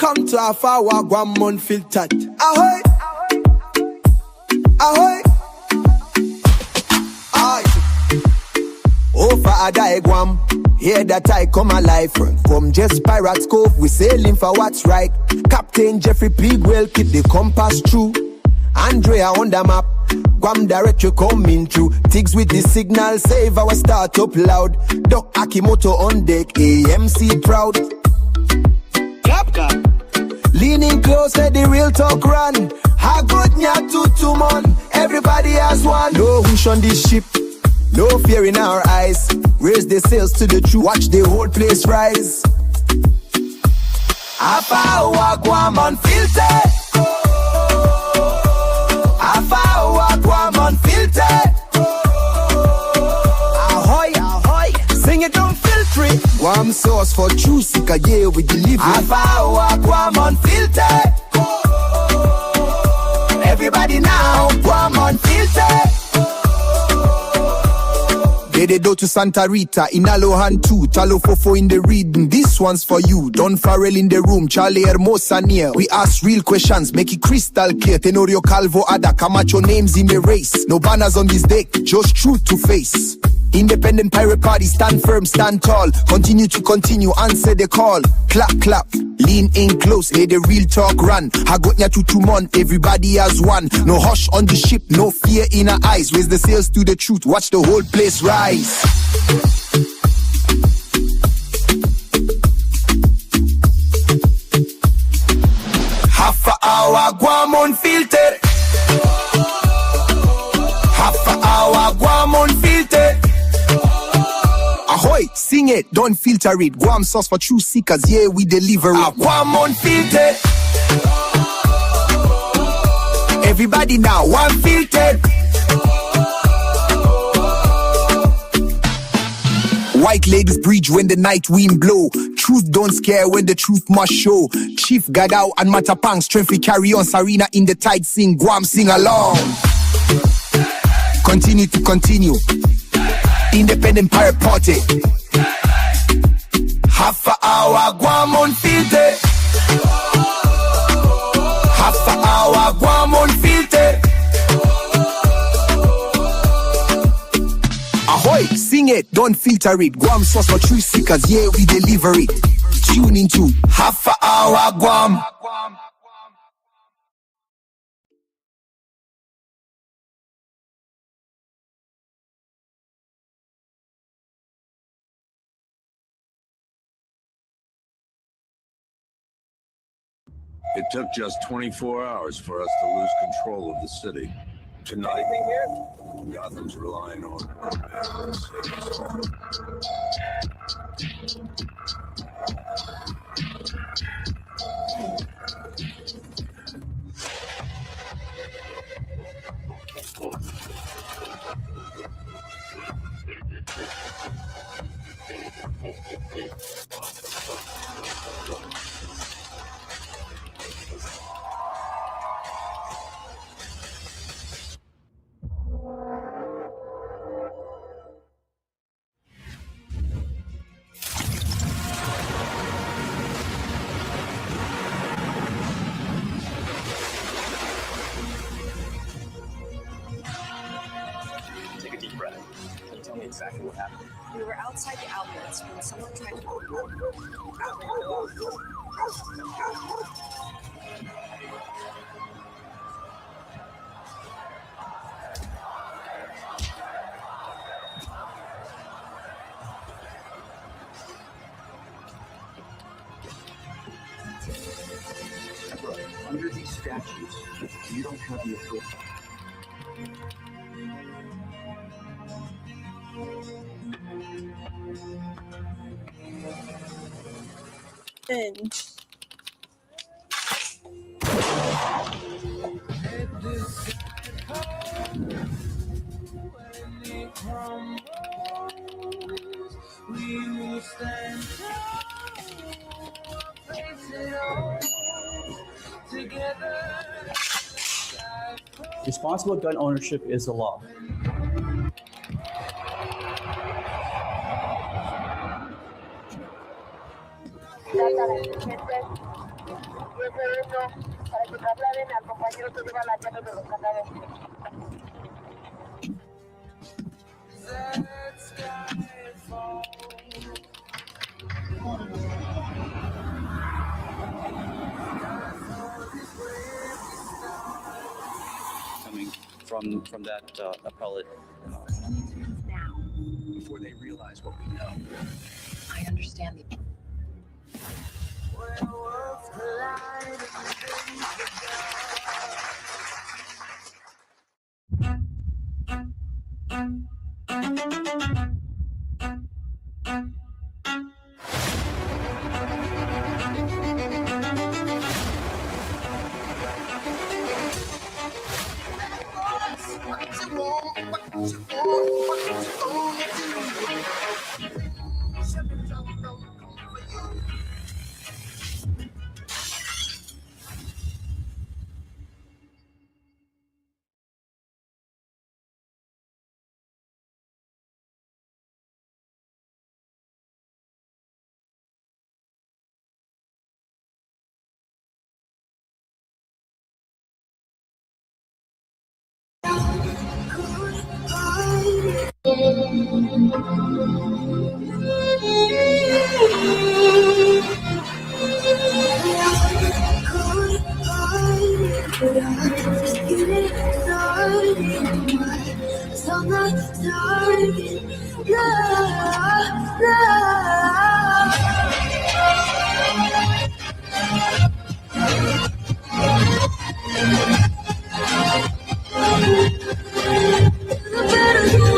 Welcome to Hafa Hour, Guam Unfiltered. Ahoy! Ahoy! Aye! Oh, for a die Guam, here that I come alive. From just Pirates Cove, we sailing for what's right. Captain Jeffrey Pigwell keep the compass true. Andrea on the map, Guam directory coming through. Tigs with the signal, save our startup loud. Doc Akimoto on deck, AMC proud. Leaning close, let the real talk run. Ha good nya to man, everybody has one. No whoosh on this ship, no fear in our eyes. Raise the sails to the truth, watch the whole place rise. Hafa Hour, Guam Unfiltered. Hafa Hour, Guam Unfiltered. Ahoy, ahoy, sing it unfiltered. Guam source for true seeker, yeah, we deliver. Hafa Hour, Guam Unfiltered. Everybody now, Guam Unfiltered. They do to Santa Rita, in Alohan too, Talo Fofo in the reading. This one's for you, Don Farrell in the room, Charlie Hermosa near. We ask real questions, make it crystal clear. Tenorio Calvo Ada, Camacho names in the race. No banners on this deck, just truth to face. Independent pirate party, stand firm, stand tall. Continue to continue, answer the call. Clap, clap, lean in close, let the real talk run. Hagotnya to 2 months, everybody has one. No hush on the ship, no fear in our eyes. Raise the sails to the truth, watch the whole place rise. Hafa Hour, Guam Unfiltered. Hafa Hour, Guam Unfiltered. Ahoy, sing it, don't filter it. Guam sauce for true seekers, yeah, we deliver it. Guam Unfiltered. Everybody now, Unfiltered. White ladies bridge when the night wind blow. Truth don't scare when the truth must show. Chief Gadao and Matapang, strength we carry on. Sarina in the tide sing, Guam sing along. Continue to continue. Independent pirate party. Hafa Hour, Guam Unfiltered. Hafa Hour, Guam Unfiltered. Ahoy, sing it, don't filter it. Guam sauce for true seekers, yeah, we deliver it. Tune into Hafa Hour, Guam. It took just 24 hours for us to lose control of the city. Tonight, anything here? Gotham's relying on exactly what happened. We were outside the outlets when someone tried to... Under these statutes, you don't have the authority. Binge. Responsible gun ownership is the law. Coming from that appellate. Now, before they realize what we know. I understand the.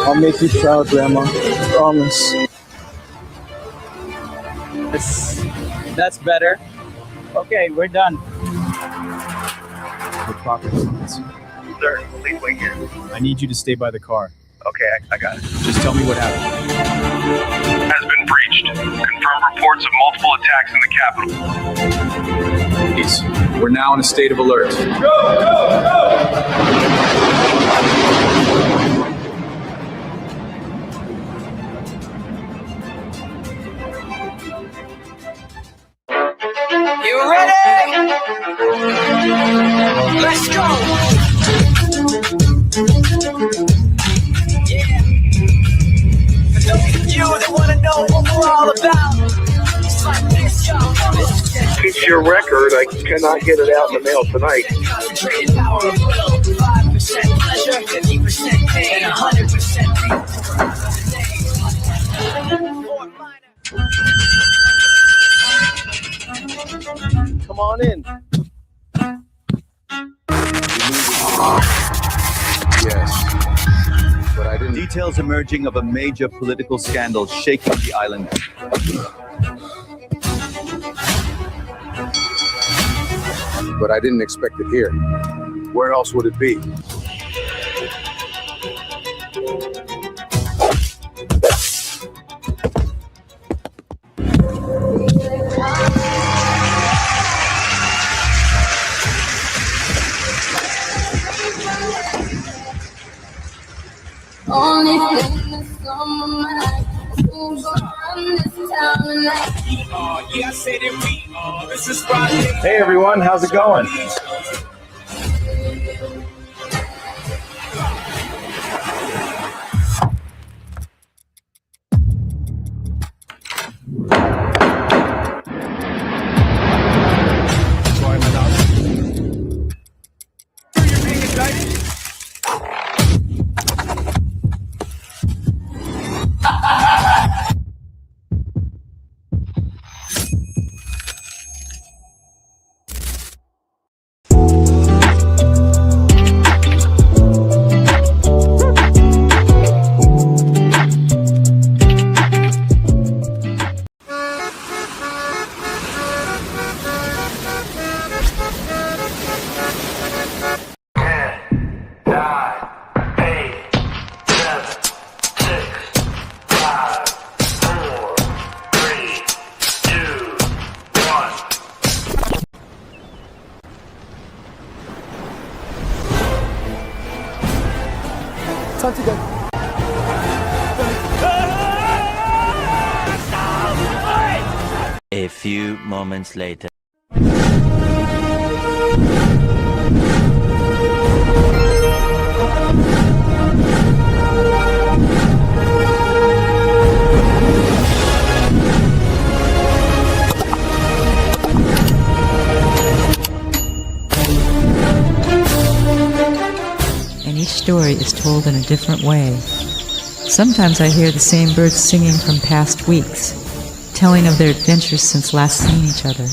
I'll make you proud, Grandma. Promise. That's better. Okay, we're done. The property lines. Sir, please wait here. I need you to stay by the car. Okay, I got it. Just tell me what happened. Has been breached. Confirmed reports of multiple attacks in the capital. Please, we're now in a state of alert. You ready? Let's go! Yeah. For those of you that want to know what we're all about, it's like this, y'all. It's your record. I cannot get it out in the mail tonight. Concentrated power of will. 5% pleasure, 50% pain, and 100% Come on in. Yes, but I didn't. Details emerging of a major political scandal shaking the island. But I didn't expect it here. Where else would it be? Only thing that's on my mind is who's gonna run this town tonight. Yeah, I said it, this is Friday. Hey everyone, how's it going? Sorry, my dog. You're being indicted? Time to go. A few moments later. each story is told in a different way. Sometimes I hear the same birds singing from past weeks, telling of their adventures since last seeing each other.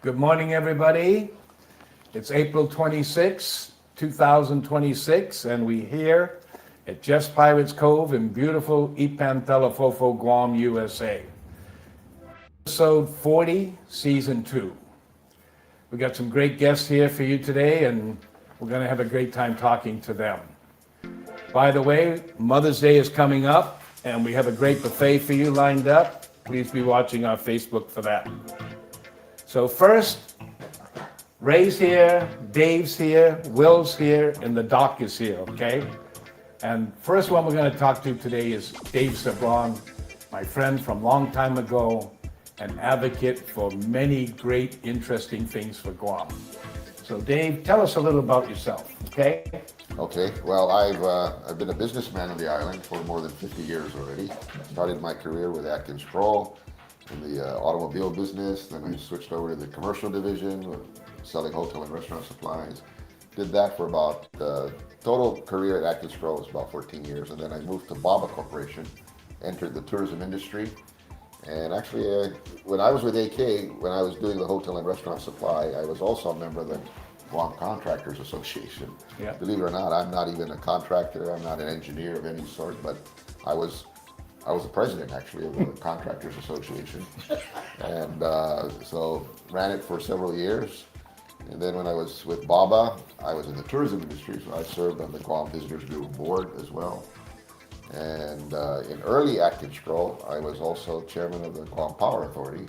Good morning, everybody. It's April 26, 2026, and we're here at Jeff's Pirates Cove in beautiful Ipan Telefofo, Guam, USA. Episode 40, Season 2. We got some great guests here for you today, and we're going to have a great time talking to them. By the way, Mother's Day is coming up, and we have a great buffet for you lined up. Please be watching our Facebook for that. So first, Ray's here, Dave's here, Will's here, and the doc is here, okay? And first one we're going to talk to today is Dave Sablan, my friend from long time ago, an advocate for many great, interesting things for Guam. So Dave, tell us a little about yourself, okay? Okay, well, I've been a businessman on the island for more than 50 years already. Started my career with Atkins Pro in the automobile business, then I switched over to the commercial division, selling hotel and restaurant supplies. Did that for about, total career at Atkins Pro was about 14 years, and then I moved to Baba Corporation, entered the tourism industry, and actually, when I was with AK, when I was doing the hotel and restaurant supply, I was also a member of the Guam Contractors Association. Yeah. Believe it or not, I'm not even a contractor, I'm not an engineer of any sort, but I was the president, actually, of the Contractors Association, and so ran it for several years. And then when I was with Baba, I was in the tourism industry, so I served on the Guam Visitors Bureau board as well. And in early Atkins Pro, I was also chairman of the Guam Power Authority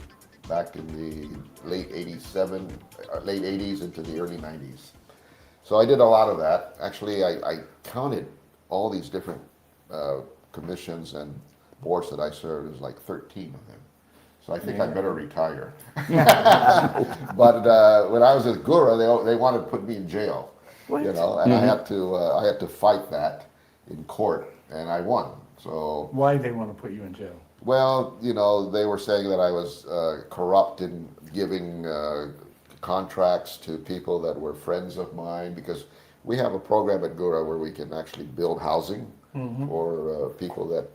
back in the late 80s into the early 90s. So I did a lot of that. Actually, I counted all these different commissions and boards that I served. There's like 13 of them. So I think I better retire. But when I was with Gura, they wanted to put me in jail, you know, and I had to fight that in court, and I won. So why did they want to put you in jail? Well, you know, they were saying that I was corrupt in giving contracts to people that were friends of mine, because we have a program at Gura where we can actually build housing for people that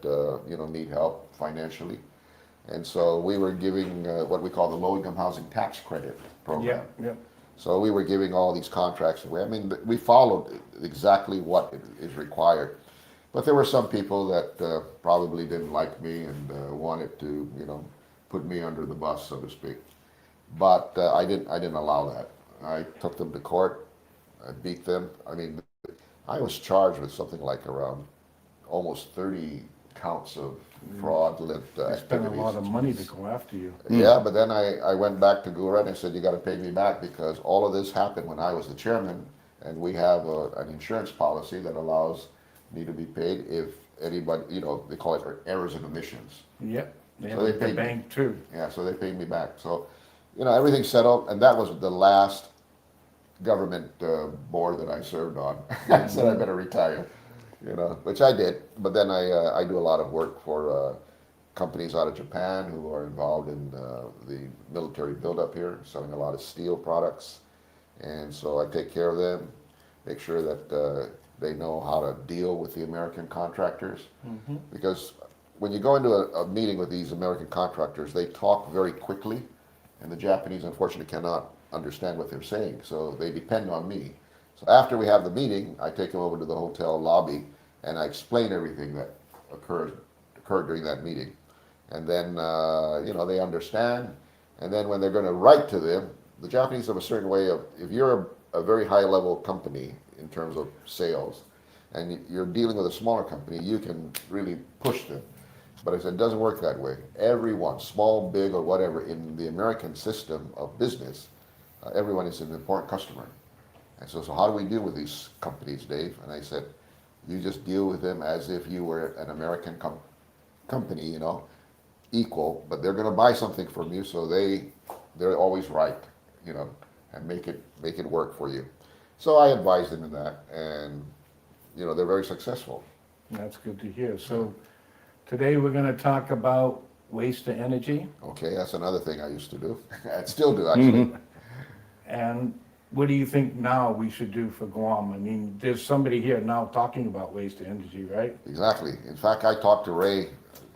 you know, need help financially. And so we were giving what we call the low-income housing tax credit program. Yeah. So we were giving all these contracts away. I mean, we followed exactly what is required. But there were some people that probably didn't like me and wanted to, you know, put me under the bus, so to speak. But I didn't allow that. I took them to court. I beat them. I mean, I was charged with something like around almost 30 counts of fraudulent activities. They spent a lot of money to go after you. Yeah, but then I went back to Gura and I said, you got to pay me back, because all of this happened when I was the chairman, and we have an insurance policy that allows me to be paid if anybody, you know, they call it errors and omissions. Yep. So they paid the bank too. Yeah, so they paid me back. So, you know, everything's settled, and that was the last government board that I served on. I said I better retire. You know, which I did, but then I do a lot of work for companies out of Japan who are involved in the military buildup here, selling a lot of steel products, and so I take care of them, make sure that they know how to deal with the American contractors, because when you go into a meeting with these American contractors, they talk very quickly, and the Japanese unfortunately cannot understand what they're saying, so they depend on me. So after we have the meeting, I take them over to the hotel lobby and I explain everything that occurred during that meeting. And then, you know, they understand. And then when they're going to write to them, the Japanese have a certain way of, if you're a very high level company in terms of sales, and you're dealing with a smaller company, you can really push them. But I said, it doesn't work that way. Everyone, small, big, or whatever, in the American system of business, everyone is an important customer. And so how do we deal with these companies, Dave? And I said, you just deal with them as if you were an American company, you know, equal, but they're going to buy something from you, so they're always right, you know, and make it work for you. So I advised them in that, and you know, they're very successful. That's good to hear. So today we're going to talk about waste to energy. Okay, that's another thing I used to do. I still do, actually. And what do you think now we should do for Guam? I mean, there's somebody here now talking about waste to energy, right? Exactly. In fact, I talked to Ray a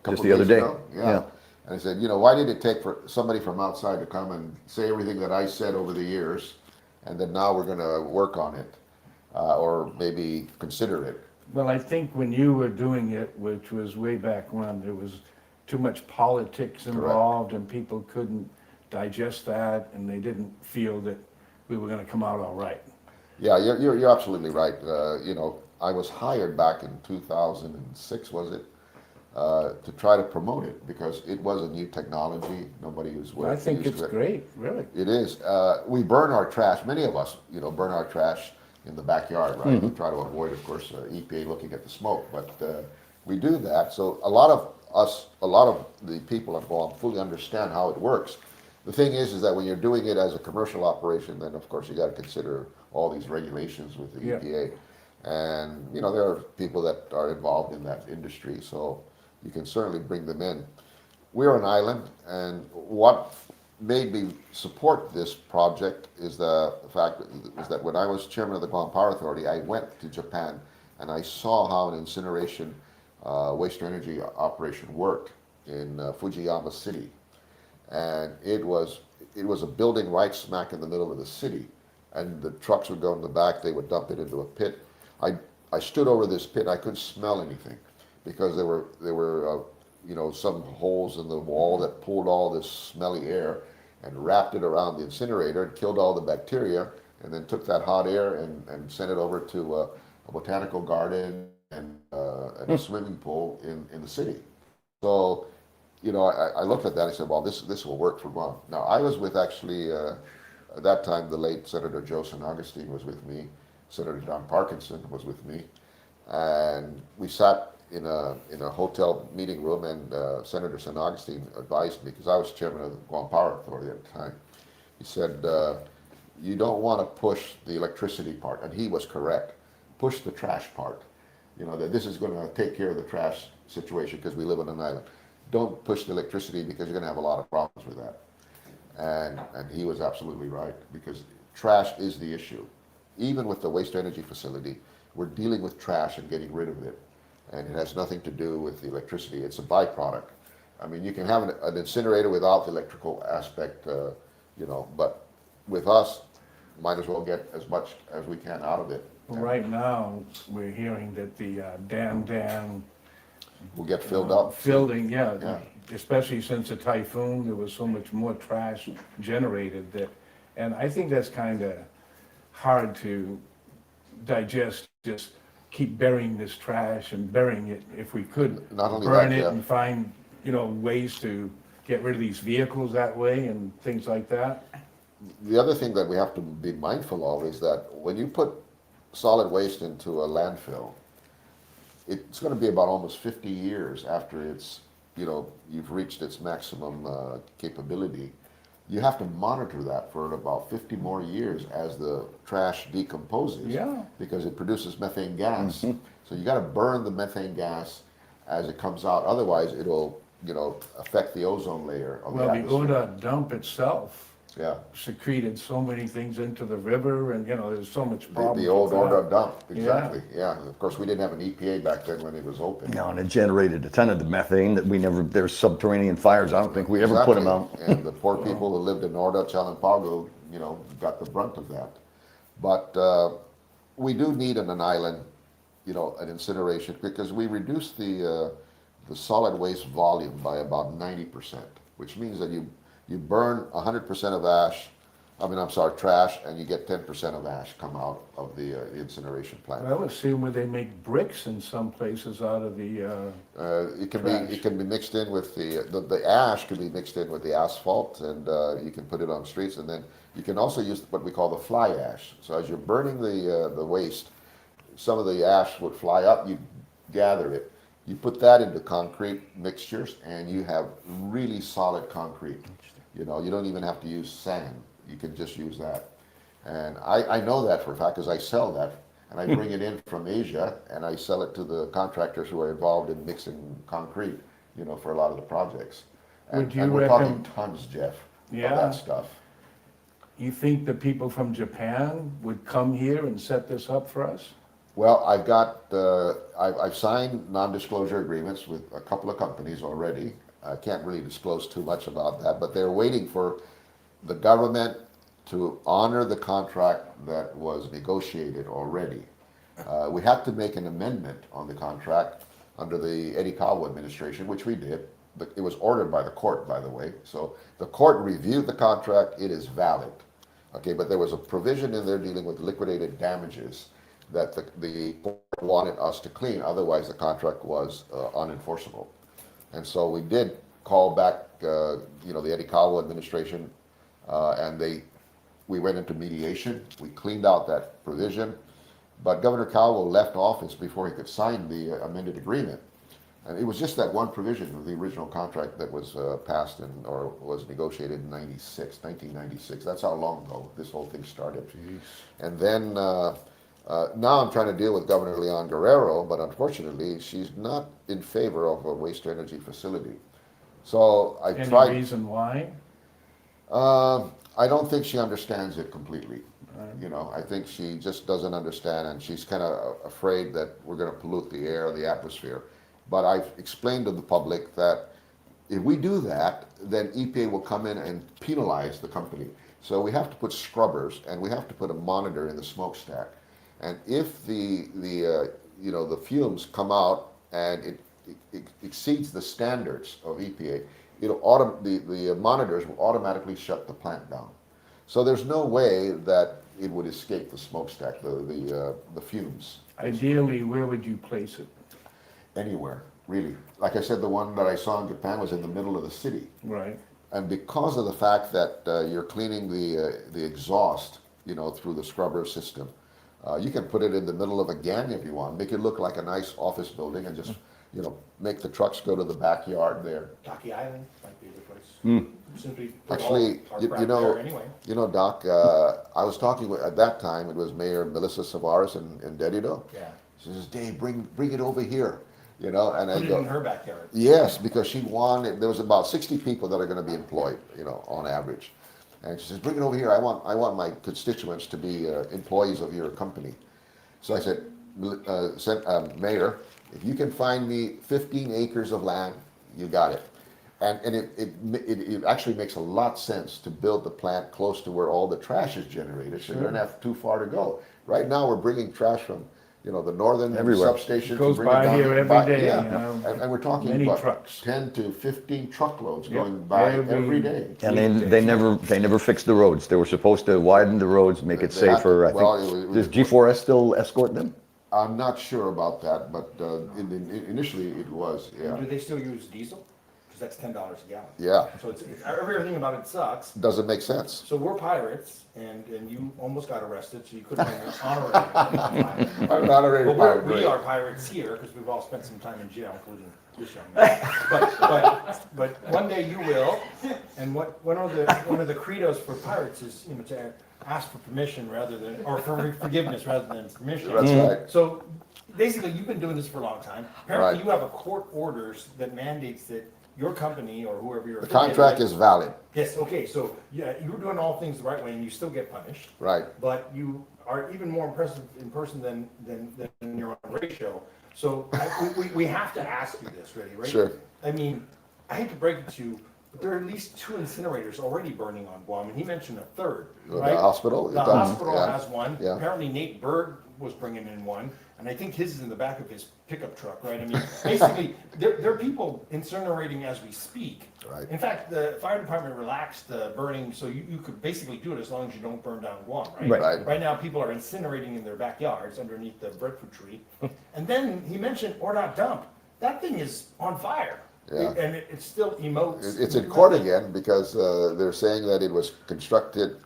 couple Just the other days day. ago. Yeah. And I said, you know, why did it take for somebody from outside to come and say everything that I said over the years, and then now we're going to work on it, or maybe consider it? Well, I think when you were doing it, which was way back when, there was too much politics involved, and people couldn't digest that, and they didn't feel that we were going to come out all right. Yeah, you're absolutely right. You know, I was hired back in 2006, was it, to try to promote it because it was a new technology. Nobody was. I think it's great, really. It is. We burn our trash. Many of us, you know, burn our trash in the backyard, right? We try to avoid, of course, EPA looking at the smoke, but we do that. So a lot of the people at Guam fully understand how it works. The thing is that when you're doing it as a commercial operation, then of course you got to consider all these regulations with the EPA, and you know there are people that are involved in that industry, so you can certainly bring them in. We're an island, and what made me support this project is the fact that when I was chairman of the Guam Power Authority, I went to Japan and I saw how an incineration waste to energy operation worked in Fujiyama City. And it was a building right smack in the middle of the city, and the trucks would go in the back. They would dump it into a pit. I stood over this pit. I couldn't smell anything because there were you know, some holes in the wall that pulled all this smelly air and wrapped it around the incinerator and killed all the bacteria, and then took that hot air and sent it over to a botanical garden and a swimming pool in the city. So, you know, I looked at that and said, well, this will work for Guam. Now, I was with actually, at that time, the late Senator Joe San Augustine was with me. Senator John Parkinson was with me. And we sat in a hotel meeting room, and Senator San Augustine advised me, because I was chairman of the Guam Power Authority at the time. He said, you don't want to push the electricity part. And he was correct. Push the trash part. You know, that this is going to take care of the trash situation because we live on an island. Don't push the electricity because you're going to have a lot of problems with that. And he was absolutely right, because trash is the issue. Even with the waste energy facility, we're dealing with trash and getting rid of it. And it has nothing to do with the electricity. It's a byproduct. I mean, you can have an incinerator without the electrical aspect, you know, but with us, might as well get as much as we can out of it. Well, right now, we're hearing that the dam will get filled up. Yeah. Especially since the typhoon, there was so much more trash generated that, and I think that's kind of hard to digest. Just keep burying this trash and burying it. If we could not only burn that, it and find, you know, ways to get rid of these vehicles that way and things like that. The other thing that we have to be mindful of is that when you put solid waste into a landfill, it's going to be about almost 50 years after it's, you know, you've reached its maximum capability. You have to monitor that for about 50 more years as the trash decomposes, because it produces methane gas. So you got to burn the methane gas as it comes out. Otherwise, it'll, you know, affect the ozone layer of the atmosphere. The ODA dump itself secreted so many things into the river, and, you know, there's so much problem. The old ODA dump, exactly. Yeah. Of course, we didn't have an EPA back then when it was open. No, and it generated a ton of the methane that we never, there's subterranean fires. I don't think we ever put them out. And the poor people who lived in Orda, Chalampago, you know, got the brunt of that. But we do need on an island, you know, an incineration, because we reduce the solid waste volume by about 90%, which means that you burn 100% of ash, trash, and you get 10% of ash come out of the incineration plant. Well, I've seen where they make bricks in some places out of the it can be mixed in with the ash can be mixed in with the asphalt, and you can put it on streets, and then you can also use what we call the fly ash. So as you're burning the waste, some of the ash would fly up, you gather it, you put that into concrete mixtures, and you have really solid concrete. You know, you don't even have to use sand. You can just use that. And I know that for a fact because I sell that. And I bring it in from Asia, and I sell it to the contractors who are involved in mixing concrete, you know, for a lot of the projects. And, Would you and we're reckon- talking tons, Jeff, Yeah. of that stuff. You think the people from Japan would come here and set this up for us? Well, I've signed non-disclosure agreements with a couple of companies already. I can't really disclose too much about that, but they're waiting for the government to honor the contract that was negotiated already. We had to make an amendment on the contract under the Eddie Kawa administration, which we did. But it was ordered by the court, by the way. So the court reviewed the contract, it is valid. Okay, but there was a provision in there dealing with liquidated damages that the court wanted us to clean, otherwise the contract was unenforceable. And so we did call back, the Eddie Kawa administration, and we went into mediation. We cleaned out that provision, but Governor Cowell left office before he could sign the amended agreement. And it was just that one provision of the original contract that was passed or was negotiated in 1996. That's how long ago this whole thing started. Jeez. And then now I'm trying to deal with Governor Leon Guerrero, but unfortunately she's not in favor of a waste-to-energy facility. So I tried. Any reason why? I don't think she understands it completely. I think she just doesn't understand, and she's kind of afraid that we're going to pollute the air, the atmosphere. But I've explained to the public that if we do that, then EPA will come in and penalize the company. So we have to put scrubbers, and we have to put a monitor in the smokestack. And if the fumes come out and it exceeds the standards of EPA, the monitors will automatically shut the plant down. So there's no way that it would escape the smokestack, the fumes. Ideally, where would you place it? Anywhere, really. Like I said, the one that I saw in Japan was in the middle of the city. Right. And because of the fact that you're cleaning the exhaust, through the scrubber system, you can put it in the middle of a gang if you want, make it look like a nice office building, and just make the trucks go to the backyard there. Taki Island might be the place. Simply put Actually, all our crap there anyway. Doc, I was talking with, at that time, it was Mayor Melissa Savares in Dedido. Yeah. She says, Dave, bring it over here. And Put it in her backyard. Yes, because she wanted, there was about 60 people that are going to be employed, on average. And she says, bring it over here. I want my constituents to be employees of your company. So I said, Mayor, if you can find me 15 acres of land, you got it. And it actually makes a lot of sense to build the plant close to where all the trash is generated, so you don't have too far to go. Right now, we're bringing trash from the northern substation. It goes by here every day. And we're talking about trucks. 10 to 15 truckloads going by every day. And they never fixed the roads. They were supposed to widen the roads, make it safer. Does G4S still escort them? I'm not sure about that, but initially it was, yeah. Do they still use diesel? Because that's $10 a gallon. Yeah. So everything about it sucks. Doesn't make sense. So we're pirates, and you almost got arrested, so you couldn't be an honorary. I'm an honorary pirate. We are pirates here because we've all spent some time in jail, including this young man. But one day you will. And one of the credos for pirates is to ask for permission or for forgiveness rather than permission. That's right. So basically, you've been doing this for a long time. Apparently, Right. you have a court orders that mandates that your company or whoever you're The contract is valid. Yes, okay, so yeah, you're doing all things the right way and you still get punished. Right. But you are even more impressive in person than you're on ratio. So we have to ask you this, really, right? Sure. I mean, I hate to break it to you, but there are at least 2 incinerators already burning on Guam, and he mentioned a third, right? The hospital? The hospital has one. Yeah. Apparently Nate Berg was bringing in one, and I think his is in the back of his pickup truck, right? I mean, basically, there are people incinerating as we speak. Right. In fact, the fire department relaxed the burning, so you could basically do it as long as you don't burn down Guam, right? Right. Right now, people are incinerating in their backyards underneath the breadfruit tree. And then he mentioned Ordot Dump. That thing is on fire. Yeah. And it still emotes. It's in court again because they're saying that it was constructed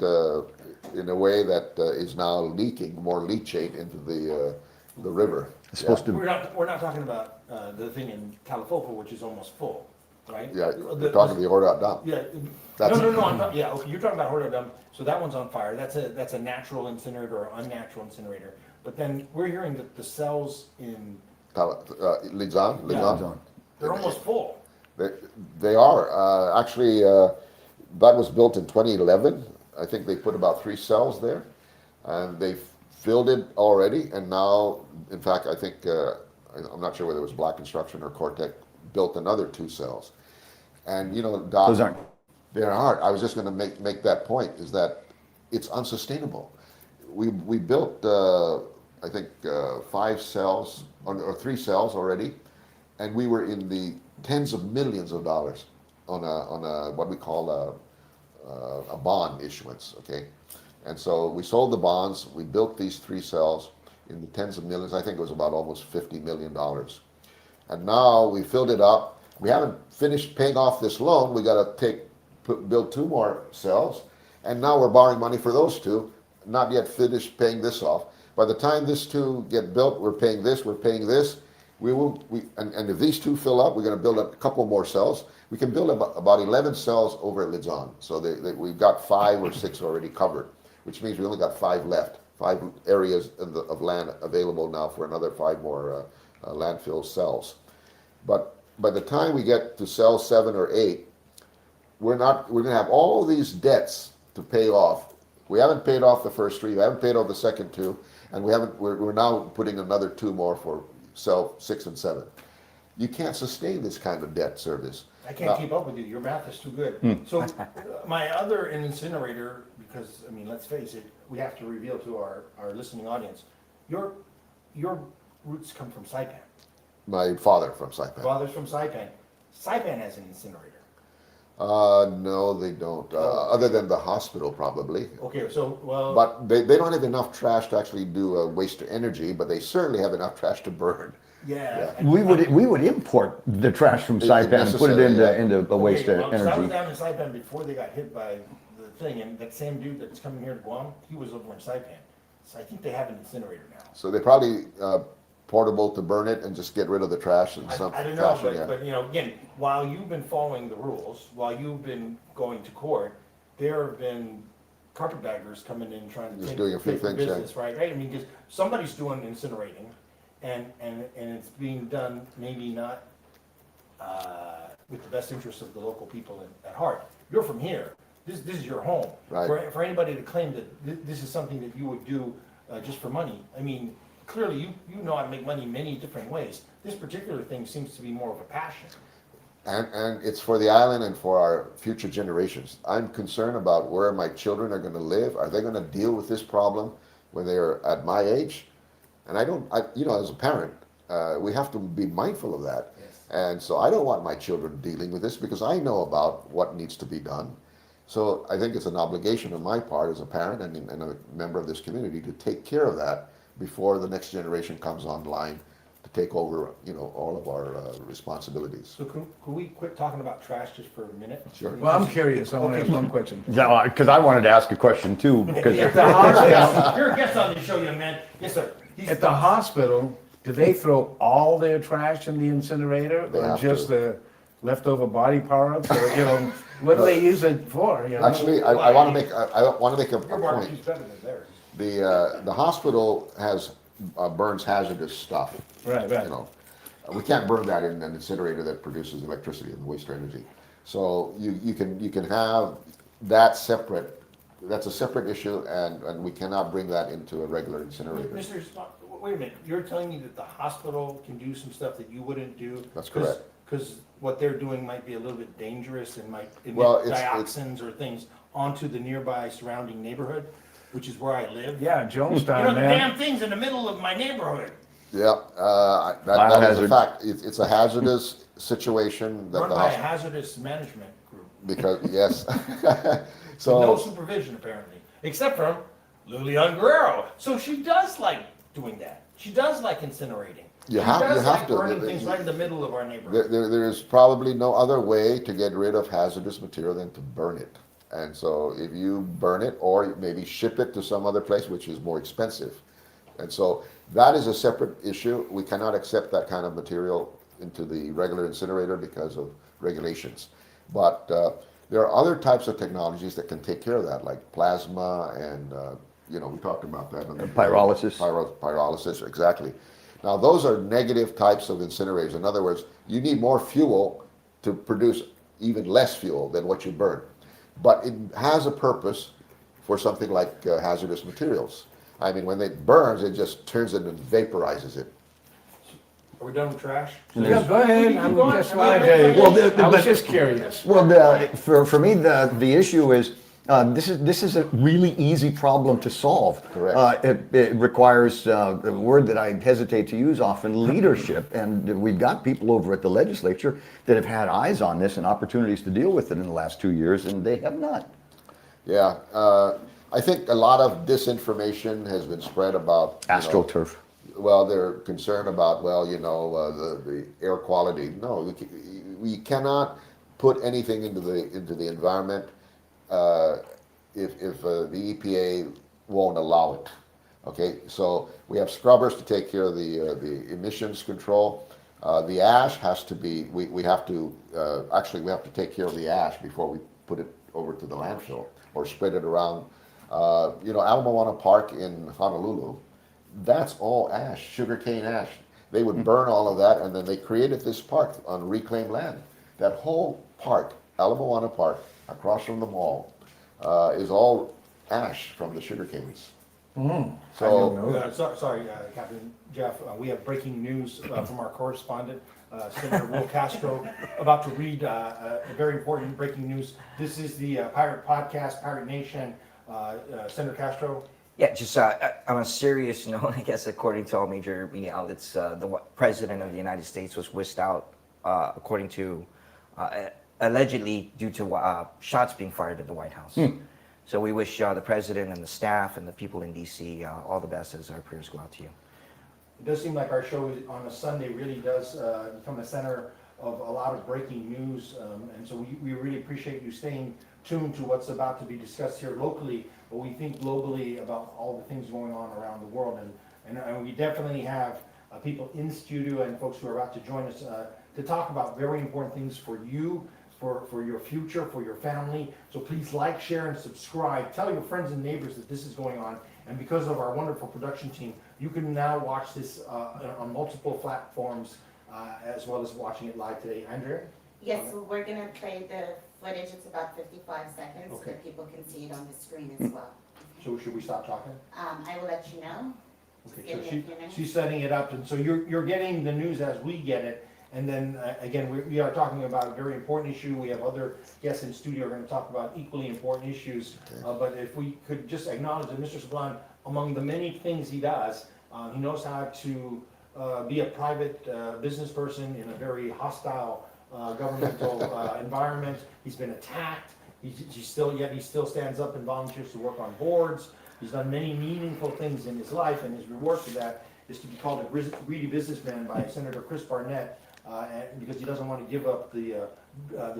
in a way that is now leaking more leachate into the river. It's supposed to. We're not talking about the thing in California, which is almost full, right? Yeah, you're talking the Ordot Dump. Yeah. That's No. Yeah, okay, you're talking about Ordot Dump. So that one's on fire. That's a natural incinerator or unnatural incinerator. But then we're hearing that the cells in Lizon? they're almost full. They are. Actually, that was built in 2011. I think they put about 3 cells there. And they've filled it already. And now, in fact, I think, I'm not sure whether it was Black Construction or Cortec, built another 2 cells. And, you know, Doc, those aren't. They're hard. I was just going to make that point, is that it's unsustainable. We built, I think, 5 cells, or 3 cells already. And we were in the tens of millions of dollars on a what we call a bond issuance, okay? And so we sold the bonds, we built these 3 cells in the tens of millions. I think it was about almost $50 million. And now we filled it up. We haven't finished paying off this loan. We got to build 2 more cells. And now we're borrowing money for those 2, not yet finished paying this off. By the time these 2 get built, we're paying this, we're paying this. And if these 2 fill up, we're going to build a couple more cells. We can build about 11 cells over at Lidzon. So we've got 5 or 6 already covered, which means we only got 5 left, 5 areas of land available now for another 5 more landfill cells. But by the time we get to cell 7 or 8, we're going to have all these debts to pay off. We haven't paid off the first 3, we haven't paid off the second 2, and we're now putting another 2 more for cell 6 and 7. You can't sustain this kind of debt service. I can't keep up with you. Your math is too good. So my other incinerator, because I mean, let's face it, we have to reveal to our listening audience, your roots come from Saipan. My father from Saipan. Father's from Saipan. Saipan has an incinerator. No, they don't. Other than the hospital, probably. Okay, so well. But they don't have enough trash to actually do waste to energy, but they certainly have enough trash to burn. Yeah. We would import the trash from Saipan and put it into a waste to energy. I was down in Saipan before they got hit by the thing, and that same dude that's coming here to Guam, he was over in Saipan. So I think they have an incinerator now. So they probably portable to burn it and just get rid of the trash and something. I don't know, but you know, again, while you've been following the rules, while you've been going to court, there have been carpetbaggers coming in trying to just take doing a few things, business, right? I mean, because somebody's doing incinerating, and it's being done maybe not with the best interest of the local people at heart. You're from here. This is your home. Right. For anybody to claim that this is something that you would do just for money, I mean, clearly you know how to make money many different ways. This particular thing seems to be more of a passion. And it's for the island and for our future generations. I'm concerned about where my children are going to live. Are they going to deal with this problem when they are at my age? And you know, as a parent, we have to be mindful of that. Yes. And so I don't want my children dealing with this because I know about what needs to be done. So I think it's an obligation on my part as a parent and a member of this community to take care of that before the next generation comes online to take over, you know, all of our responsibilities. So could we quit talking about trash just for a minute? Sure. Well, I'm curious. I want to ask one question. Yeah, because I wanted to ask a question too. Because You're a guest on the show, young man. Yes, sir. At the hospital, do they throw all their trash in the incinerator, or just the leftover body parts, or you know, what do they use it for? You know? Actually, I want to make a Your point. barbecue's better than theirs. The hospital has burns hazardous stuff. Right. You know, we can't burn that in an incinerator that produces electricity and waste energy. So you can have that separate. That's a separate issue, and we cannot bring that into a regular incinerator. Mr. Spock, wait a minute. You're telling me that the hospital can do some stuff that you wouldn't do? That's correct. Because what they're doing might be a little bit dangerous and might emit dioxins or things onto the nearby surrounding neighborhood, which is where I live. Yeah, Jonestown, you know, the man. damn thing's in the middle of my neighborhood. Yeah, that is a fact. It's a hazardous situation. Run by a hazardous management group. Because, yes. So no supervision, apparently, except from Lilian Guerrero. So she does like doing that. She does like incinerating. You have to. Burning things right in the middle of our neighborhood. There is probably no other way to get rid of hazardous material than to burn it. And so if you burn it or maybe ship it to some other place, which is more expensive. And so that is a separate issue. We cannot accept that kind of material into the regular incinerator because of regulations. But there are other types of technologies that can take care of that, like plasma and, you know, we talked about that. Pyrolysis. Pyrolysis, exactly. Now, those are negative types of incinerators. In other words, you need more fuel to produce even less fuel than what you burn. But it has a purpose for something like hazardous materials. I mean, when it burns, it just turns it and vaporizes it. Are we done with trash? Yeah, go ahead. I was just curious. Well, for me, the issue is this is a really easy problem to solve. Correct. It requires a word that I hesitate to use often, leadership. And we've got people over at the legislature that have had eyes on this and opportunities to deal with it in the last 2 years, and they have not. Yeah. I think a lot of disinformation has been spread about AstroTurf. Well, they're concerned about, the air quality. No, we cannot put anything into the environment if the EPA won't allow it. Okay, so we have scrubbers to take care of the emissions control. The ash has to be. We have to take care of the ash before we put it over to the landfill or spread it around. Ala Moana Park in Honolulu. That's all ash, sugarcane ash. They would burn all of that, and then they created this park on reclaimed land. That whole park, Ala Moana Park, across from the mall, is all ash from the sugarcanes. Sorry, Captain Jeff. We have breaking news from our correspondent, Senator Will Castro, about to read very important breaking news. This is the Pirate Podcast, Pirate Nation. Senator Castro. Yeah, just on a serious note, I guess according to all major media outlets, the President of the United States was whisked out, according to, allegedly due to shots being fired at the White House. So we wish the President and the staff and the people in D.C. All the best as our prayers go out to you. It does seem like our show on a Sunday really does become the center of a lot of breaking news, and so we really appreciate you staying tuned to what's about to be discussed here locally, but we think globally about all the things going on around the world, and we definitely have people in studio and folks who are about to join us to talk about very important things for you, for your future, for your family. So please like, share, and subscribe. Tell your friends and neighbors that this is going on, and because of our wonderful production team, you can now watch this on multiple platforms as well as watching it live today. Andrea? Yes, so we're going to play the footage. It's about 55 seconds, so that people can see it on the screen as well. So should we stop talking? I will let you know. Okay, so she's setting it up, and so you're getting the news as we get it, and then again, we are talking about a very important issue. We have other guests in studio who are going to talk about equally important issues, but if we could just acknowledge that Mr. Sablan, among the many things he does, he knows how to be a private business person in a very hostile governmental environment. He's been attacked. He still stands up and volunteers to work on boards. He's done many meaningful things in his life, and his reward for that is to be called a greedy businessman by Senator Chris Barnett, because he doesn't want to give up the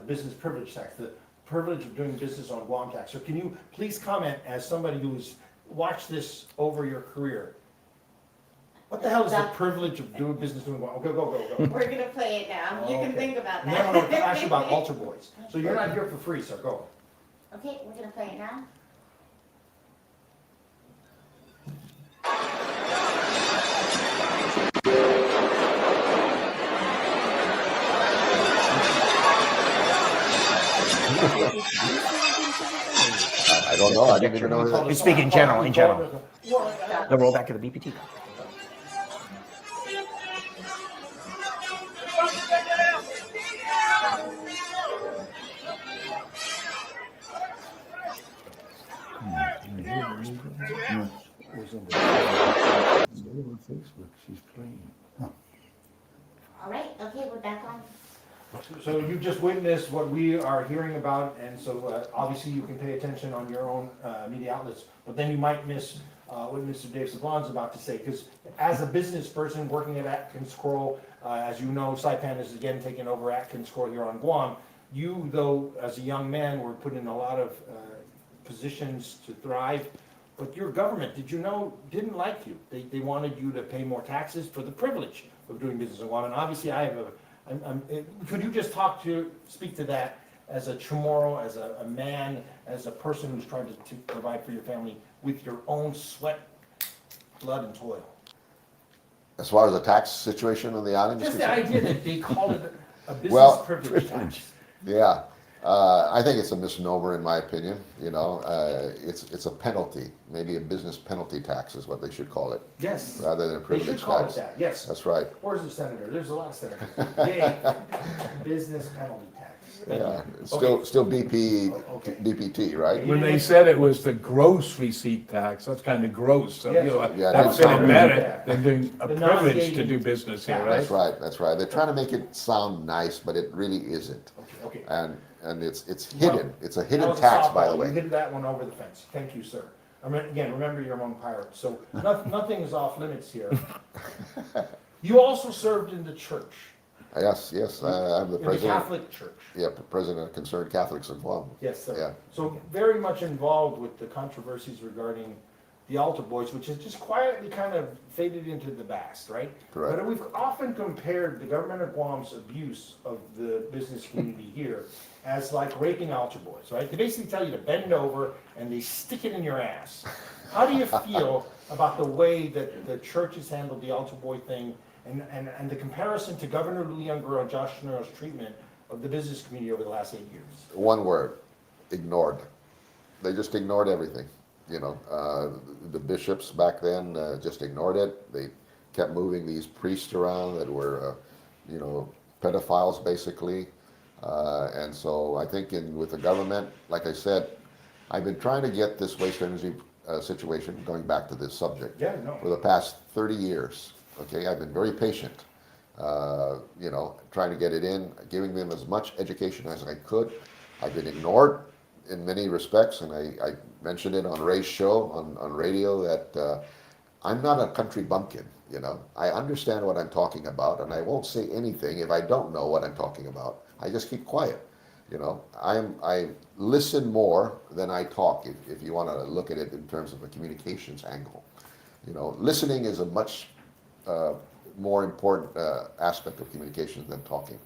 business privilege tax, the privilege of doing business on Guam tax. So can you please comment, as somebody who's watched this over your career, what the hell is the privilege of doing business doing Guam? Go. We're going to play it now. You can think about that. No, actually about altar boys. So you're not here for free, so go. Okay, we're going to play it now. I don't know. I didn't even know that. We speak in general. The rollback of the BPT. All right, okay, we're back on. So you just witnessed what we are hearing about, and so obviously you can pay attention on your own media outlets, but then you might miss what Mr. Dave Sablan is about to say, because as a business person working at Atkins Kroll, as you know, Saipan is again taking over Atkins Kroll here on Guam. You, though, as a young man, were put in a lot of positions to thrive, but your government, did you know, didn't like you. They wanted you to pay more taxes for the privilege of doing business in Guam, and obviously I have could you just speak to that as a Chamorro, as a man, as a person who's trying to provide for your family with your own sweat, blood, and toil? As far as the tax situation on the island? Just the idea that they call it A business Well, privilege tax. Yeah, I think it's a misnomer in my opinion. You know, it's a penalty, maybe a business penalty tax is what they should call it. Yes. Rather than a They privilege should call tax. it that, yes. That's right. Where's the senator? There's a lot of senators. Yay, business penalty tax. Thank Yeah, you. it's Okay. still BPT, right? When they said it was the gross receipt tax, that's kind of gross, so, Yes. you know, Yeah, that that's fit not it really better bad. than doing a The privilege to non-gaming do business here, tax. right? That's right, that's right. They're trying to make it sound nice, but it really isn't. Okay. And it's hidden. It's a That hidden was a tax, by the softball. You way. hit that one over the fence. Thank you, sir. Again, remember you're among pirates, so nothing is off limits here. You also served in the church. Yes, I'm the In the president. Catholic Church. Yeah, president of Concerned Catholics of Guam. Yes, sir. Yeah. So very much involved with the controversies regarding the altar boys, which has just quietly kind of faded into the past, right? Correct. But we've often compared the government of Guam's abuse of the business community here as like raping altar boys, right? They basically tell you to bend over and they stick it in your ass. How do you feel about the way that the church has handled the altar boy thing and the comparison to Governor Lou Youngro and Josh Nero's treatment of the business community over the last 8 years? One word, ignored. They just ignored everything. You know, the bishops back then just ignored it. They kept moving these priests around that were, you know, pedophiles basically. And so I think with the government, like I said, I've been trying to get this waste energy situation, going back to this subject, for the past 30 years. Okay, I've been very patient, you know, trying to get it in, giving them as much education as I could. I've been ignored in many respects, and I mentioned it on Ray's show on radio that I'm not a country bumpkin. You know, I understand what I'm talking about, and I won't say anything if I don't know what I'm talking about. I just keep quiet. You know, I listen more than I talk. If you want to look at it in terms of a communications angle, you know, listening is a much more important aspect of communications than talking.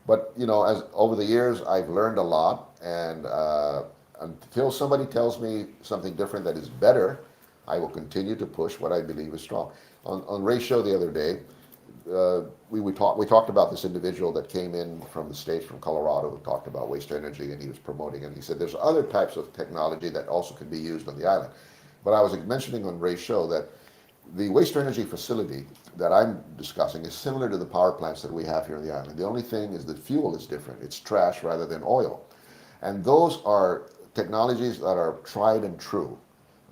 But you know, as over the years, I've learned a lot, and until somebody tells me something different that is better, I will continue to push what I believe is strong. On Ray's show the other day, we talked about this individual that came in from the States, from Colorado, who talked about waste energy, and he was promoting it. And he said there's other types of technology that also can be used on the island. But I was mentioning on Ray's show that the waste energy facility that I'm discussing is similar to the power plants that we have here on the island. The only thing is the fuel is different. It's trash rather than oil. And those are technologies that are tried and true,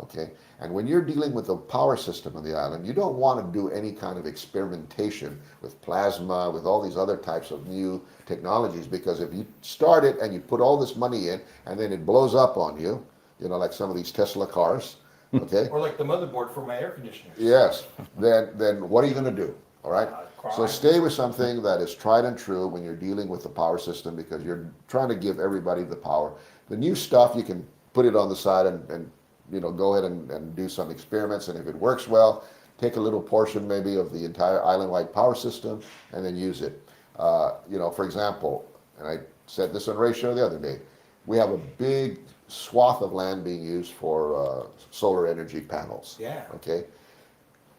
okay? And when you're dealing with the power system on the island, you don't want to do any kind of experimentation with plasma, with all these other types of new technologies, because if you start it and you put all this money in and then it blows up on you, you know, like some of these Tesla cars, okay? Or like the motherboard for my air conditioner. Yes, then what are you going to do, all right? So stay with something that is tried and true when you're dealing with the power system, because you're trying to give everybody the power. The new stuff, you can put it on the side and you know, go ahead and do some experiments, and if it works well, take a little portion maybe of the entire island-wide power system and then use it. You know, for example, and I said this on Ray's show the other day, we have a big swath of land being used for solar energy panels. Yeah. Okay.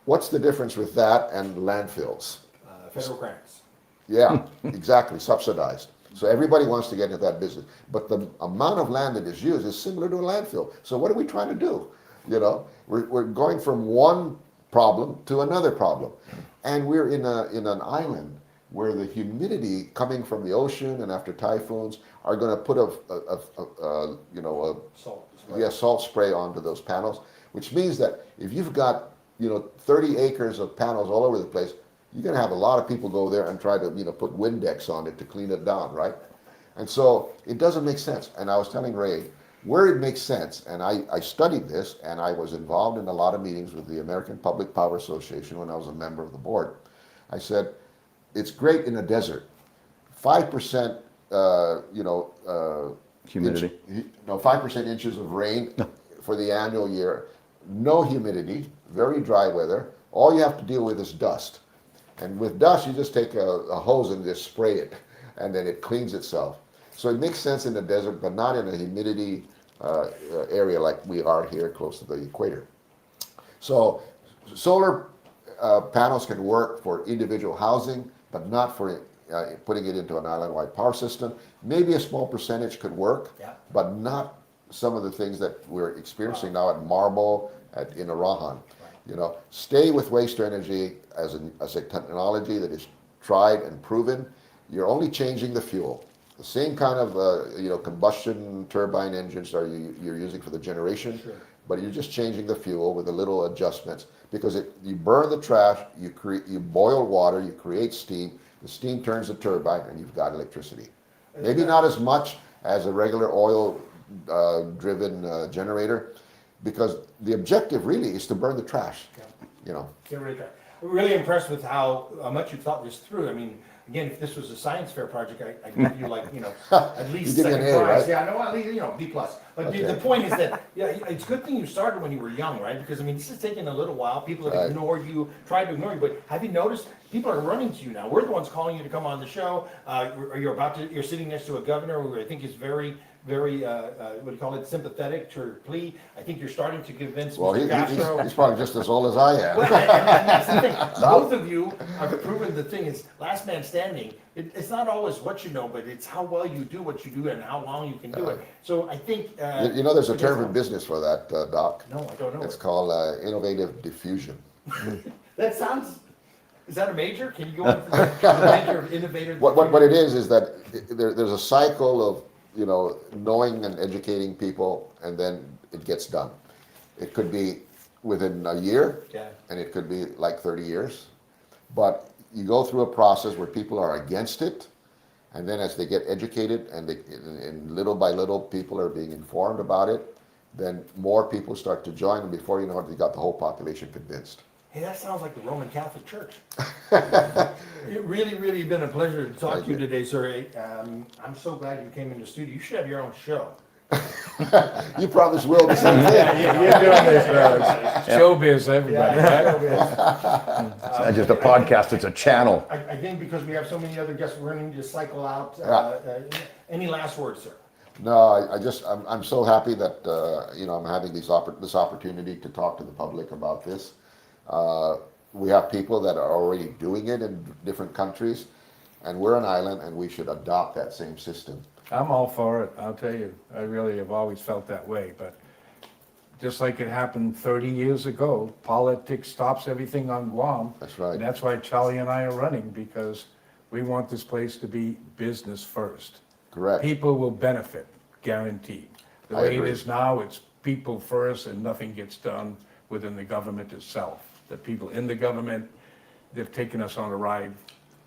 What's the difference with that and landfills? Federal grants. Yeah, exactly, subsidized. So everybody wants to get into that business. But the amount of land that is used is similar to a landfill. So what are we trying to do? You know, we're going from one problem to another problem. And we're in an island where the humidity coming from the ocean and after typhoons are going to put salt spray onto those panels, which means that if you've got, you know, 30 acres of panels all over the place, you're going to have a lot of people go there and try to, you know, put Windex on it to clean it down, right? And so it doesn't make sense. And I was telling Ray, where it makes sense, and I studied this, and I was involved in a lot of meetings with the American Public Power Association when I was a member of the board. I said, it's great in a desert. 5%, humidity. 5% inches of rain for the annual year. No humidity, very dry weather. All you have to deal with is dust. And with dust, you just take a hose and just spray it, and then it cleans itself. So it makes sense in the desert, but not in a humidity area like we are here close to the equator. So solar panels can work for individual housing, but not for putting it into an island-wide power system. Maybe a small percentage could work, but not some of the things that we're experiencing now at Marble, in Arahan. You know, stay with waste energy as a technology that is tried and proven. You're only changing the fuel. The same kind of combustion turbine engines you're using for the generation, but you're just changing the fuel with a little adjustments, because you burn the trash, you boil water, you create steam, the steam turns the turbine, and you've got electricity. Maybe not as much as a regular oil driven generator, because the objective really is to burn the trash. You know. Get rid of that. I'm really impressed with how much you thought this through. I mean, again, if this was a science fair project, I'd give you at least second prize. Right? Yeah, no, at least B+. But the point is that it's a good thing you started when you were young, right? Because I mean, this is taking a little while. People have ignored you, tried to ignore you. But have you noticed people are running to you now? We're the ones calling you to come on the show. You're sitting next to a governor who I think is very, what do you call it, sympathetic to her plea. I think you're starting to convince Mr. Castro. He's probably just as old as I am. Well, and that's the thing. Both of you have proven the thing is last man standing. It's not always what you know, but it's how well you do what you do and how long you can do it. So I think... there's a term in business for that, Doc. No, I don't know. It's called innovative diffusion. That sounds... Is that a major? Can you go into the major of innovative diffusion? What it is that there's a cycle of knowing and educating people, and then it gets done. It could be within a year, and it could be like 30 years. But you go through a process where people are against it, and then as they get educated and little by little people are being informed about it, then more people start to join, and before you know it, you got the whole population convinced. Hey, that sounds like the Roman Catholic Church. It really been a pleasure to talk to you today, sir. I'm so glad you came in the studio. You should have your own show. You probably will the same thing. You're doing this, showbiz, everybody. It's not just a podcast, it's a channel. I think because we have so many other guests, we're going to need to cycle out. Any last words, sir? No, I'm so happy that I'm having this opportunity to talk to the public about this. We have people that are already doing it in different countries, and we're an island, and we should adopt that same system. I'm all for it, I'll tell you. I really have always felt that way, but just like it happened 30 years ago, politics stops everything on Guam. That's right. And that's why Charlie and I are running, because we want this place to be business first. Correct. People will benefit, guaranteed. The way it is now, it's people first, and nothing gets done within the government itself. The people in the government, they've taken us on a ride,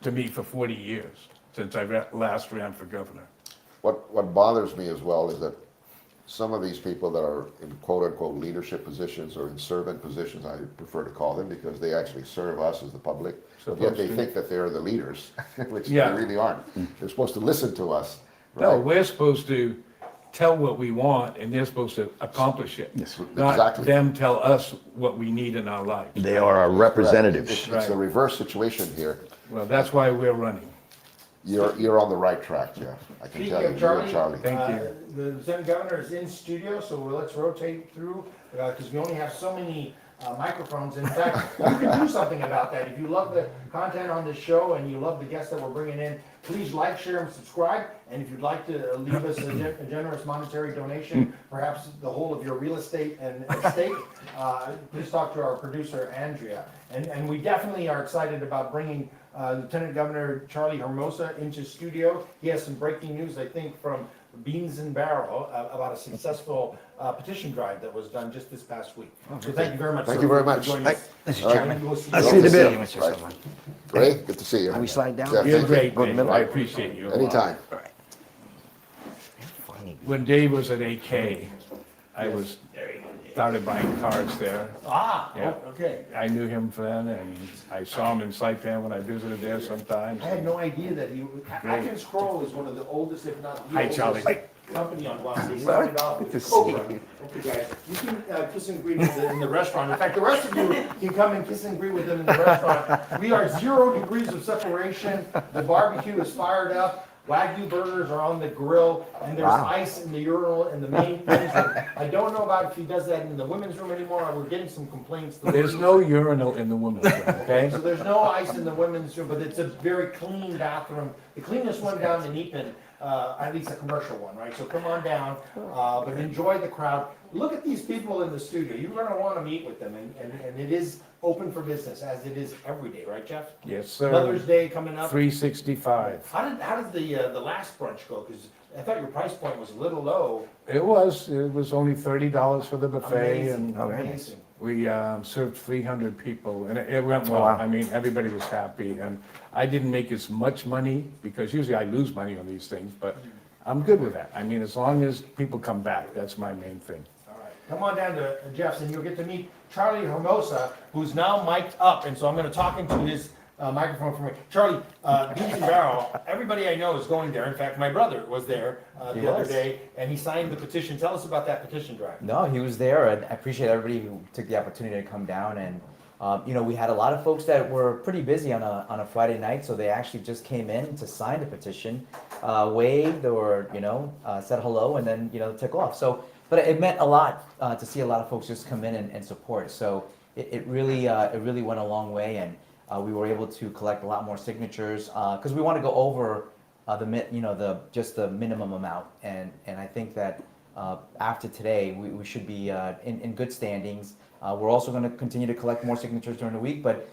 to me, for 40 years, since I last ran for governor. What bothers me as well is that some of these people that are in quote-unquote leadership positions or in servant positions, I prefer to call them, because they actually serve us as the public, yet they think that they're the leaders, which they really aren't. They're supposed to listen to us. Right? No, we're supposed to tell what we want, and they're supposed to accomplish it. Yes, not exactly. them tell us what we need in our lives. They are our representatives. It's the reverse situation here. Well, that's why we're running. You're on the right track, Jeff. I can tell you. Charlie. Thank you. The Lieutenant Governor is in studio, so let's rotate through, because we only have so many microphones. In fact, you can do something about that. If you love the content on this show and you love the guests that we're bringing in, please like, share, and subscribe. And if you'd like to leave us a generous monetary donation, perhaps the whole of your real estate and estate, please talk to our producer, Andrea. And we definitely are excited about bringing Lieutenant Governor Charlie Hermosa into studio. He has some breaking news, I think, from Beans and Barrel about a successful petition drive that was done just this past week. So thank you very much. Thank you very much. Mr. Chairman. I'll see you in a bit. Mr. Sablan. Great, good to see you. Can we slide down? Jeff, You're great, Go in the Dave. middle. I appreciate you. Anytime. When Dave was at AK, I started buying cars there. Okay. I knew him then, and I saw him in Saipan when I visited there sometimes. I had no idea that he. Atkins Kroll is one of the oldest, if not the Hi, oldest, Charlie. company on Guam. They started off with okay, guys. You can kiss and greet in the restaurant. In fact, the rest of you can come and kiss and greet with them in the restaurant. We are 0 degrees of separation. The barbecue is fired up. Wagyu burgers are on the grill, and there's ice in the urinal in the main men's room. I don't know about if he does that in the women's room anymore. We're getting some complaints. There's no urinal in the women's room, okay? So there's no ice in the women's room, but it's a very clean bathroom. The cleanest one down in Eaton, at least a commercial one, right? So come on down, but enjoy the crowd. Look at these people in the studio. You're going to want to meet with them, and it is open for business, as it is every day, right, Jeff? Yes, sir. Mother's Day coming up. 365. How did the last brunch go? Because I thought your price point was a little low. It was only $30 for the buffet, Amazing. and Amazing. we served 300 people, and it went well. Wow. I mean, everybody was happy, and I didn't make as much money, because usually I lose money on these things, but I'm good with that. I mean, as long as people come back, that's my main thing. All right. Come on down to Jeff's, and you'll get to meet Charlie Hermosa, who's now mic'd up, and so I'm going to talk into his microphone for me. Charlie, Beans and Barrel, everybody I know is going there. In fact, my brother was there the other day, and he signed the petition. Tell us about that petition drive. No, he was there, and I appreciate everybody who took the opportunity to come down. And we had a lot of folks that were pretty busy on a Friday night, so they actually just came in to sign the petition, waved or said hello, and then took off. So, but it meant a lot to see a lot of folks just come in and support. So it really went a long way, and we were able to collect a lot more signatures because we want to go over just the minimum amount, and I think that after today we should be in good standings. We're also going to continue to collect more signatures during the week, but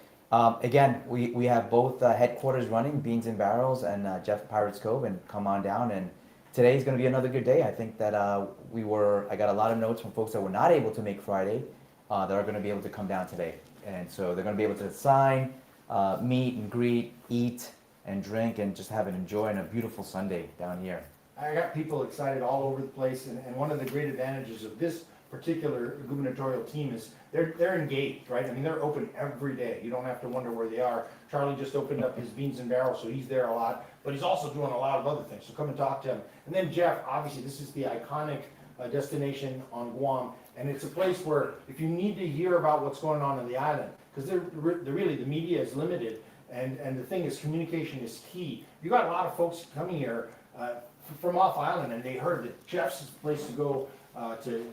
again, we have both headquarters running, Beans and Barrels and Jeff Pirates Cove, and come on down. And today is going to be another good day. I think that I got a lot of notes from folks that were not able to make Friday that are going to be able to come down today, and so they're going to be able to sign, meet and greet, eat and drink, and just have an enjoy and a beautiful Sunday down here. I got people excited all over the place, and one of the great advantages of this particular gubernatorial team is they're engaged, right? I mean, they're open every day. You don't have to wonder where they are. Charlie just opened up his Beans and Barrels, so he's there a lot, but he's also doing a lot of other things, so come and talk to him. And then Jeff, obviously this is the iconic destination on Guam, and it's a place where if you need to hear about what's going on the island, because really the media is limited, and the thing is communication is key. You got a lot of folks coming here from off island, and they heard that Jeff's is the place to go to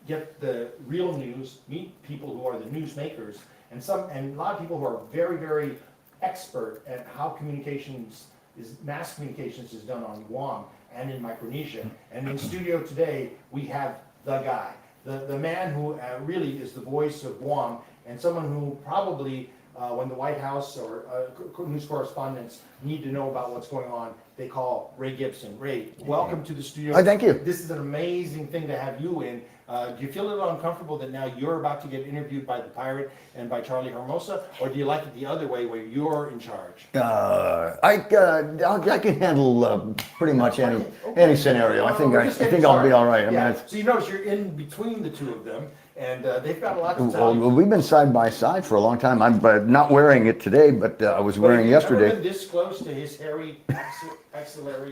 get the real news, meet people who are the newsmakers, and a lot of people who are very, very expert at how mass communications is done on Guam and in Micronesia. And in studio today, we have the guy, the man who really is the voice of Guam, and someone who probably, when the White House or news correspondents need to know about what's going on, they call Ray Gibson. Ray, welcome to the studio. Thank you. This is an amazing thing to have you in. Do you feel a little uncomfortable that now you're about to get interviewed by the pirate and by Charlie Hermosa, or do you like it the other way where you're in charge? I can handle pretty much any scenario. I think I'll be all right. Yeah. I mean, so you notice you're in between the two of them, and they've got a lot to tell you. Well, we've been side by side for a long time. I'm not wearing it today, but I was wearing it yesterday. Have you ever been this close to his hairy axillary?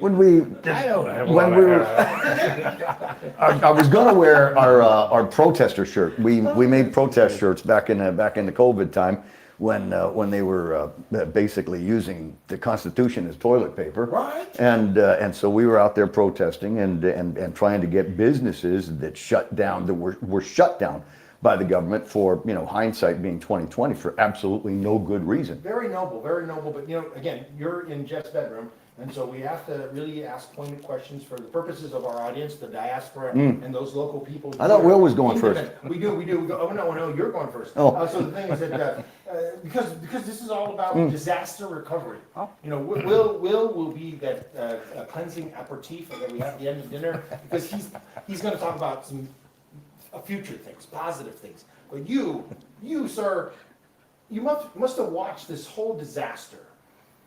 I was going to wear our protester shirt. We made protest shirts back in the COVID time when they were basically using the Constitution as toilet paper. Right. And so we were out there protesting and trying to get businesses that shut down, that were shut down by the government for, hindsight being 2020, for absolutely no good reason. Very noble, very noble. But again, you're in Jeff's bedroom, and so we have to really ask pointed questions for the purposes of our audience, the diaspora, and those local people. I thought Will was going first. We do. We go, oh no, you're going first. Oh. So the thing is that because this is all about disaster recovery. Will will be that cleansing aperitif that we have at the end of dinner, because he's going to talk about some future things, positive things. But you, sir, you must have watched this whole disaster,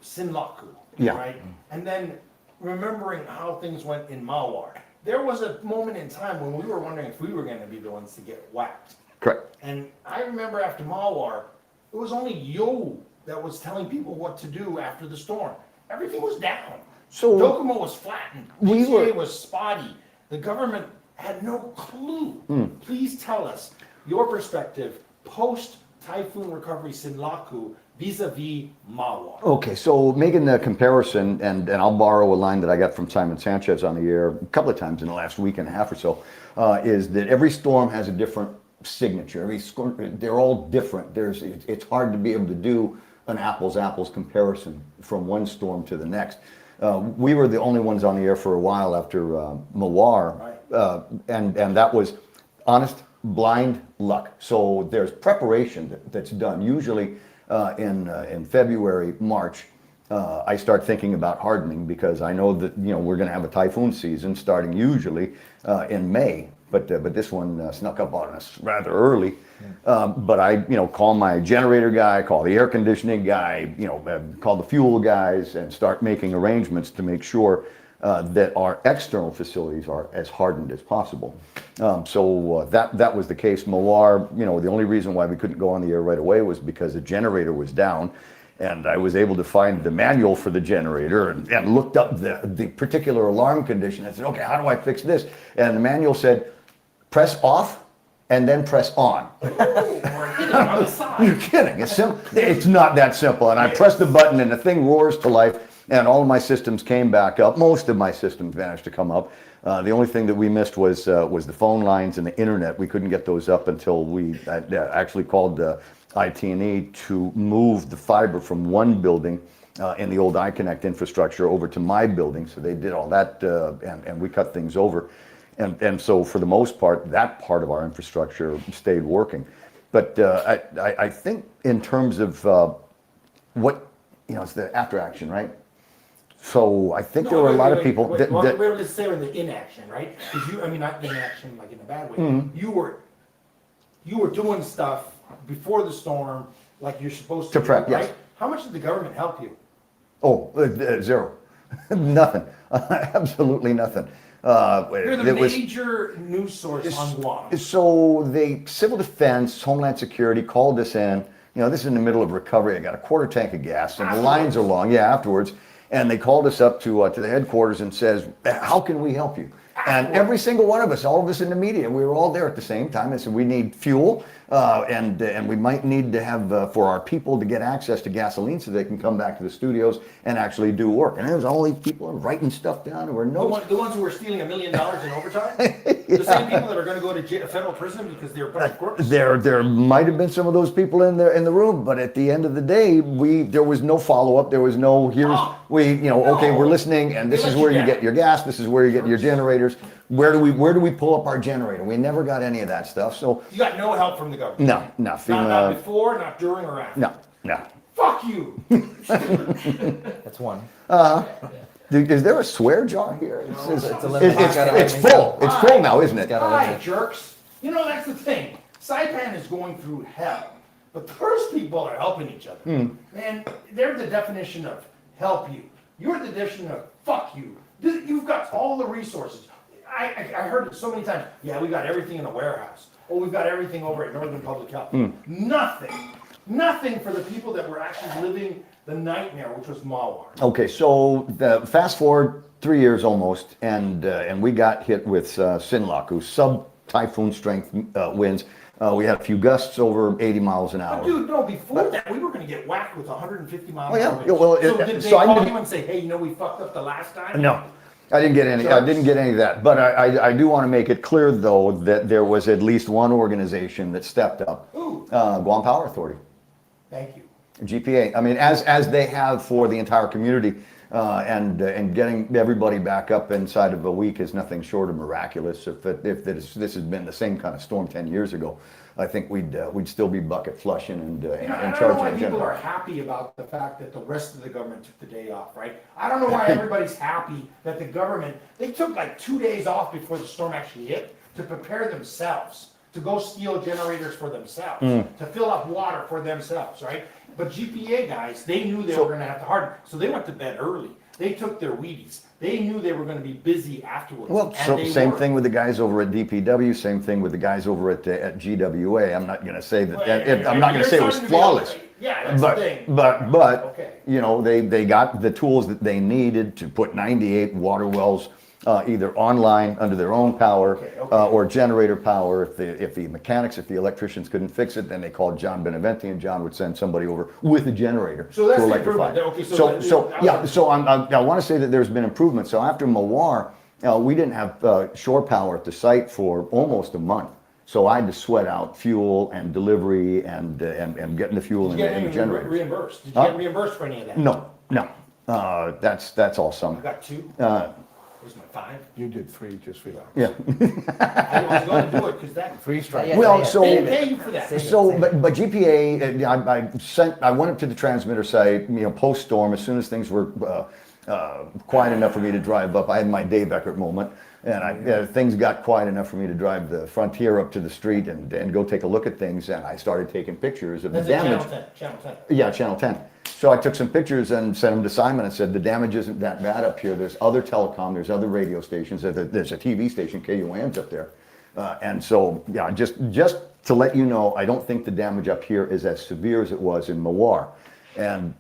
Sinlaku, right? And then remembering how things went in Mawar. There was a moment in time when we were wondering if we were going to be the ones to get whacked. Correct. And I remember after Mawar, it was only Yo that was telling people what to do after the storm. Everything was down. So Docomo was flattened. PCA was spotty. The government had no clue. Please tell us your perspective post Typhoon Recovery Sinlaku vis-a-vis Mawar? Okay, so making the comparison, and I'll borrow a line that I got from Simon Sanchez on the air a couple of times in the last week and a half or so, is that every storm has a different signature. They're all different. It's hard to be able to do an apples comparison from one storm to the next. We were the only ones on the air for a while after Mawar, and that was honest, blind luck. So there's preparation that's done. Usually in February, March, I start thinking about hardening because I know that we're going to have a typhoon season starting usually in May. But this one snuck up on us rather early. But I call my generator guy, call the air conditioning guy, call the fuel guys, and start making arrangements to make sure that our external facilities are as hardened as possible. So that was the case. Mawar, the only reason why we couldn't go on the air right away was because the generator was down. And I was able to find the manual for the generator and looked up the particular alarm condition. I said, okay, how do I fix this? And the manual said, press off and then press on. You're kidding. It's simple. It's not that simple. And I pressed the button and the thing roars to life and all of my systems came back up. Most of my systems managed to come up. The only thing that we missed was the phone lines and the internet. We couldn't get those up until we actually called IT&E to move the fiber from one building in the old iConnect infrastructure over to my building. So they did all that and we cut things over. And so for the most part, that part of our infrastructure stayed working. But I think in terms of what, it's the after action, right? So I think there were a lot of people that we're just saying the inaction, right? Because not inaction like in a bad way. Mm-hmm. You were doing stuff before the storm like you're supposed to prep, do, right? yes. How much did the government help you? Oh, zero. Nothing. Absolutely nothing. You're the major news source on Guam. So the Civil Defense, Homeland Security called us in. This is in the middle of recovery. I got a quarter tank of gas and the lines are long. Yeah, afterwards. And they called us up to the headquarters and says, how can we help you? And every single one of us, all of us in the media, we were all there at the same time. I said, we need fuel and we might need to have, for our people to get access to gasoline so they can come back to the studios and actually do work. And there's all these people writing stuff down. There were the ones who were stealing $1 million in overtime? The same people that are going to go to federal prison because they're a bunch of crooks? There might have been some of those people in the room, but at the end of the day, there was no follow-up. There was no, okay, we're listening, and this is where you get your gas, this is where you get your generators. Where do we pull up our generator? We never got any of that stuff. So you got no help from the government? No. Not before, not during, or after? No. Fuck you! That's one. Is there a swear jar here? It's full. It's full now, isn't it? Hi, jerks. That's the thing. Saipan is going through hell, but those people are helping each other. Man, they're the definition of help you. You're the definition of fuck you. You've got all the resources. I heard it so many times. Yeah, we got everything in a warehouse. Oh, we've got everything over at Northern Public Health. Nothing for the people that were actually living the nightmare, which was Mawar. Okay, so fast forward 3 years almost, and we got hit with Sinlaku, sub-typhoon strength winds. We had a few gusts over 80 miles an hour. But dude, no, before that, we were going to get whacked with 150 miles an hour. Well, so did they call you and say, hey, we fucked up the last time? No. I didn't get any. I didn't get any of that. But I do want to make it clear, though, that there was at least one organization that stepped up. Guam Power Authority. Thank you. GPA. I mean, as they have for the entire community, and getting everybody back up inside of a week is nothing short of miraculous. If this had been the same kind of storm 10 years ago, I think we'd still be bucket flushing and charging. I don't know why people are happy about the fact that the rest of the government took the day off, right? I don't know why everybody's happy that the government, they took like 2 days off before the storm actually hit to prepare themselves, to go steal generators for themselves, to fill up water for themselves, right? But GPA guys, they knew they were going to have to harden, so they went to bed early. They took their Wheaties. They knew they were going to be busy afterwards. Well, same thing with the guys over at DPW. Same thing with the guys over at GWA. I'm not going to say that. I'm not going to say it was flawless. Yeah, that's the thing. But okay. They got the tools that they needed to put 98 water wells either online under their own power or generator power. If the mechanics, if the electricians couldn't fix it, then they called John Beneventi, and John would send somebody over with a generator So that's to the electrify. improvement. Okay, So I want to say that there's been improvement. So after Mawar, we didn't have shore power at the site for almost a month. So I had to sweat out fuel and delivery and getting the fuel Did you get and the any generator. reimbursed? Did you get reimbursed for any of that? No. That's all summer. I got 2. Where's my 5? You did 3, just relax. Yeah. I was going to do it because that 3 strikes. They pay you for that. But GPA, I went up to the transmitter site, post storm, as soon as things were quiet enough for me to drive up. I had my Dave Eckert moment, and things got quiet enough for me to drive the Frontier up to the street and go take a look at things, and I started taking pictures of the damage. Channel 10. Yeah, Channel 10. So I took some pictures and sent them to Simon and said, the damage isn't that bad up here. There's other telecom, there's other radio stations, there's a TV station, KUAM's up there. And so, yeah, just to let you know, I don't think the damage up here is as severe as it was in Mawar. And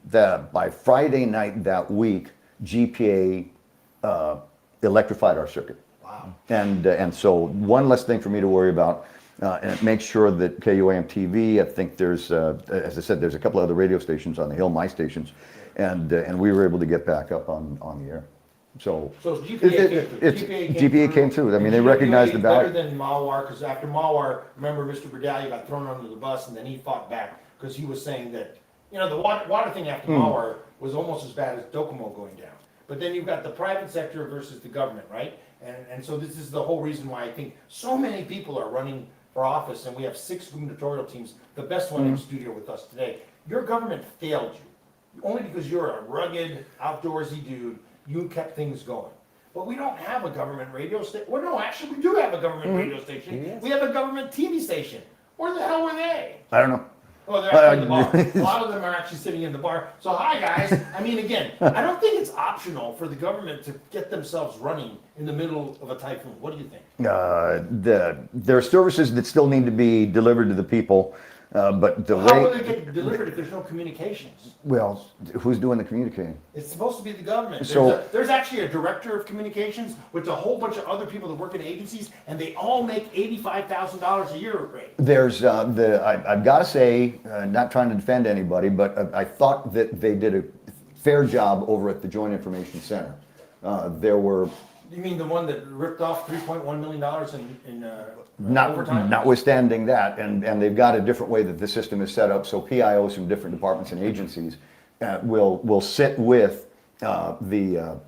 by Friday night that week, GPA electrified our circuit. Wow. And so one less thing for me to worry about. And it makes sure that KUAM TV, I think there's, as I said, there's a couple other radio stations on the hill, my stations, and we were able to get back up on the air. So GPA came through. I mean, they recognized the value. Better than Mawar, because after Mawar, remember Mr. Berdalia got thrown under the bus, and then he fought back because he was saying that, the water thing after Mawar was almost as bad as Docomo going down. But then you've got the private sector versus the government, right? And so this is the whole reason why I think so many people are running for office, and we have 6 gubernatorial teams, the best one in studio with us today. Your government failed you. Only because you're a rugged, outdoorsy dude, you kept things going. But we don't have a government radio station. Well, no, actually, we do have a government radio station. Yes. We have a government TV station. Where the hell were they? I don't know. Oh, they're actually in the bar. A lot of them are actually sitting in the bar. So, hi, guys. I mean, again, I don't think it's optional for the government to get themselves running in the middle of a typhoon. What do you think? There are services that still need to be delivered to the people, but the How will they get delivered if there's no communications? Well, who's doing the communicating? It's supposed to be the government. So, there's actually a director of communications with a whole bunch of other people that work in agencies, and they all make $85,000 a year rate. There's I've got to say, not trying to defend anybody, but I thought that they did a fair job over at the Joint Information Center. There were. You mean the one that ripped off $3.1 million in overtime? Notwithstanding that, and they've got a different way that the system is set up, so PIOs from different departments and agencies will sit with the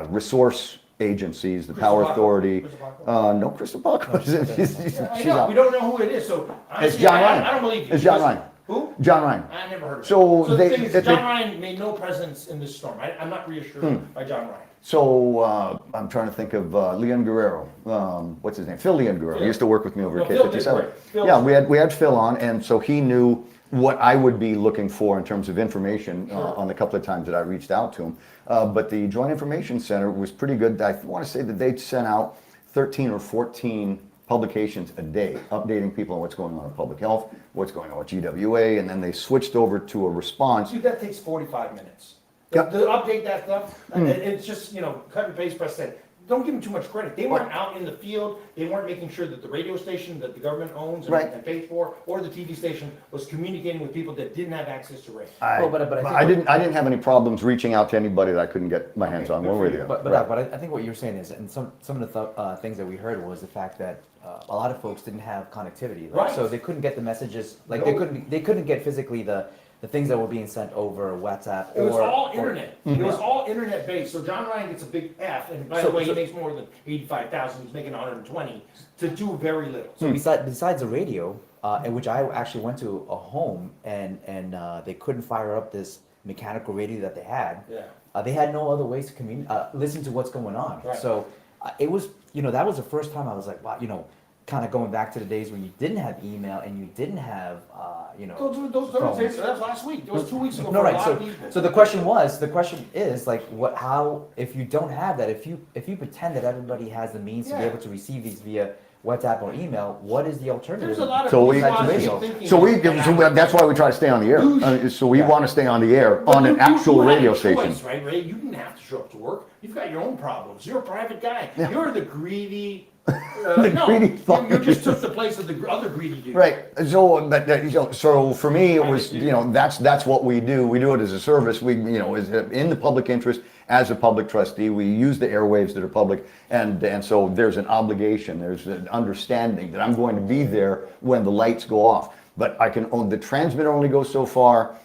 resource agencies, the Power Authority. No, Crystal Paco. I know, we don't know who it is, so it's John Ryan. I don't believe you. It's John Ryan. Who? John Ryan. I never heard of so him. So the thing is, John Ryan made no presence in this storm. I'm not reassured by John Ryan. So I'm trying to think of Leon Guerrero. What's his name? Phil Leon Guerrero. He used to work with me over at K57. Yeah, we had Phil on, and so he knew what I would be looking for in terms of information on the couple of times that I reached out to him. But the Joint Information Center was pretty good. I want to say that they'd sent out 13 or 14 publications a day, updating people on what's going on in public health, what's going on with GWA, and then they switched over to a response. Dude, that takes 45 minutes. To update that stuff, it's just, cut and paste, press send. Don't give them too much credit. They weren't out in the field. They weren't making sure that the radio station that the government owns and pays for, or the TV station, was communicating with people that didn't have access to radio. I didn't have any problems reaching out to anybody that I couldn't get my hands on one way or the other. But I think what you're saying is, and some of the things that we heard was the fact that a lot of folks didn't have connectivity, right? So they couldn't get the messages, like they couldn't get physically the things that were being sent over WhatsApp. It was all internet. It was all internet based. So John Ryan gets a big F, and by the way, he makes more than $85,000. He's making $120 to do very little. So besides the radio, in which I actually went to a home and they couldn't fire up this mechanical radio that they had. Yeah. They had no other ways to listen to what's going on. Right. So it was, that was the first time I was like, wow, kind of going back to the days when you didn't have email and you didn't have, Those days, that was last week. It was 2 weeks ago. No, right. So the question is like, how, if you don't have that, if you pretend that everybody has the means to be able to receive these via WhatsApp or email, what is the alternative? There's a lot of that's why we try to stay on the air. So we want to stay on the air on an actual radio station. Right, Ray? You didn't have to show up to work. You've got your own problems. You're a private guy. Yeah. You're the greedy. Greedy fuck. You just took the place of the other greedy dude. Right. So, so for me, it was, that's what we do. We do it as a service. We, is in the public interest as a public trustee. We use the airwaves that are public, and so there's an obligation. There's an understanding that I'm going to be there when the lights go off. But the transmitter only goes so far.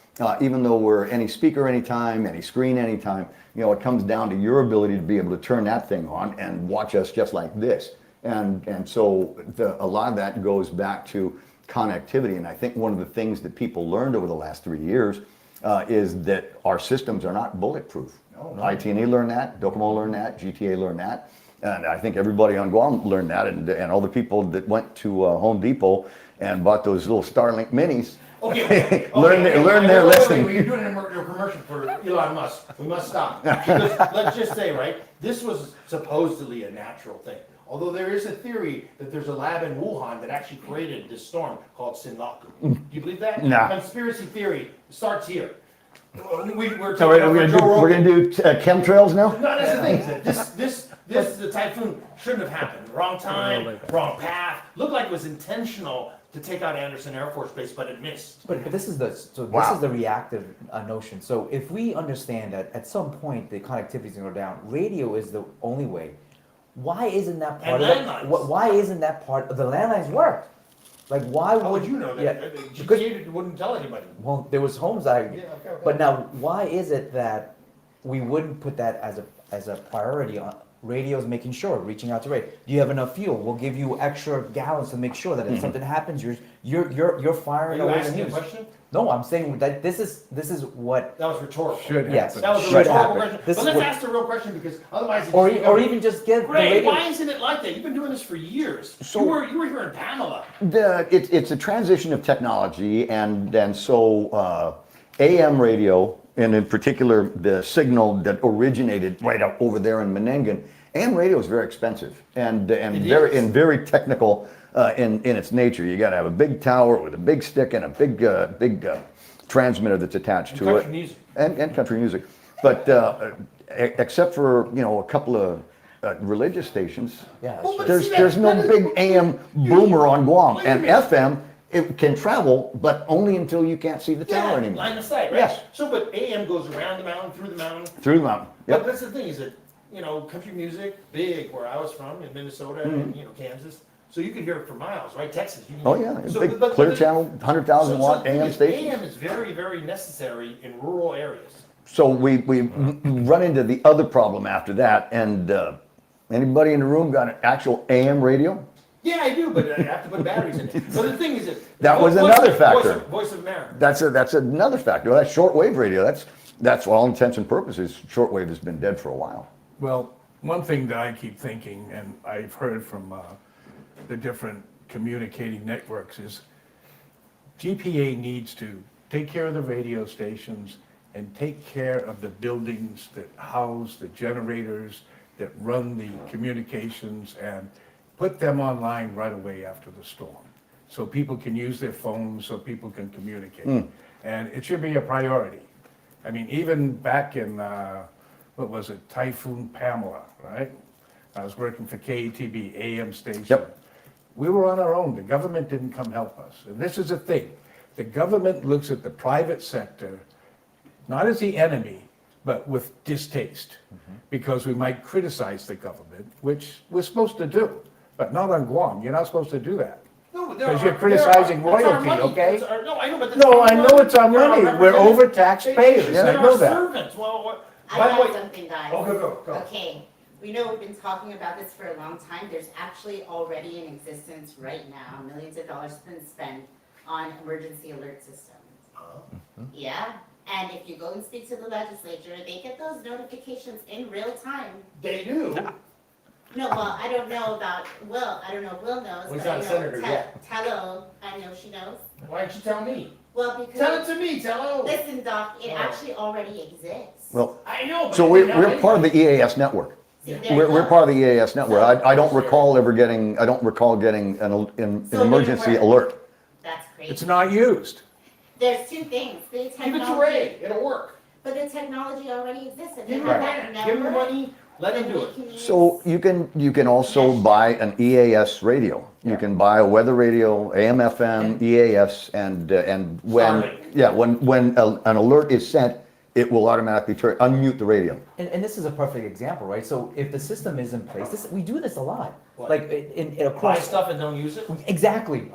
Even though we're any speaker anytime, any screen anytime, it comes down to your ability to be able to turn that thing on and watch us just like this. And so a lot of that goes back to connectivity. And I think one of the things that people learned over the last 3 years is that our systems are not bulletproof. IT&E learned that, Docomo learned that, GTA learned that. And I think everybody on Guam learned that. And all the people that went to Home Depot and bought those little Starlink minis, learn their lesson. You're doing a commercial for Elon Musk. We must stop. Because let's just say, right, this was supposedly a natural thing. Although there is a theory that there's a lab in Wuhan that actually created this storm called Sinlaku. Do you believe that? No. Conspiracy theory starts here. We're going to do chemtrails now? No, that's the thing. Is that the typhoon shouldn't have happened. Wrong time, wrong path. Looked like it was intentional to take out Anderson Air Force Base, but it missed. But this is the reactive notion. So if we understand that at some point the connectivity is going to go down, radio is the only way. Why isn't that part of it? Why isn't that part of the landlines work? Like why would you know that? Yeah, GTA wouldn't tell anybody. Well, there was homes that. But now, why is it that we wouldn't put that as a priority on radios? Making sure, reaching out to radio. Do you have enough fuel? We'll give you extra gallons to make sure that if something happens, you're firing away the news. Are you asking a question? No, I'm saying that this is what. That was rhetorical. Should yes, that was a rhetorical question. But let's ask the real question because otherwise, or even just get Ray, the radio. why isn't it like that? You've been doing this for years. So you were here in Pamela. It's a transition of technology, and so AM radio, and in particular the signal that originated right up over there in Menengan. AM radio is very expensive and very technical in its nature. You got to have a big tower with a big stick and a big transmitter that's attached to it. Music. And country music. But except for a couple of religious stations, there's no big AM boomer on Guam. And FM, it can travel, but only until you can't see the tower anymore. Line of sight, right? Yes. So, but AM goes around the mountain, through the mountain. Through the mountain. Yep. But that's the thing is that country music, big where I was from in Minnesota and Kansas. So you can hear it for miles, right? Texas. You can Oh hear yeah, it. big clear channel, 100,000 watt AM station. AM is very, very necessary in rural areas. So we run into the other problem after that, and anybody in the room got an actual AM radio? Yeah, I do, but I have to put batteries in it. So the thing is that was another factor. Voice of America. That's another factor. Well, that's shortwave radio. That's for all intents and purposes, shortwave has been dead for a while. Well, one thing that I keep thinking, and I've heard from the different communicating networks, is GPA needs to take care of the radio stations and take care of the buildings that house the generators that run the communications and put them online right away after the storm. So people can use their phones, so people can communicate. And it should be a priority. I mean, even back in, what was it, Typhoon Pamela, right? I was working for KETB, AM station. Yep. We were on our own. The government didn't come help us. And this is the thing. The government looks at the private sector, not as the enemy, but with distaste, because we might criticize the government, which we're supposed to do, but not on Guam. You're not supposed to do that. Because you're criticizing royalty, okay? I know, but no, I know it's our money. We're overtaxed payers. I know that. Servants. Well, I got something, guys. Go. Okay. We know we've been talking about this for a long time. There's actually already in existence right now, millions of dollars have been spent on emergency alert systems. Yeah. And if you go and speak to the legislature, they get those notifications in real time. They do. No, well, I don't know about Will. I don't know if Will knows. Well, he's but not a senator yet. Tello, I know she knows. Why don't you tell me? Well, because tell it to me, Tello. Listen, Doc, it actually already exists. Well, I know. So we're part of the EAS network. See, We're part of the EAS network. I don't recall getting an emergency alert. That's crazy. It's not used. There's two things. The technology. Give it to Ray. It'll work. But the technology already exists. And Give him they have that Give him the network. money. Let him do it. So you can also buy an EAS radio. You can buy a weather radio, AM, FM, EAS, and when Starlink. when an alert is sent, it will automatically unmute the radio. And this is a perfect example, right? So if the system is in place, we do this a lot. What? Like Buy across stuff and don't use it? exactly.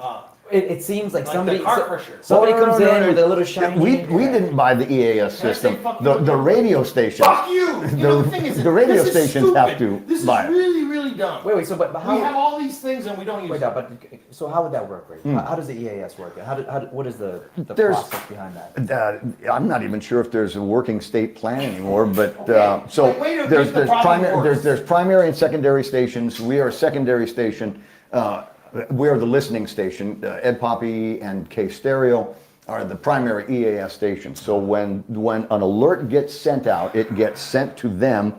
It seems like Like somebody the car crusher. somebody Oh, no, comes no, in no, with a little shiny. We didn't buy the EAS system. The radio station. Fuck you! You know, the thing is, the radio this is stations have stupid. to This is buy it. really, really dumb. Wait, so but how? We have all these things and we don't use Wait, them. but so how would that work, right? How does the EAS work? What is the There's- process behind that? I'm not even sure if there's a working state plan anymore, but so Wait to there's make the problem worse. there's primary and secondary stations. We are a secondary station. We are the listening station. Ed Poppy and K Stereo are the primary EAS stations. So when an alert gets sent out, it gets sent to them,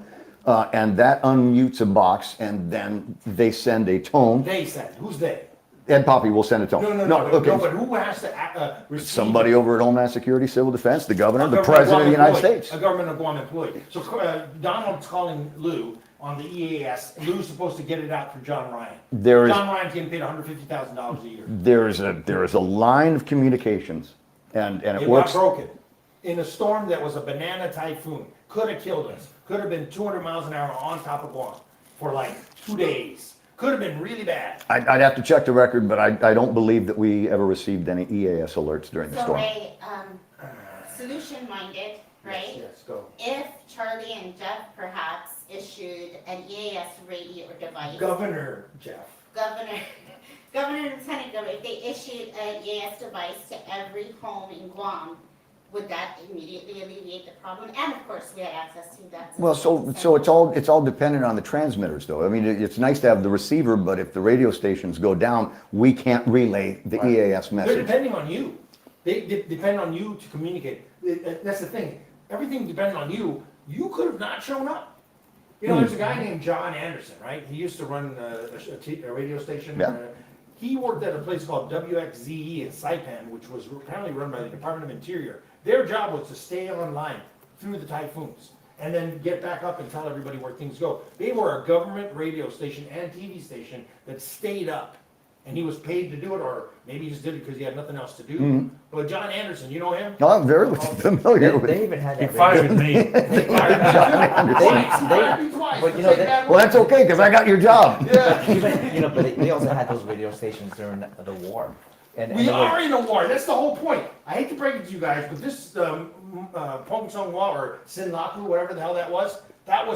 and that unmutes a box, and then they send a tone. They send. Who's they? Ed Poppy will send a tone. No, okay. but who has to receive Somebody over at Homeland Security, Civil Defense, the governor, A the government president of the United employee, States. A government of Guam employee. So Donald's calling Lou on the EAS. Lou's supposed to get it out for John Ryan. There is- John Ryan's getting paid $150,000 a year. There is a line of communications, and it It works. got broken in a storm that was a banana typhoon. Could have killed us. Could have been 200 miles an hour on top of Guam for like 2 days. Could have been really bad. I'd have to check the record, but I don't believe that we ever received any EAS alerts during the So storm. Ray, solution-minded, right? Yes, go. If Charlie and Jeff perhaps issued an EAS radio or device. Governor Jeff. Governor and Lieutenant Governor, if they issued an EAS device to every home in Guam, would that immediately alleviate the problem? And of course, we had access to that. Well, so it's all dependent on the transmitters, though. I mean, it's nice to have the receiver, but if the radio stations go down, we can't relay the EAS They're message. depending on you. They depend on you to communicate. That's the thing. Everything depends on you. You could have not shown up. You know, there's a guy named John Anderson, right? He used to run a radio station. Yeah. He worked at a place called WXZE in Saipan, which was apparently run by the Department of Interior. Their job was to stay online through the typhoons and then get back up and tell everybody where things go. They were a government radio station and TV station that stayed up. And he was paid to do it, or maybe he just did it because he had nothing else to do. Mhm. But John Anderson, you know him? No, I'm very familiar with They even had He that. fired me. He fired me twice. But you know, Well, that's okay, because I got your job. even, you know, but they also had those radio stations during the war. And We there were- are in a war. That's the whole point. I hate to break it to you guys, but this Pong Song Wa or Sinlaku, whatever the hell that was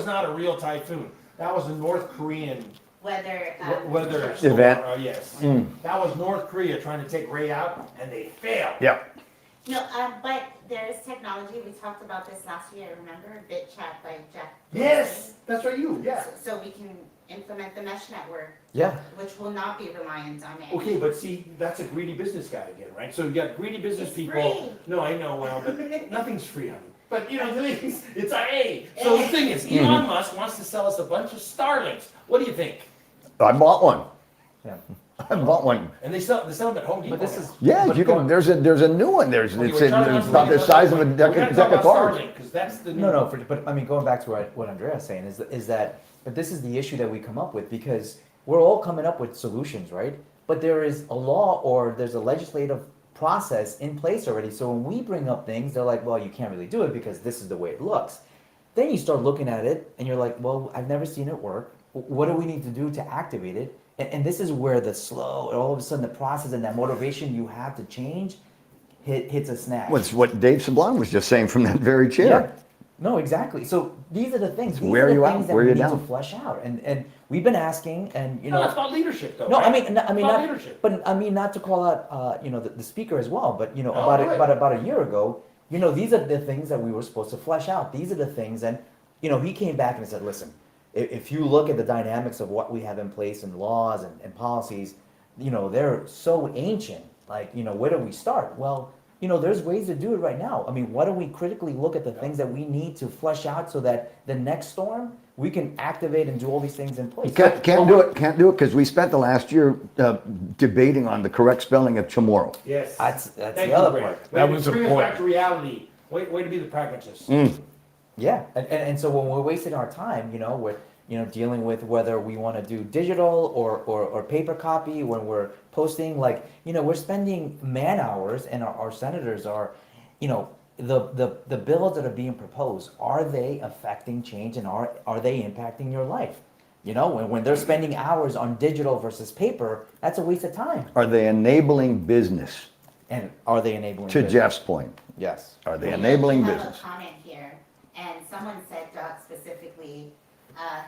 not a real typhoon. That was a North Korean weather storm. Event. Yes. Mm. That was North Korea trying to take Ray out, and they failed. Yeah. No, but there's technology, we talked about this last year, remember? BitChat by Jeff. Yes, that's right, yeah. So we can implement the mesh network. Yeah. Which will not be reliant on it. Okay, but see, that's a greedy business guy again, right? So you got greedy business It's people. free. No, I know, well, but nothing's free, honey. But you know, the thing is, it's A. So the thing is, Elon Musk wants to sell us a bunch of Starlinks. What do you think? I bought one. Yeah. I bought one. And they sell them at Home Depot. But this is Yeah, you can. There's a new one. It's about the size of a deck of cards. Because that's the No, but I mean, going back to what Andrea's saying is that, but this is the issue that we come up with because we're all coming up with solutions, right? But there is a law or there's a legislative process in place already. So when we bring up things, they're like, well, you can't really do it because this is the way it looks. Then you start looking at it and you're like, well, I've never seen it work. What do we need to do to activate it? And this is where the slow, and all of a sudden the process and that motivation you have to change hits a snag. What's what Dave Sablan was just saying from that very chair. Yeah. No, exactly. So these are the things. These Wear are the you things out, that wear we you need down. to flesh out. And we've been asking, and you No, know, that's about leadership, though. no, right? I mean, It's about not, leadership. but I mean, not to call out, you know, the speaker as well. But you know, Oh, right. about a year ago, you know, these are the things that we were supposed to flesh out. These are the things, and you know, he came back and said, listen, if you look at the dynamics of what we have in place and laws and policies, you know, they're so ancient. Like, you know, where do we start? Well, you know, there's ways to do it right now. I mean, why don't we critically look at the things that we need to flesh out so that the next storm we can activate and do all these things in place? Can't do it because we spent the last year debating on the correct spelling of tomorrow. Yes. That's Thank the you, other Ray. part. That was the point. Back to reality. Way to be the pragmatist. Yeah, and so when we're wasting our time, with dealing with whether we want to do digital or paper copy, when we're posting, we're spending man hours, and our senators are, the bills that are being proposed, are they affecting change, and are they impacting your life? When they're spending hours on digital versus paper, that's a waste of time. Are they enabling business? And are they enabling To business? Jeff's point. Yes. Are they enabling I have business? a comment here, and someone said, Doc, specifically,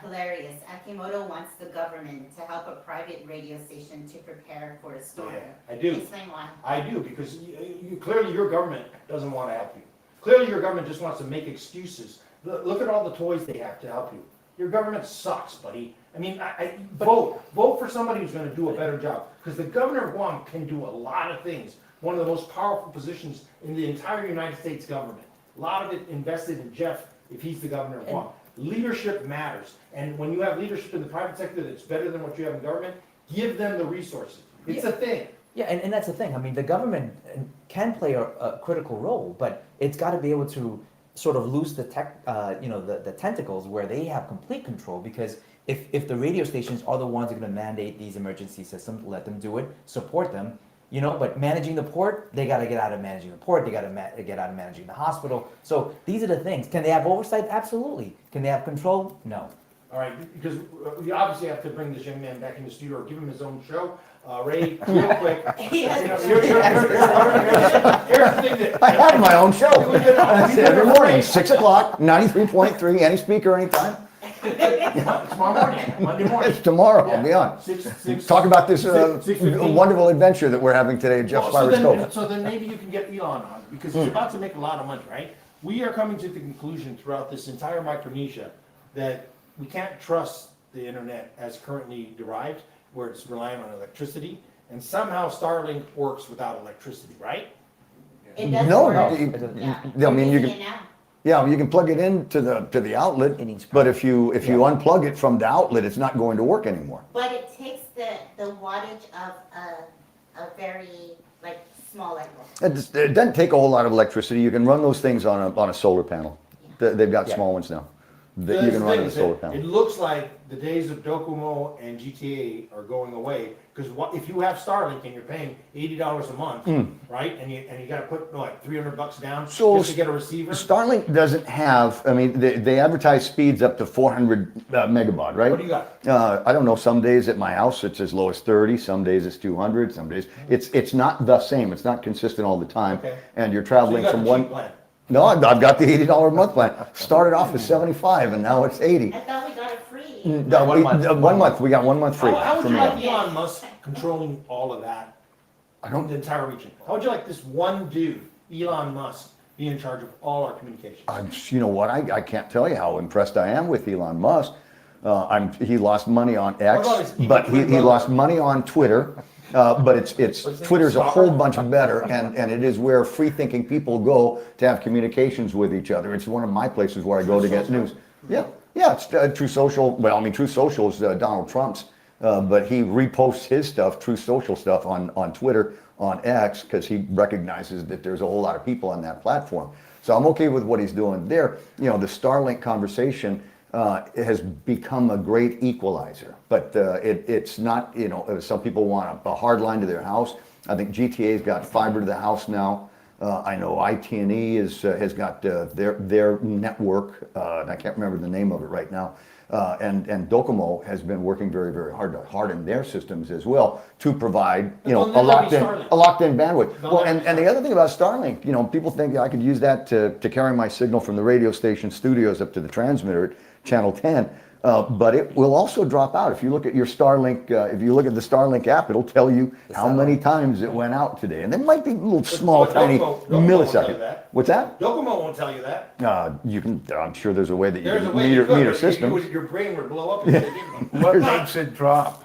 hilarious. Akimoto wants the government to help a private radio station to prepare for a storm. Yeah, I do. Explain why. I do, because clearly your government doesn't want to help you. Clearly your government just wants to make excuses. Look at all the toys they have to help you. Your government sucks, buddy. I mean, vote for somebody who's going to do a better job. Because the governor of Guam can do a lot of things. One of the most powerful positions in the entire United States government. A lot of it invested in Jeff if he's the governor of Guam. Leadership matters. And when you have leadership in the private sector that's better than what you have in government, give them the resources. It's a thing. Yeah, and that's the thing. I mean, the government can play a critical role, but it's got to be able to sort of loose the the tentacles where they have complete control, because if the radio stations are the ones that are going to mandate these emergency systems, let them do it, support them, but managing the port, they got to get out of managing the port, they got to get out of managing the hospital. So these are the things. Can they have oversight? Absolutely. Can they have control? No. All right, because we obviously have to bring this young man back in the studio or give him his own show. Ray, real quick. Here's the thing that I have my own show. Every morning, 6 o'clock, 93.3, any speaker, anytime. Tomorrow morning, Monday morning. It's tomorrow, I'll be on. Talk about this wonderful adventure that we're having today at Jeff's Pirates Cove. So then maybe you can get Elon on, because he's about to make a lot of money, right? We are coming to the conclusion throughout this entire Micronesia that we can't trust the internet as currently derived, where it's relying on electricity, and somehow Starlink works without electricity, right? It doesn't No, work. I mean, you can. Yeah, you can plug it into the outlet, but if you unplug it from the outlet, it's not going to work anymore. But it takes the wattage of a very small light bulb. It doesn't take a whole lot of electricity. You can run those things on a solar panel. They've got small ones now that you can run on a solar panel. It looks like the days of Docomo and GTA are going away, because if you have Starlink and you're paying $80 a month, right, and you got to put like $300 down just to get a receiver. Starlink doesn't have. I mean, they advertise speeds up to 400 megabaud, right? What do you got? I don't know. Some days at my house it's as low as 30. Some days it's 200. Some days it's not the same. It's not consistent all the time. Okay. And you're traveling So you got from the one. cheap plan. No, I've got the $80 a month plan. Started off as 75 and now it's 80. I thought we got it free. No, 1 month. We got 1 month free. How would from you like Elon. Elon Musk controlling all of that? The entire region. How would you like this one dude, Elon Musk, be in charge of all our communications? You know what? I can't tell you how impressed I am with Elon Musk. He lost money on X, but he lost money on Twitter. But Twitter's a whole bunch better, and it is where free-thinking people go to have communications with each other. It's one of my places where I go to get news. Yeah, it's True Social. Well, I mean, True Social is Donald Trump's, but he reposts his stuff, True Social stuff, on Twitter, on X, because he recognizes that there's a whole lot of people on that platform. So I'm okay with what he's doing there. The Starlink conversation has become a great equalizer, but it's not. Some people want a hard line to their house. I think GTA's got fiber to the house now. I know IT&E has got their network. And I can't remember the name of it right now. And Docomo has been working very, very hard to harden their systems as well to provide a locked in bandwidth. Well, and the other thing about Starlink, people think I could use that to carry my signal from the radio station studios up to the transmitter at channel 10. But it will also drop out. If you look at your Starlink, if you look at the Starlink app, it'll tell you how many times it went out today. And there might be little small, tiny milliseconds. What's that? Docomo won't tell you that. I'm sure there's a way that you There's a can way you meter could. systems. Your brain would blow up if they didn't. What makes it drop?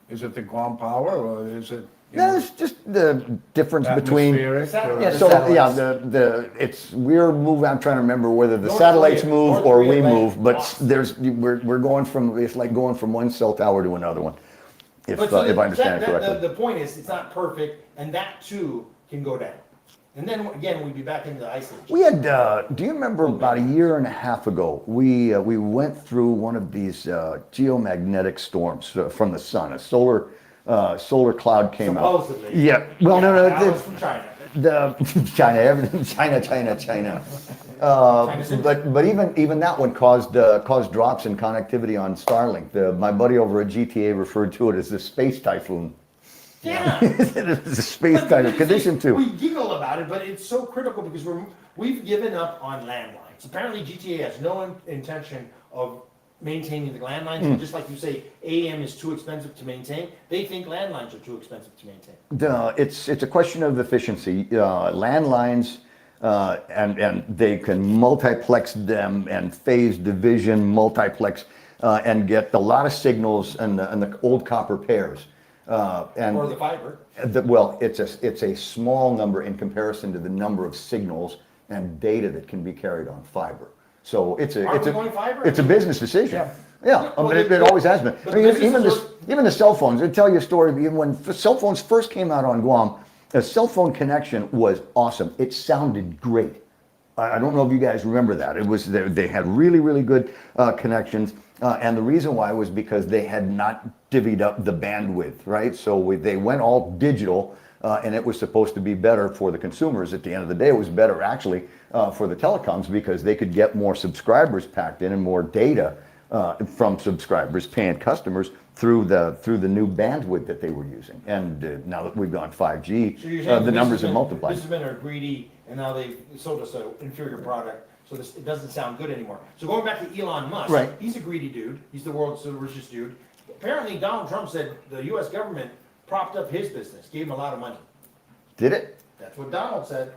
Is it the Guam power, or is it? No, it's just the difference between. Atmospheric, we're moving. I'm trying to remember whether the satellites move or we move, but we're going from. It's like going from one cell tower to another one. If I understand it correctly. The point is, it's not perfect, and that too can go down. And then again, we'd be back into the ice age. We had, do you remember about a year and a half ago, we went through one of these geomagnetic storms from the sun. A solar cloud came out. Supposedly. Yeah. Well, no. That was from China. China. But even that one caused drops in connectivity on Starlink. My buddy over at GTA referred to it as the space typhoon. Yeah. It's a space kind of condition too. We giggle about it, but it's so critical because we've given up on landlines. Apparently GTA has no intention of maintaining the landlines. And just like you say, AM is too expensive to maintain. They think landlines are too expensive to maintain. It's a question of efficiency. Landlines, and they can multiplex them and phase division multiplex and get a lot of signals and the old copper pairs. Or the fiber. Well, it's a small number in comparison to the number of signals and data that can be carried on fiber. So it's a business decision. Yeah, I mean, it always has been. I mean, even the cell phones. I'll tell you a story. When cell phones first came out on Guam, a cell phone connection was awesome. It sounded great. I don't know if you guys remember that. It was they had really good connections, and the reason why was because they had not divvied up the bandwidth, right? So they went all digital, and it was supposed to be better for the consumers. At the end of the day, it was better actually for the telecoms because they could get more subscribers packed in and more data from subscribers, paying customers through the new bandwidth that they were using. And now that we've gone 5G, the numbers have multiplied. Businessmen are greedy, and now they've sold us an inferior product, so it doesn't sound good anymore. So going back to Elon Musk, right. He's a greedy dude. He's the world's richest dude. Apparently, Donald Trump said the U.S. government propped up his business, gave him a lot of money. Did it? That's what Donald said.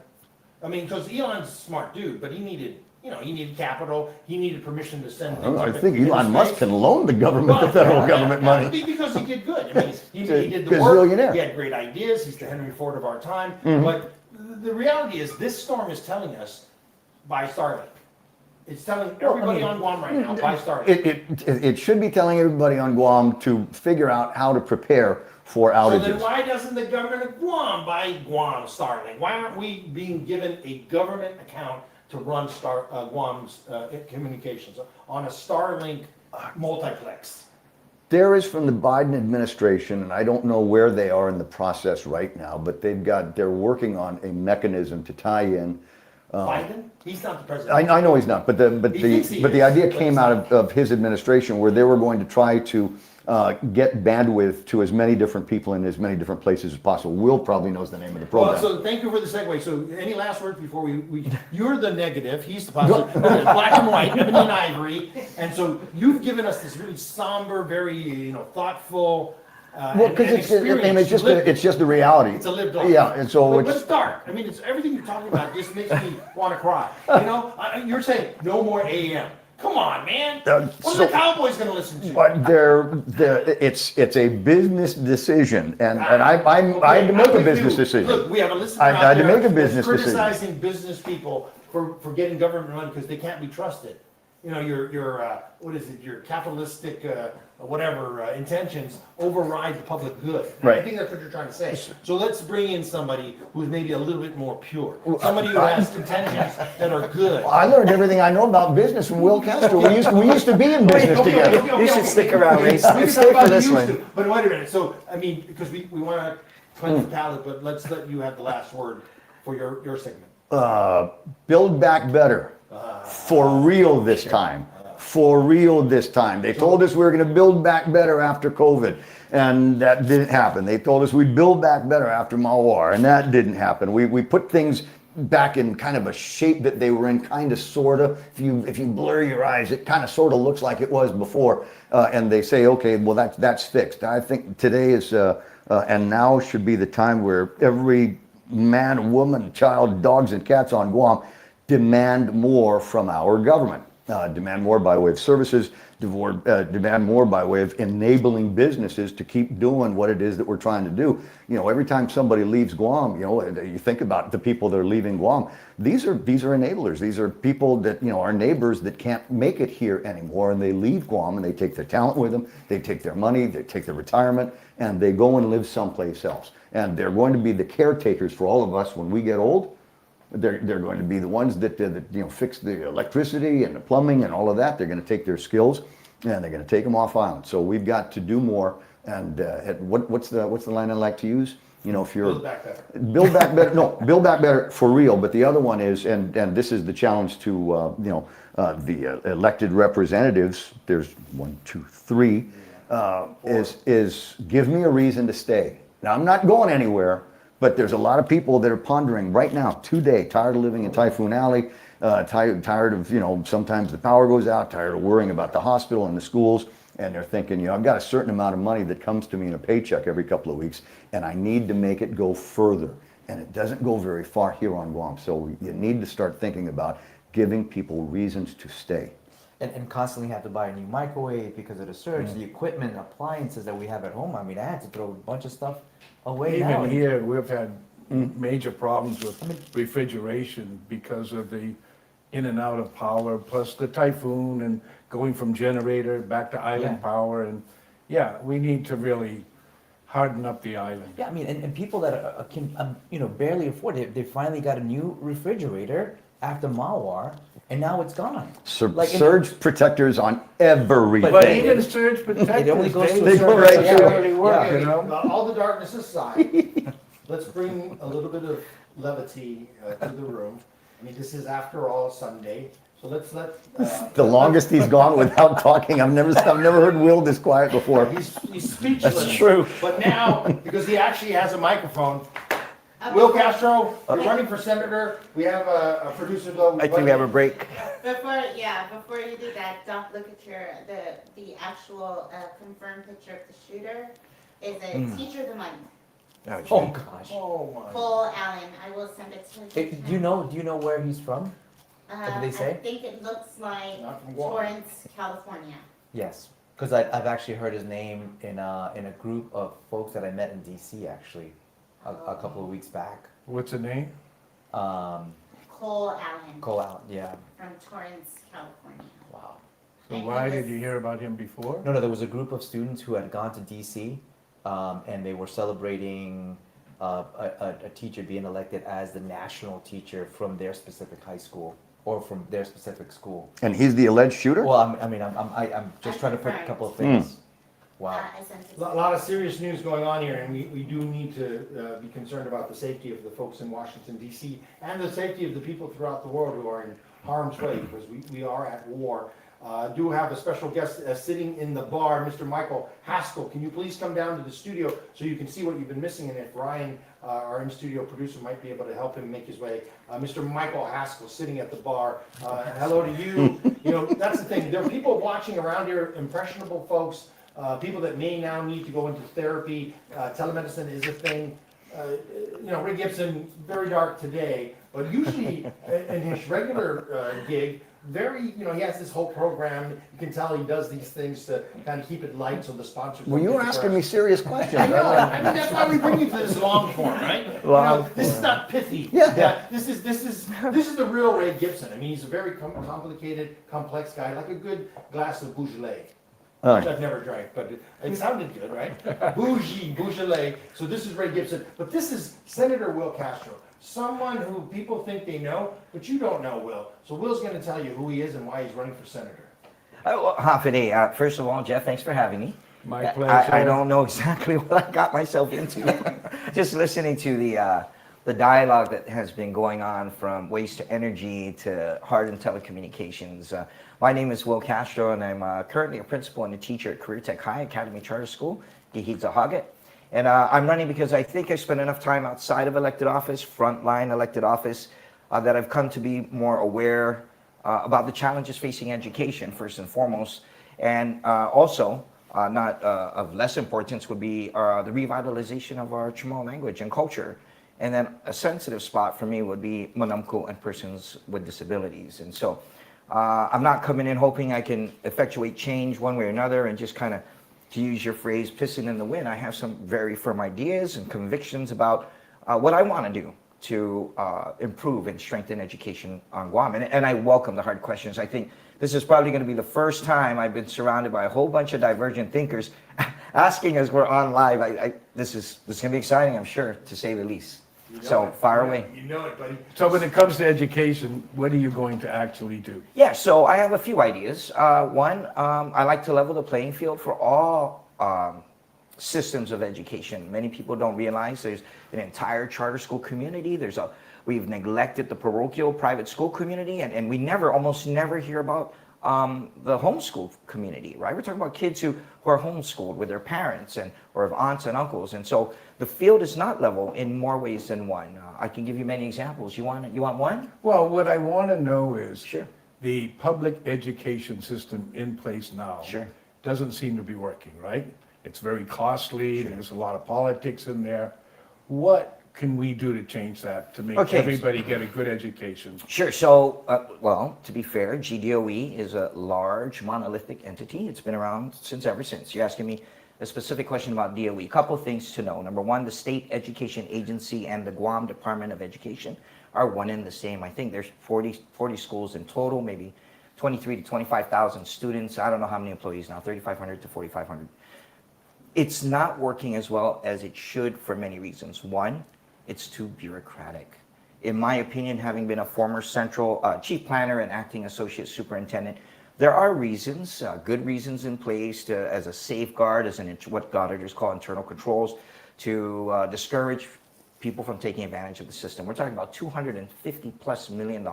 I mean, because Elon's a smart dude, but he needed capital. He needed permission to send things. I think Elon Musk can loan the government, the federal government money. Because he did good. I mean, he did the work. He had great ideas. He's the Henry Ford of our time. Mm-hmm. But the reality is, this storm is telling us, buy Starlink. It's telling everybody on Guam right now, buy Starlink. It should be telling everybody on Guam to figure out how to prepare for outages. So then why doesn't the government of Guam buy Guam Starlink? Why aren't we being given a government account to run Guam's communications on a Starlink multiplex? There is from the Biden administration, and I don't know where they are in the process right now, but they're working on a mechanism to tie in. Biden? He's not the president. I know he's not, but the idea came out of his administration where they were going to try to get bandwidth to as many different people in as many different places as possible. Will probably knows the name of the program. Well, so thank you for the segue. So any last words before we you're the negative, he's the positive. Black and white, ebony and ivory. And so you've given us this really somber, very thoughtful. Well, because it's just the reality. It's a lived life. Yeah, and so it's dark. I mean, it's everything you're talking about just makes me want to cry. You're saying no more AM. Come on, man. What are the Cowboys going to listen to? But it's a business decision, and I had to make a business decision. Look, we have a listener I had out to there make a business criticizing business people for getting government money because they can't be trusted. Your what is it? Your capitalistic intentions override the public good. Right. I think that's what you're trying to say. So let's bring in somebody who's maybe a little bit more pure. Somebody who has intentions that are good. I learned everything I know about business from Will Castro. We used to be in business together. You should stick around, Ray. Stay for this one. But wait a minute. So I mean, because we want to cleanse the palate, but let's let you have the last word for your segment. Build back better. For real this time. For real this time. They told us we were going to build back better after COVID, and that didn't happen. They told us we'd build back better after Mawar, and that didn't happen. We put things back in kind of a shape that they were in, kind of, sort of. If you blur your eyes, it kind of sort of looks like it was before, and they say, okay, well, that's fixed. I think today is, and now should be the time where every man, woman, child, dogs, and cats on Guam demand more from our government. Demand more by way of services, demand more by way of enabling businesses to keep doing what it is that we're trying to do. Every time somebody leaves Guam, you think about the people that are leaving Guam. These are enablers. These are people that, our neighbors that can't make it here anymore, and they leave Guam and they take their talent with them, they take their money, they take their retirement, and they go and live someplace else. And they're going to be the caretakers for all of us when we get old. They're going to be the ones that fix the electricity and the plumbing and all of that. They're going to take their skills and they're going to take them off island. So we've got to do more. And what's the line I like to use? If you're Build back better. Build back better. No, build back better for real. But the other one is, and this is the challenge to the elected representatives. There's 1, 2, 3. Is give me a reason to stay. Now I'm not going anywhere. But there's a lot of people that are pondering right now, today, tired of living in Typhoon Alley, tired of, sometimes the power goes out, tired of worrying about the hospital and the schools, and they're thinking, I've got a certain amount of money that comes to me in a paycheck every couple of weeks, and I need to make it go further. And it doesn't go very far here on Guam. So you need to start thinking about giving people reasons to stay. And constantly have to buy a new microwave because of the surge, the equipment, appliances that we have at home. I mean, I had to throw a bunch of stuff away now. Even here, we've had major problems with refrigeration because of the in and out of power, plus the typhoon and going from generator back to island power. And we need to really harden up the island. Yeah, I mean, and people that can barely afford it, they finally got a new refrigerator after Mawar, and now it's gone. Surge protectors on everything. But even surge protectors, it only goes to they go right through. All the darkness aside, let's bring a little bit of levity to the room. I mean, this is after all Sunday, so let's let. The longest he's gone without talking. I've never heard Will this quiet before. He's speechless. That's true. But now, because he actually has a microphone. Will Castro, you're running for senator. We have a producer though. I think we have a break. Before you do that, don't look at the actual confirmed picture of the shooter. Is a teacher of the month. Oh gosh. Oh my. Cole Allen. I will send it to you. Do you know where he's from? Did they say? I think it looks like Torrance, California. Yes, because I've actually heard his name in a group of folks that I met in DC actually. A couple of weeks back. What's the name? Cole Allen. Cole Allen, yeah. From Torrance, California. Wow. So why did you hear about him before? No, there was a group of students who had gone to DC, and they were celebrating a teacher being elected as the national teacher from their specific high school or from their specific school. And he's the alleged shooter? Well, I'm just trying to put a couple of things. Wow. A lot of serious news going on here, and we do need to be concerned about the safety of the folks in Washington, D.C., and the safety of the people throughout the world who are in harm's way, because we are at war. Do have a special guest sitting in the bar, Mr. Michael Haskell. Can you please come down to the studio so you can see what you've been missing, and if Ryan, our in-studio producer, might be able to help him make his way. Mr. Michael Haskell sitting at the bar. Hello to you. That's the thing. There are people watching around here, impressionable folks. People that may now need to go into therapy. Telemedicine is a thing. Ray Gibson, very dark today, but usually in his regular gig, he has this whole program. You can tell he does these things to kind of keep it light so the sponsors. Well, you were asking me serious questions. I know. I mean, that's why we bring you to this long form, right? This is not pithy. Yeah. This is the real Ray Gibson. I mean, he's a very complicated, complex guy, like a good glass of Beaujolais. Which I've never drank, but it sounded good, right? Beaujolais. So this is Ray Gibson, but this is Senator Will Castro, someone who people think they know, but you don't know Will. So Will's going to tell you who he is and why he's running for senator. Hafa, first of all, Jeff, thanks for having me. My pleasure. I don't know exactly what I got myself into. Just listening to the dialogue that has been going on from waste to energy to hardened telecommunications. My name is Will Castro, and I'm currently a principal and a teacher at Career Tech High Academy Charter School, Gihidza Haget. And I'm running because I think I spent enough time outside of elected office, frontline elected office, that I've come to be more aware about the challenges facing education, first and foremost. And also, not of less importance, would be the revitalization of our Chamorro language and culture. And then a sensitive spot for me would be Manamku and persons with disabilities. And so I'm not coming in hoping I can effectuate change one way or another and just kind of, to use your phrase, pissing in the wind. I have some very firm ideas and convictions about what I want to do to improve and strengthen education on Guam. And I welcome the hard questions. I think this is probably going to be the first time I've been surrounded by a whole bunch of divergent thinkers asking as we're on live. This is gonna be exciting, I'm sure, to say the least. So fire away. You know it, buddy. So when it comes to education, what are you going to actually do? Yeah, so I have a few ideas. One, I like to level the playing field for all systems of education. Many people don't realize there's an entire charter school community. We've neglected the parochial private school community, and we almost never hear about the homeschool community, right? We're talking about kids who are homeschooled with their parents or have aunts and uncles, and so the field is not level in more ways than one. I can give you many examples. You want one? Well, what I want to know is the public education system in place now doesn't seem to be working, right? It's very costly. There's a lot of politics in there. What can we do to change that, to make everybody get a good education? Sure. So, well, to be fair, GDOE is a large monolithic entity. It's been around ever since. You're asking me a specific question about DOE. A couple of things to know. Number one, the State Education Agency and the Guam Department of Education are one and the same. I think there's 40 schools in total, maybe 23 to 25,000 students. I don't know how many employees now, 3,500 to 4,500. It's not working as well as it should for many reasons. One, it's too bureaucratic. In my opinion, having been a former central chief planner and acting associate superintendent, there are reasons, good reasons in place as a safeguard, what auditors call internal controls, to discourage people from taking advantage of the system. We're talking about $250+ million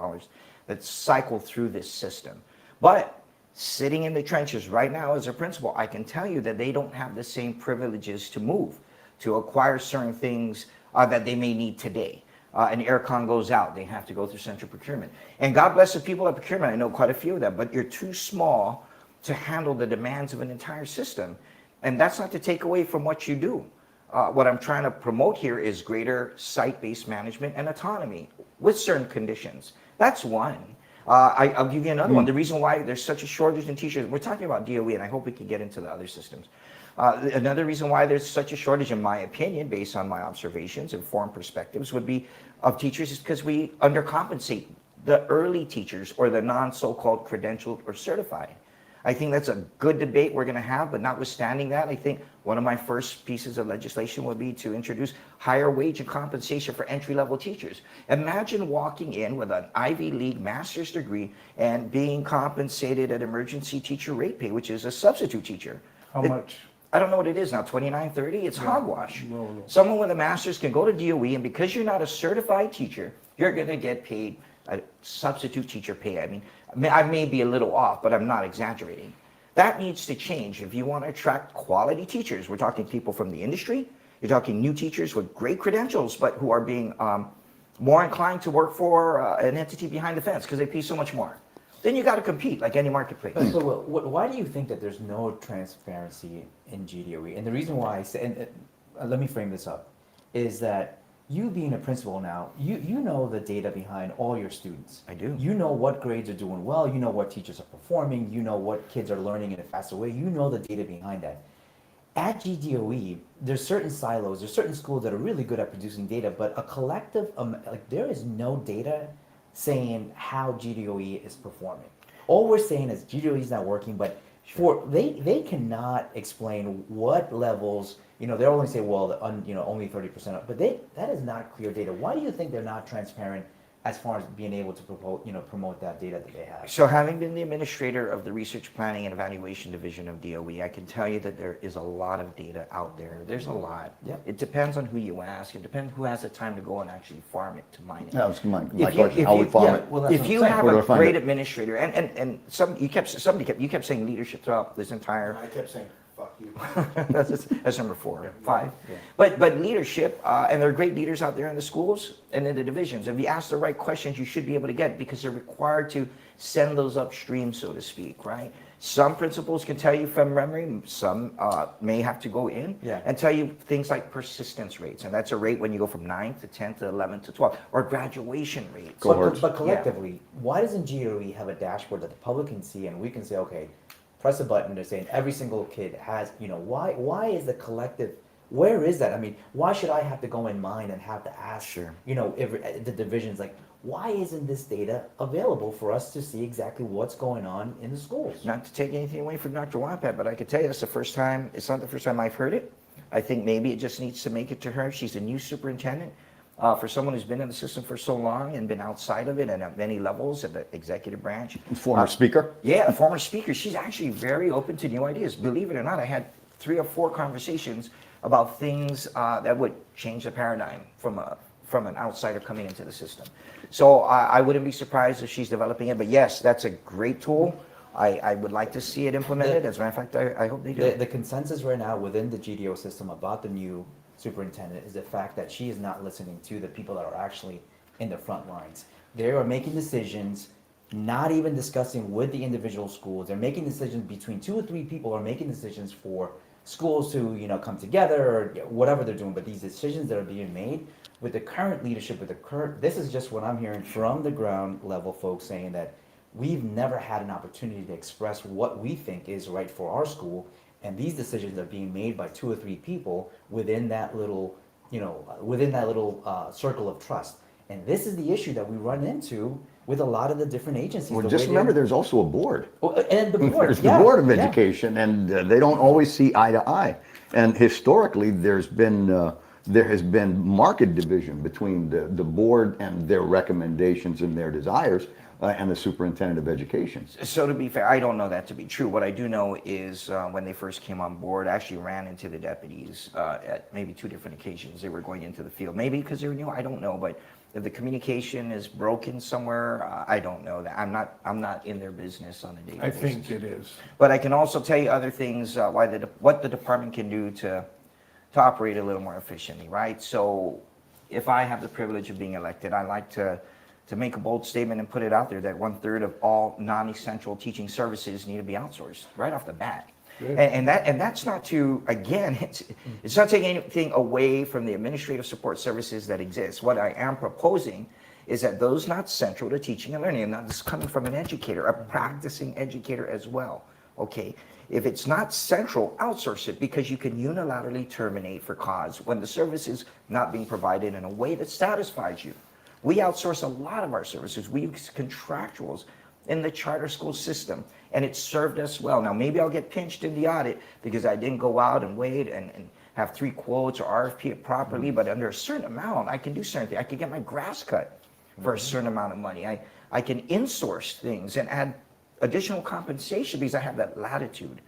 that cycle through this system. But sitting in the trenches right now as a principal, I can tell you that they don't have the same privileges to move, to acquire certain things that they may need today. An aircon goes out, they have to go through central procurement. And God bless the people at procurement, I know quite a few of them, but you're too small to handle the demands of an entire system. And that's not to take away from what you do. What I'm trying to promote here is greater site-based management and autonomy with certain conditions. That's one. I'll give you another one. The reason why there's such a shortage in teachers, we're talking about DOE, and I hope we can get into the other systems. Another reason why there's such a shortage, in my opinion, based on my observations, informed perspectives, would be of teachers is because we undercompensate the early teachers or the non-so-called credentialed or certified. I think that's a good debate we're going to have, but notwithstanding that, I think one of my first pieces of legislation would be to introduce higher wage and compensation for entry-level teachers. Imagine walking in with an Ivy League master's degree and being compensated at emergency teacher rate pay, which is a substitute teacher. How much? I don't know what it is now, 29, 30? It's hogwash. No. Someone with a master's can go to DOE, and because you're not a certified teacher, you're going to get paid a substitute teacher pay. I mean, I may be a little off, but I'm not exaggerating. That needs to change if you want to attract quality teachers. We're talking people from the industry. You're talking new teachers with great credentials, but who are being more inclined to work for an entity behind the fence because they pay so much more. Then you got to compete like any marketplace. So why do you think that there's no transparency in GDOE? And the reason why I say, and let me frame this up, is that you being a principal now, you know the data behind all your students. I do. You know what grades are doing well, you know what teachers are performing, you know what kids are learning in a faster way, you know the data behind that. At GDOE, there's certain silos, there's certain schools that are really good at producing data, but a collective, like there is no data saying how GDOE is performing. All we're saying is GDOE is not working, but they cannot explain what levels. You know, they only say, well, only 30%, but that is not clear data. Why do you think they're not transparent as far as being able to promote that data that they have? So having been the administrator of the Research Planning and Evaluation Division of DOE, I can tell you that there is a lot of data out there. There's a lot. Yep. It depends on who you ask. It depends who has the time to go and actually farm it, to mine it. That was my question. How we farm it. Well, if you have a great administrator, and you kept saying leadership throughout this entire. I kept saying, fuck you. that's number 4, 5. Yeah. But leadership, and there are great leaders out there in the schools and in the divisions. If you ask the right questions, you should be able to get it because they're required to send those upstream, so to speak, right? Some principals can tell you from memory, some may have to go in and tell you things like persistence rates. And that's a rate when you go from 9th to 10th to 11th to 12th, or graduation rates. But collectively, why doesn't GOE have a dashboard that the public can see and we can say, okay, press a button, they're saying every single kid has, why is the collective, Where is that? I mean, why should I have to go in mine and have to ask, you know, the divisions, like, why isn't this data available for us to see exactly what's going on in the schools? Not to take anything away from Dr. Wampat, but I can tell you it's not the first time I've heard it. I think maybe it just needs to make it to her. She's a new superintendent. For someone who's been in the system for so long and been outside of it and at many levels at the executive branch. Former speaker? Yeah, a former speaker. She's actually very open to new ideas. Believe it or not, I had 3 or 4 conversations about things that would change the paradigm from an outsider coming into the system. So I wouldn't be surprised if she's developing it. But yes, that's a great tool. I would like to see it implemented. As a matter of fact, I hope they do. The consensus right now within the GDO system about the new superintendent is the fact that she is not listening to the people that are actually in the front lines. They are making decisions, not even discussing with the individual schools. They're making decisions between 2 or 3 people are making decisions for schools to, you know, come together or whatever they're doing. But these decisions that are being made with the current leadership, this is just what I'm hearing from the ground level folks saying that we've never had an opportunity to express what we think is right for our school. And these decisions are being made by 2 or 3 people within that little, you know, circle of trust. And this is the issue that we run into with a lot of the different agencies. Well, just remember, there's also a board. And the board, There's the Board of Education, and they don't always see eye to eye. And historically, there has been marked division between the board and their recommendations and their desires. And the superintendent of education. So to be fair, I don't know that to be true. What I do know is when they first came on board, I actually ran into the deputies at maybe 2 different occasions. They were going into the field, maybe because they were new, I don't know. But if the communication is broken somewhere, I don't know that. I'm not in their business on a daily basis. I think it is. But I can also tell you other things, what the department can do to operate a little more efficiently, right? So if I have the privilege of being elected, I like to make a bold statement and put it out there that 1/3 of all non-essential teaching services need to be outsourced right off the bat. And that's not to, again, it's not taking anything away from the administrative support services that exist. What I am proposing is that those not central to teaching and learning, and not just coming from an educator, a practicing educator as well, okay? If it's not central, outsource it, because you can unilaterally terminate for cause when the service is not being provided in a way that satisfies you. We outsource a lot of our services. We use contractuals in the charter school system, and it served us well. Now, maybe I'll get pinched in the audit because I didn't go out and wait and have 3 quotes or RFP it properly, but under a certain amount, I can do certain things. I can get my grass cut for a certain amount of money. I can insource things and add additional compensation because I have that latitude.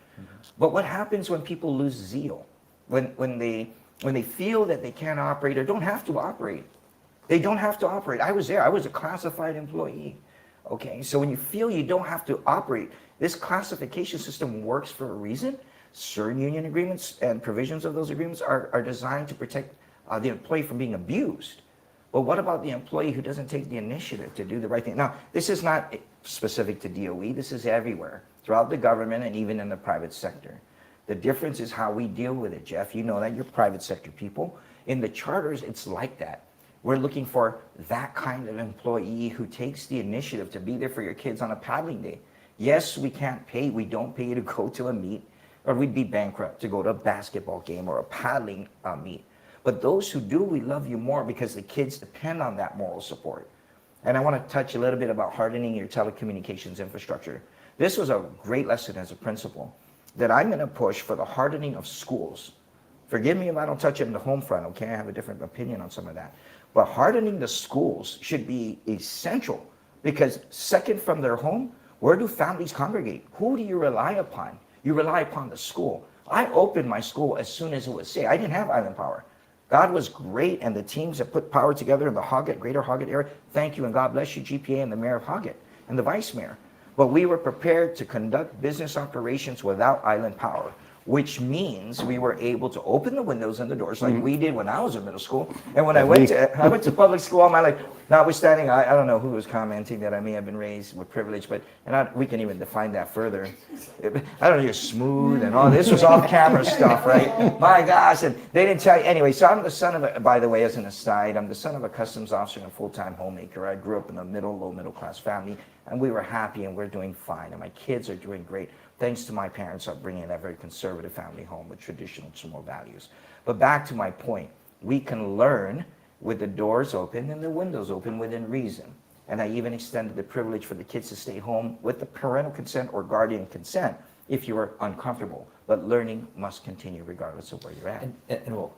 But what happens when people lose zeal? When they feel that they can't operate or don't have to operate? They don't have to operate. I was there. I was a classified employee. Okay, so when you feel you don't have to operate, this classification system works for a reason. Certain union agreements and provisions of those agreements are designed to protect the employee from being abused. But what about the employee who doesn't take the initiative to do the right thing? Now, this is not specific to DOE. This is everywhere, throughout the government and even in the private sector. The difference is how we deal with it, Jeff. You know that, you're private sector people. In the charters, it's like that. We're looking for that kind of employee who takes the initiative to be there for your kids on a paddling day. Yes, we don't pay you to go to a meet, or we'd be bankrupt to go to a basketball game or a paddling meet. But those who do, we love you more because the kids depend on that moral support. And I want to touch a little bit about hardening your telecommunications infrastructure. This was a great lesson as a principal that I'm going to push for the hardening of schools. Forgive me if I don't touch it in the home front, okay? I have a different opinion on some of that. But hardening the schools should be essential because second from their home, where do families congregate? Who do you rely upon? You rely upon the school. I opened my school as soon as it was safe. I didn't have island power. God was great, and the teams that put power together in the Hoggett, greater Hoggett area, thank you, and God bless you, GPA and the mayor of Hoggett and the vice mayor. But we were prepared to conduct business operations without island power, which means we were able to open the windows and the doors like we did when I was in middle school. And when I went to public school all my life, notwithstanding, I don't know who was commenting that I may have been raised with privilege, but we can even define that further. I don't know, you're smooth and all this was off-camera stuff, right? My gosh, and they didn't tell you. Anyway, so I'm the son of by the way, as an aside, I'm the son of a customs officer and a full-time homemaker. I grew up in a low middle-class family, and we were happy and we're doing fine, and my kids are doing great, thanks to my parents upbringing in a very conservative family home with traditional Chamorro values. But back to my point, we can learn with the doors open and the windows open within reason. And I even extended the privilege for the kids to stay home with the parental consent or guardian consent if you are uncomfortable. But learning must continue regardless of where you're at.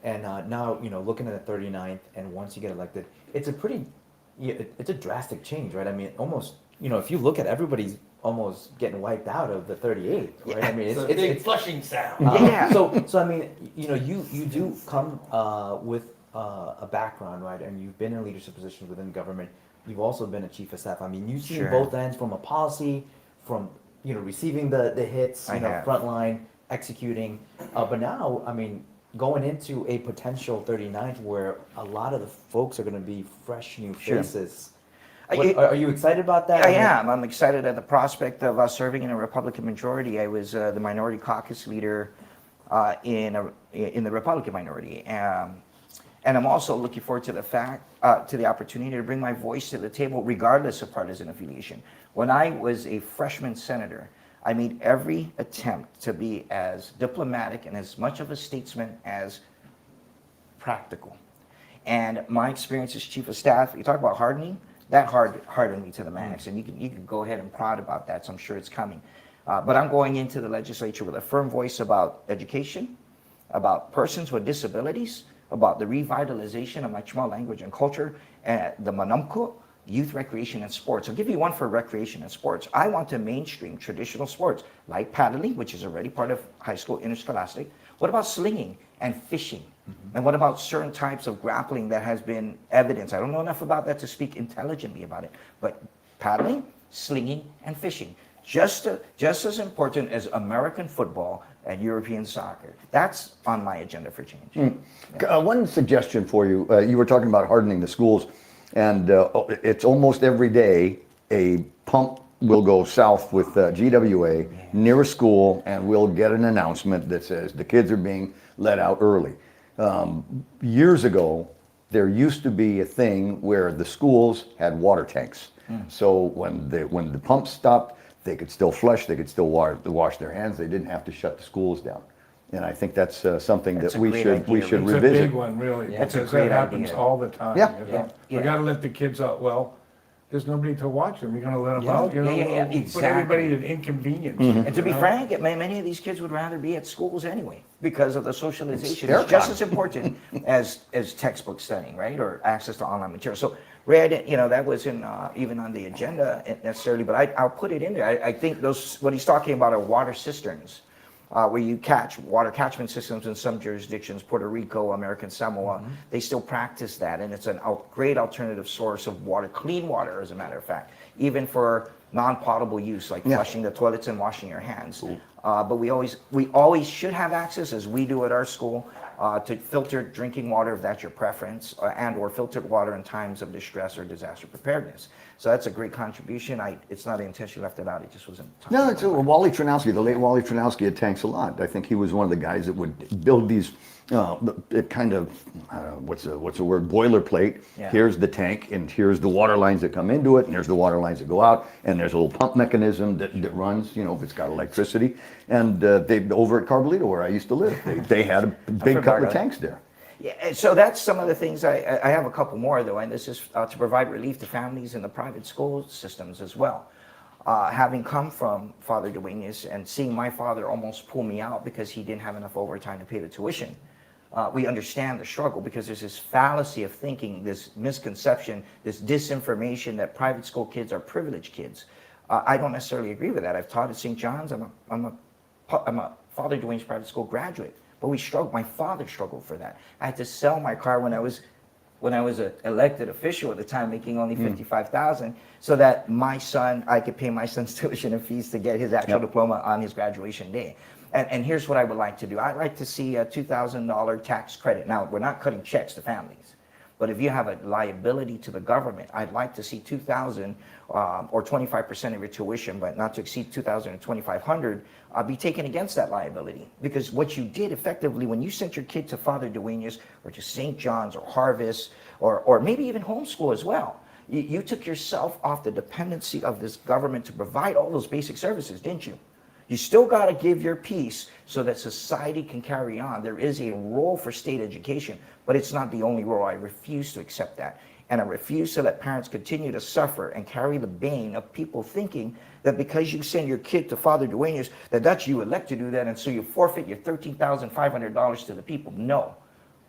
And now, looking at the 39th, and once you get elected, it's a drastic change, right? I mean, almost, if you look at everybody's almost getting wiped out of the 38th, right? I mean, it's flushing sound. So I mean, you do come with a background, right? And you've been in leadership positions within government. You've also been a chief of staff. I mean, you've seen both ends, from a policy, from receiving the hits, frontline, executing. But now, I mean, going into a potential 39th where a lot of the folks are going to be fresh new faces. Are you excited about that? I am. I'm excited at the prospect of serving in a Republican majority. I was the minority caucus leader in the Republican minority. And I'm also looking forward to the opportunity to bring my voice to the table regardless of partisan affiliation. When I was a freshman senator, I made every attempt to be as diplomatic and as much of a statesman as practical. And my experience as chief of staff, you talk about hardening, that hardened me to the max. And you can go ahead and prod about that, so I'm sure it's coming. But I'm going into the legislature with a firm voice about education, about persons with disabilities, about the revitalization of my Chamorro language and culture, and the Manamko, youth recreation and sports. I'll give you one for recreation and sports. I want to mainstream traditional sports like paddling, which is already part of high school interscholastic. What about slinging and fishing? And what about certain types of grappling that has been evidenced? I don't know enough about that to speak intelligently about it, but paddling, slinging, and fishing, just as important as American football and European soccer. That's on my agenda for change. One suggestion for you, you were talking about hardening the schools, and it's almost every day a pump will go south with GWA near a school, and we'll get an announcement that says the kids are being let out early. Years ago, there used to be a thing where the schools had water tanks. So when the pumps stopped, they could still flush, they could still wash their hands. They didn't have to shut the schools down. And I think that's something that we should revisit. It's a big one, really, because that happens all the time. We got to let the kids out. Well, there's nobody to watch them. You're going to let them out. Exactly. Put everybody at inconvenience. And to be frank, many of these kids would rather be at schools anyway because of the socialization. It's just as important as textbook studying, right, or access to online material. So, Ray, that wasn't even on the agenda necessarily, but I'll put it in there. I think what he's talking about are water cisterns, where you catch water catchment systems in some jurisdictions, Puerto Rico, American Samoa. They still practice that, and it's a great alternative source of water, clean water, as a matter of fact, even for non-potable use, like flushing the toilets and washing your hands. But we always should have access, as we do at our school, to filtered drinking water if that's your preference, and or filtered water in times of distress or disaster preparedness. So that's a great contribution. It's not intentionally left it out. It just wasn't. No, it's Wally Tronowski, the late Wally Tronowski at Tanks a Lot. I think he was one of the guys that would build these kind of what's the word, boilerplate. Here's the tank, and here's the water lines that come into it, and there's the water lines that go out, and there's a little pump mechanism that runs, if it's got electricity. And they over at Carbolito, where I used to live, they had a big couple of tanks there. Yeah, so that's some of the things. I have a couple more, though, and this is to provide relief to families in the private school systems as well. Having come from Father Duenas and seeing my father almost pull me out because he didn't have enough overtime to pay the tuition, we understand the struggle, because there's this fallacy of thinking, this misconception, this disinformation that private school kids are privileged kids. I don't necessarily agree with that. I've taught at St. John's. I'm a Father Duenas private school graduate. But we struggled. My father struggled for that. I had to sell my car when I was an elected official at the time, making only $55,000, so that I could pay my son's tuition and fees to get his actual diploma on his graduation day. And here's what I would like to do. I'd like to see a $2,000 tax credit. Now, we're not cutting checks to families, But if you have a liability to the government, I'd like to see 2,000 or 25% of your tuition, but not to exceed 2,000 or 2,500, be taken against that liability. Because what you did effectively when you sent your kid to Father Duenas or to St. John's or Harvest or maybe even homeschool as well, you took yourself off the dependency of this government to provide all those basic services, didn't you? You still got to give your piece so that society can carry on. There is a role for state education, but it's not the only role. I refuse to accept that. And I refuse to let parents continue to suffer and carry the bane of people thinking that because you send your kid to Father Duenas, that's you elect to do that, and so you forfeit your $13,500 to the people. No.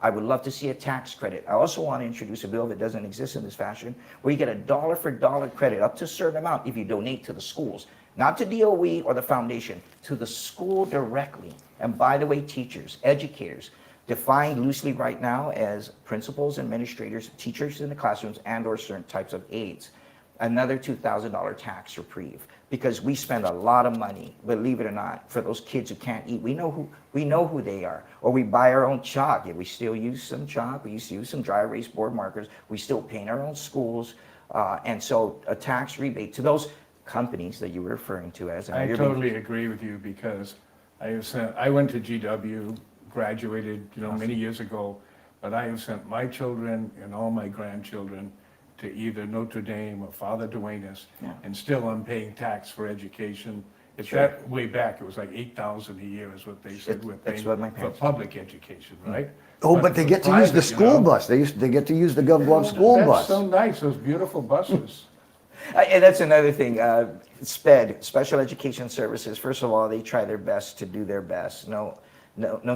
I would love to see a tax credit. I also want to introduce a bill that doesn't exist in this fashion, where you get a dollar for dollar credit up to a certain amount if you donate to the schools. Not to DOE or the foundation, to the school directly. And by the way, teachers, educators, defined loosely right now as principals, administrators, teachers in the classrooms, and or certain types of aides. Another $2,000 tax reprieve, because we spend a lot of money, believe it or not, for those kids who can't eat. We know who they are. Or we buy our own chalk. Yeah, we still use some chalk. We used to use some dry erase board markers. We still paint our own schools. And so a tax rebate to those companies that you were referring to as. I totally agree with you, because I went to GW, graduated, many years ago, but I have sent my children and all my grandchildren to either Notre Dame or Father Duenas, and still I'm paying tax for education. It's that way back, it was like $8,000 a year is what they said we're paying for public education, right? Oh, but they get to use the school bus. They get to use the Guam school bus. That's so nice, those beautiful buses. And that's another thing. SPED, Special Education Services. First of all, they try their best to do their best. No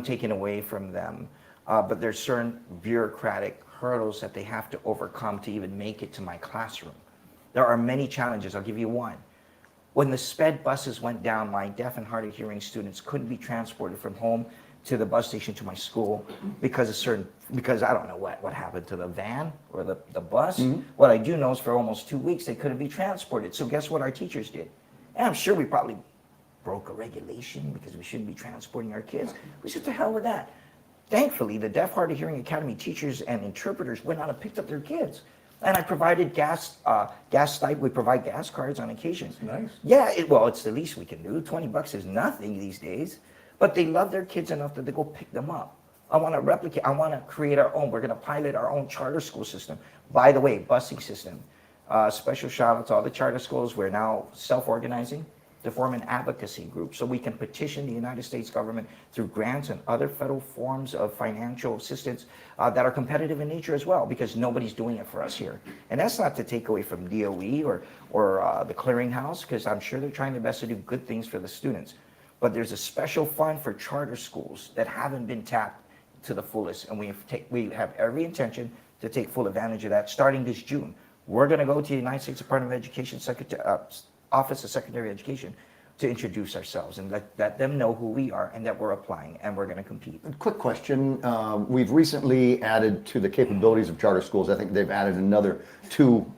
taking away from them. But there's certain bureaucratic hurdles that they have to overcome to even make it to my classroom. There are many challenges. I'll give you one. When the SPED buses went down, my deaf and hard of hearing students couldn't be transported from home to the bus station to my school because I don't know what happened to the van or the bus. What I do know is for almost 2 weeks they couldn't be transported. So guess what our teachers did? And I'm sure we probably broke a regulation because we shouldn't be transporting our kids. We said, to hell with that. Thankfully, the Deaf Hard of Hearing Academy teachers and interpreters went out and picked up their kids. And I provided gas stipend. We provide gas cards on occasion. That's nice. Yeah, it's the least we can do. $20 is nothing these days. But they love their kids enough that they go pick them up. I want to replicate. I want to create our own. We're going to pilot our own charter school system. By the way, busing system. Special shout out to all the charter schools. We're now self-organizing to form an advocacy group so we can petition the United States government through grants and other federal forms of financial assistance that are competitive in nature as well, because nobody's doing it for us here. And that's not to take away from DOE or the clearinghouse, because I'm sure they're trying their best to do good things for the students. But there's a special fund for charter schools that haven't been tapped to the fullest, and we have every intention to take full advantage of that starting this June. We're going to go to the United States Department of Education Office of Secretary of Education to introduce ourselves and let them know who we are and that we're applying and we're going to compete. Quick question. We've recently added to the capabilities of charter schools. I think they've added another 2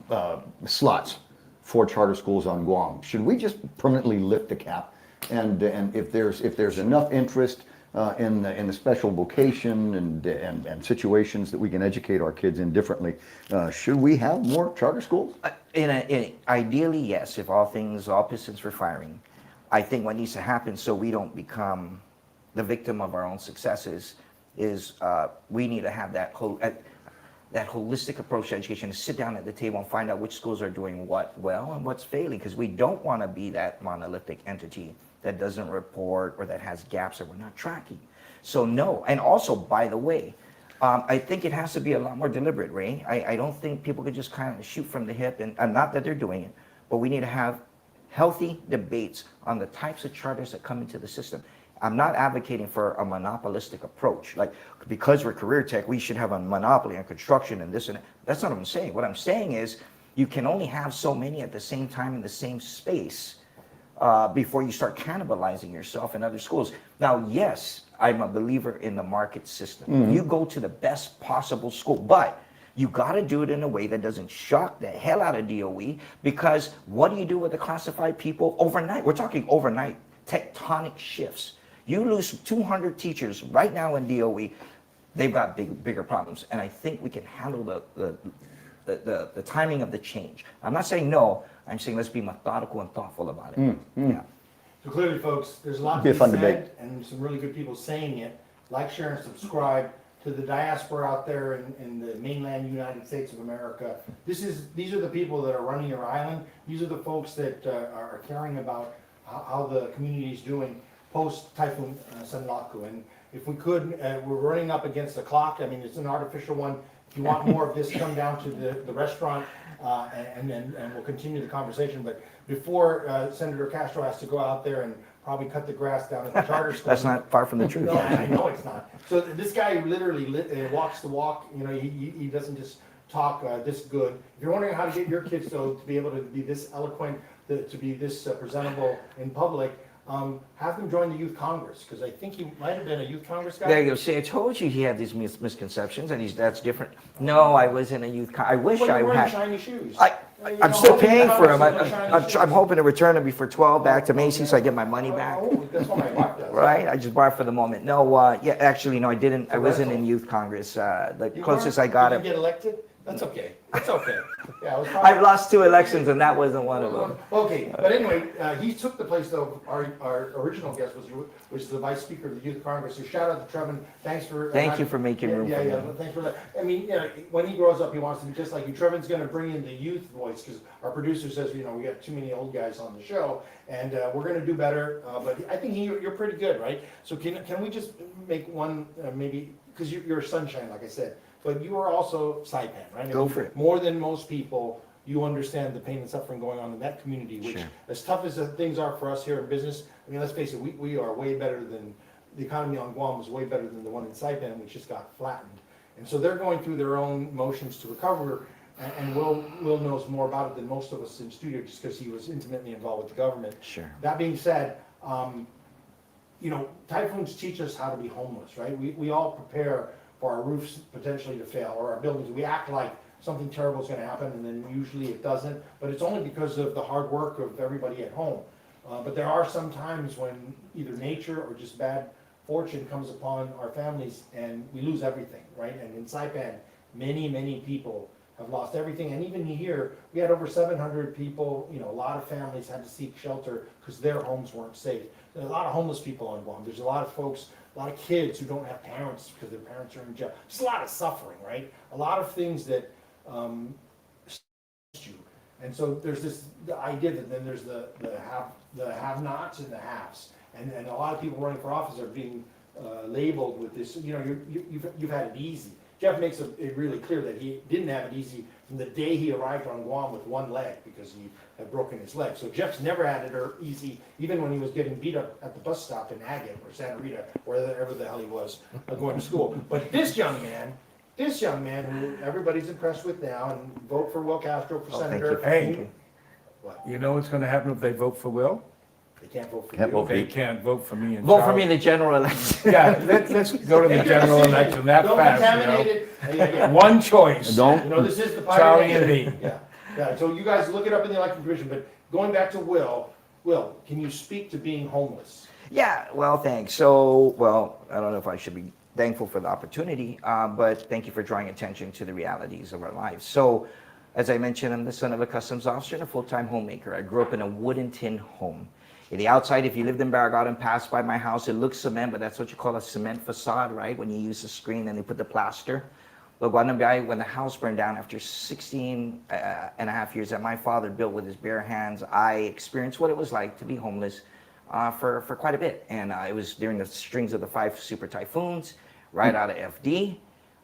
slots for charter schools on Guam. Should we just permanently lift the cap? And if there's enough interest in the special vocation and situations that we can educate our kids in differently, should we have more charter schools? Ideally, yes. If all pistons were firing, I think what needs to happen so we don't become the victim of our own successes is we need to have that holistic approach to education, to sit down at the table and find out which schools are doing what well and what's failing, because we don't want to be that monolithic entity that doesn't report or that has gaps that we're not tracking. So no. And also, by the way, I think it has to be a lot more deliberate, Ray. I don't think people could just kind of shoot from the hip, and not that they're doing it, but we need to have healthy debates on the types of charters that come into the system. I'm not advocating for a monopolistic approach, like because we're career tech, we should have a monopoly on construction and this and that. That's not what I'm saying. What I'm saying is you can only have so many at the same time in the same space before you start cannibalizing yourself in other schools. Now, yes, I'm a believer in the market system. You go to the best possible school, but you got to do it in a way that doesn't shock the hell out of DOE, because what do you do with the classified people overnight? We're talking overnight, tectonic shifts. You lose 200 teachers right now in DOE. they've got bigger problems. And I think we can handle the timing of the change. I'm not saying no, I'm saying let's be methodical and thoughtful about it. Yeah. So clearly, folks, there's a lot Be a to fun be debate. said, and some really good people saying it. Like, share, and subscribe to the diaspora out there in the mainland United States of America. These are the people that are running your island. These are the folks that are caring about how the community is doing post Typhoon Sinlaku. And if we could, we're running up against the clock. I mean, it's an artificial one. If you want more of this, come down to the restaurant, and we'll continue the conversation. But before Senator Castro has to go out there and probably cut the grass down at the charter school. That's not far from the truth. No, I know it's not. So this guy literally walks the walk. You know, he doesn't just talk this good. If you're wondering how to get your kids to be able to be this eloquent, to be this presentable in public, have them join the Youth Congress, because I think he might have been a Youth Congress guy. There you go. See, I told you he had these misconceptions, and that's different. No, I was in a youth. I wish Well, I you're wearing had. shiny shoes. I'm still paying for them. I'm hoping to return them before 12 back to Macy's so I get my money back. Oh, that's what my wife does. Right? I just bought it for the moment. No, yeah, actually, no, I didn't. I wasn't in Youth Congress. The closest I got Did it. you get elected? That's okay. That's okay. Yeah, I've lost 2 elections, and that wasn't one of them. Okay, but anyway, he took the place of our original guest, was the Vice Speaker of the Youth Congress. So shout out to Trevin. Thanks for. Thank you for making room for me. Yeah, thanks for that. I mean, you know, when he grows up, he wants to be just like you. Trevin's going to bring in the youth voice, because our producer says, you know, we got too many old guys on the show, and we're going to do better. But I think you're pretty good, right? So can we just make one, maybe, because you're sunshine, like I said. But you are also Saipan, right? Go for it. More than most people, you understand the pain and suffering going on in that community, which, Sure. as tough as the things are for us here in business, I mean, let's face it, we are way better than, the economy on Guam is way better than the one in Saipan, which just got flattened. And so they're going through their own motions to recover, and Will knows more about it than most of us in studio, just because he was intimately involved with the government. Sure. That being said, you know, typhoons teach us how to be homeless, right? We all prepare for our roofs potentially to fail, or our buildings. We act like something terrible is going to happen, and then usually it doesn't. But it's only because of the hard work of everybody at home. But there are some times when either nature or just bad fortune comes upon our families, and we lose everything, right? And in Saipan, many people have lost everything. And even here, we had over 700 people. You know, a lot of families had to seek shelter because their homes weren't safe. There's a lot of homeless people on Guam. There's a lot of folks, a lot of kids who don't have parents because their parents are in jail. Just a lot of suffering, right? A lot of things that you. And so there's the idea that then there's the have-nots and the haves. And a lot of people running for office are being labeled with this. You know, you've had it easy. Jeff makes it really clear that he didn't have it easy from the day he arrived on Guam with one leg, because he had broken his leg. So Jeff's never had it easy, even when he was getting beat up at the bus stop in Agate or Santa Rita, wherever the hell he was going to school. But this young man who everybody's impressed with now, and vote for Will Castro for senator. Hey, you know what's going to happen if they vote for Will? They can't vote for Can't you. vote for They you. can't vote for me. Vote for me in the general election. Yeah, let's go to the general election that Don't fast, contaminate you it. know. Yeah. One choice. Don't. You know, this is the Charlie and me. Yeah, so you guys look it up in the election commission, but going back to Will, can you speak to being homeless? Yeah, well, thanks. So, well, I don't know if I should be thankful for the opportunity, but thank you for drawing attention to the realities of our lives. So, as I mentioned, I'm the son of a customs officer and a full-time homemaker. I grew up in a wooden tin home. In the outside, if you lived in Barragata and passed by my house, it looks cement, but that's what you call a cement facade, right? When you use the screen and they put the plaster. But when the house burned down after 16 and a half years that my father built with his bare hands, I experienced what it was like to be homeless for quite a bit. And it was during the strings of the 5 super typhoons, right out of FD.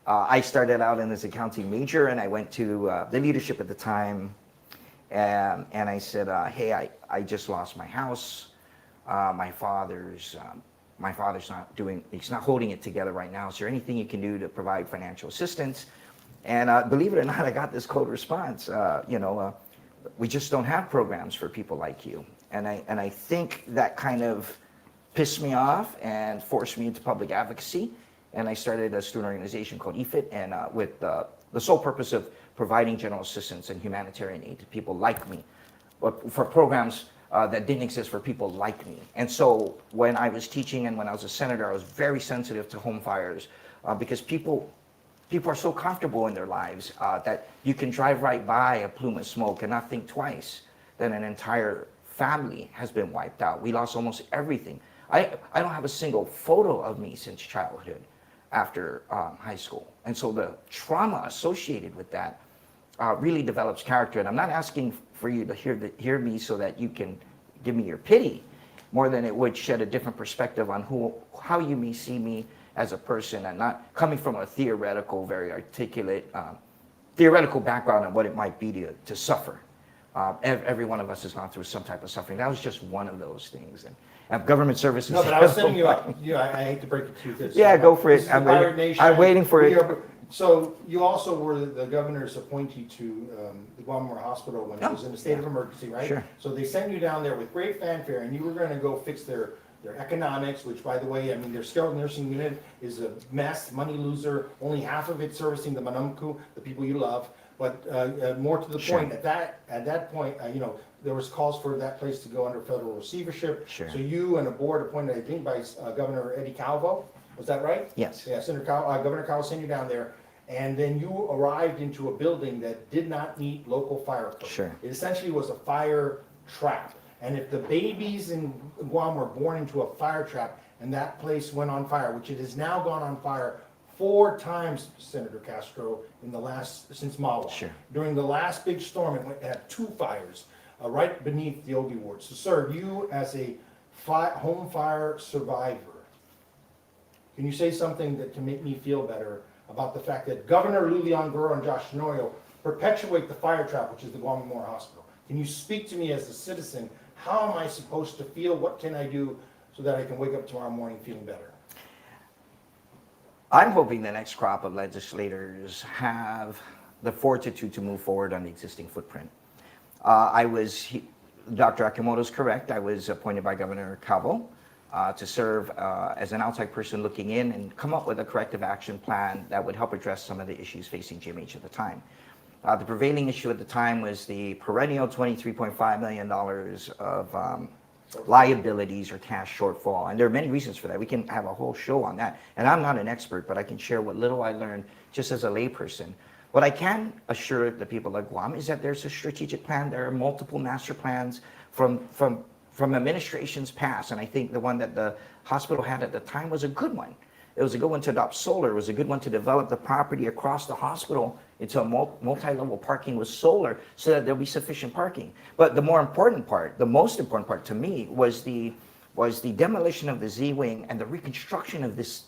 I started out in as a accounting major, and I went to the leadership at the time, and I said, hey, I just lost my house. My father's he's not holding it together right now. Is there anything you can do to provide financial assistance? And believe it or not, I got this cold response. We just don't have programs for people like you. And I think that kind of pissed me off and forced me into public advocacy. And I started a student organization called E40, and with the sole purpose of providing general assistance and humanitarian aid to people like me, but for programs that didn't exist for people like me. And so when I was teaching and when I was a senator, I was very sensitive to home fires, because people are so comfortable in their lives that you can drive right by a plume of smoke and not think twice that an entire family has been wiped out. We lost almost everything. I don't have a single photo of me since childhood after high school. And so the trauma associated with that really develops character. And I'm not asking for you to hear me so that you can give me your pity, more than it would shed a different perspective on how you may see me as a person, and not coming from a theoretical, very articulate, theoretical background on what it might be to suffer. Every one of us has gone through some type of suffering. That was just one of those things. And government services. No, but I was setting you up. I hate to break it to you. This, yeah, go for it. I'm waiting for it. So you also were the governor's appointee to the Guam Hospital when it was in a state of emergency, right? Sure. So they sent you down there with great fanfare, and you were going to go fix their economics, which, by the way, I mean, their skilled nursing unit is a mess, money loser. Only half of it servicing the Manamku, the people you love. But more to the point, at that point, there was calls for that place to go under federal receivership. Sure. So you and a board appointed, I think, by Governor Eddie Calvo, was that right? Yes. Yeah, Governor Calvo sent you down there, and then you arrived into a building that did not meet local fire code. Sure. It essentially was a fire trap. And if the babies in Guam were born into a fire trap and that place went on fire, which it has now gone on fire 4 times, Senator Castro, since Mawa. Sure. During the last big storm, it had 2 fires right beneath the Ogie Ward. So, sir, you as a home fire survivor, can you say something that can make me feel better about the fact that Governor Lulian Guro and Josh Noyo perpetuate the fire trap, which is the Guam Memorial Hospital? Can you speak to me as a citizen? How am I supposed to feel? What can I do so that I can wake up tomorrow morning feeling better? I'm hoping the next crop of legislators have the fortitude to move forward on the existing footprint. Dr. Akimoto is correct. I was appointed by Governor Calvo to serve as an outside person looking in and come up with a corrective action plan that would help address some of the issues facing GMH at the time. The prevailing issue at the time was the perennial $23.5 million of liabilities or cash shortfall. And there are many reasons for that. We can have a whole show on that. And I'm not an expert, but I can share what little I learned just as a layperson. What I can assure the people of Guam is that there's a strategic plan. There are multiple master plans from administrations past. And I think the one that the hospital had at the time was a good one. It was a good one to adopt solar. It was a good one to develop the property across the hospital into a multi-level parking with solar so that there'll be sufficient parking. But the most important part to me was the demolition of the Z-Wing and the reconstruction of this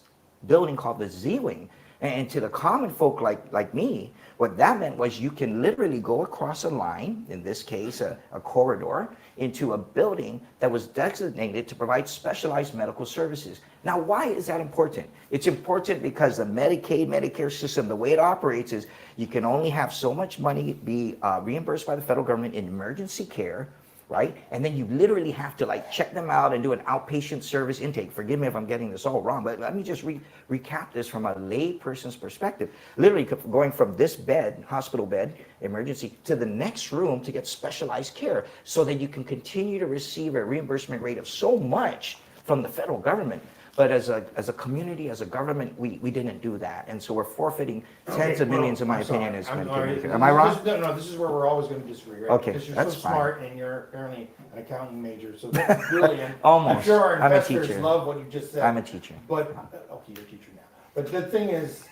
building called the Z-Wing. And to the common folk like me, what that meant was you can literally go across a line, in this case a corridor, into a building that was designated to provide specialized medical services. Now, why is that important? It's important because the Medicaid, Medicare system, the way it operates is you can only have so much money be reimbursed by the federal government in emergency care, right? And then you literally have to check them out and do an outpatient service intake. Forgive me if I'm getting this all wrong, but let me just recap this from a lay person's perspective. Literally going from this bed, hospital bed, emergency, to the next room to get specialized care so that you can continue to receive a reimbursement rate of so much from the federal government. But as a community, as a government, we didn't do that. And so we're forfeiting tens of millions, in my opinion, as Medicare. Am I wrong? No, this is where we're always going to disagree, right? Okay, because you're that's so fine. smart and you're apparently an accounting major, so that's brilliant. Almost. I'm sure our I'm a investors teacher. love what you just said. I'm a teacher. But, okay, you're a teacher now. But the thing is,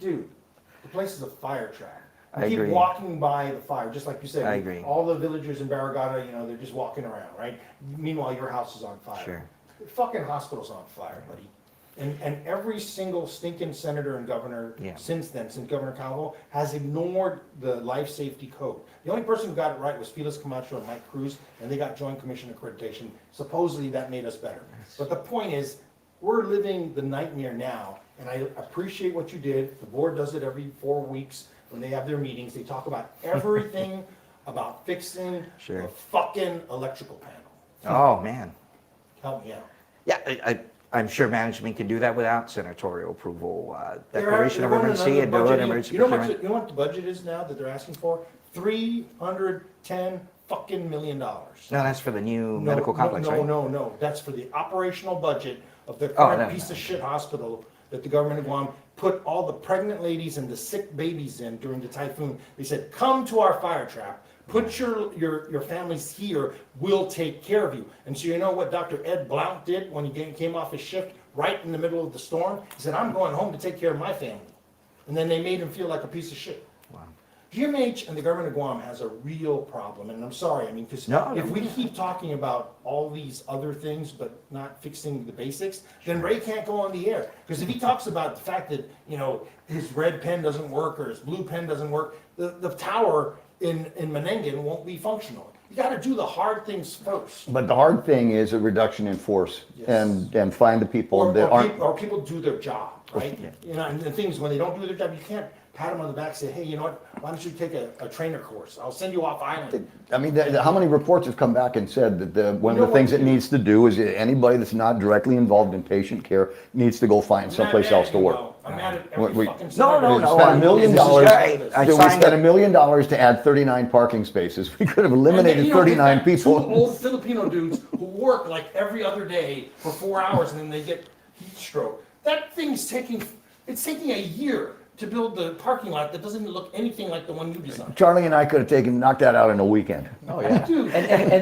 dude, the place is a fire trap. I Keep agree. walking by the fire, just like you said. I agree. All the villagers in Barragata, they're just walking around, right? Meanwhile, your house is on fire. Sure. The fucking hospital's on fire, buddy. And every single stinking senator and governor since Governor Calvo, has ignored the life safety code. The only person who got it right was Felix Camacho and Mike Cruz, and they got Joint Commission accreditation. Supposedly that made us better. But the point is, we're living the nightmare now, and I appreciate what you did. The board does it every 4 weeks when they have their meetings. They talk about everything about fixing the fucking electrical panel. Oh, man. Help me out. Yeah, I'm sure management can do that without senatorial approval, declaration of They're running emergency, and do another an budget. emergency You know procurement. what the budget is now that they're asking for? $310 fucking million. No, that's for the new medical complex, right? No. That's for the operational budget of the current piece of shit hospital that the government of Guam put all the pregnant ladies and the sick babies in during the typhoon. They said, come to our fire trap. Put your families here. We'll take care of you. And so you know what Dr. Ed Blount did when he came off his shift right in the middle of the storm? He said, I'm going home to take care of my family. And then they made him feel like a piece of shit. Wow. GMH and the government of Guam has a real problem, and I'm sorry, I mean, because if we keep talking about all these other things but not fixing the basics, then Ray can't go on the air. Because if he talks about the fact that, you know, his red pen doesn't work or his blue pen doesn't work, the tower in Menengan won't be functional. You got to do the hard things first. But the hard thing is a reduction in force, Yes. and find the people that aren't. Or people do their job, right? You know, and the things, when they don't do their job, you can't pat them on the back and say, hey, you know what, why don't you take a trainer course? I'll send you off island. I mean, how many reports have come back and said that one of the things it needs to do is anybody that's not directly involved in patient care needs to go find someplace else to work. I'm mad at every fucking No. We spent $1 million. We spent $1 million to add 39 parking spaces. We could have eliminated 39 people. 2 old Filipino dudes who work like every other day for 4 hours and then they get heat stroke. That thing's taking a year to build the parking lot that doesn't look anything like the one you designed. Charlie and I could have knocked that out in a weekend. Oh yeah. Dude,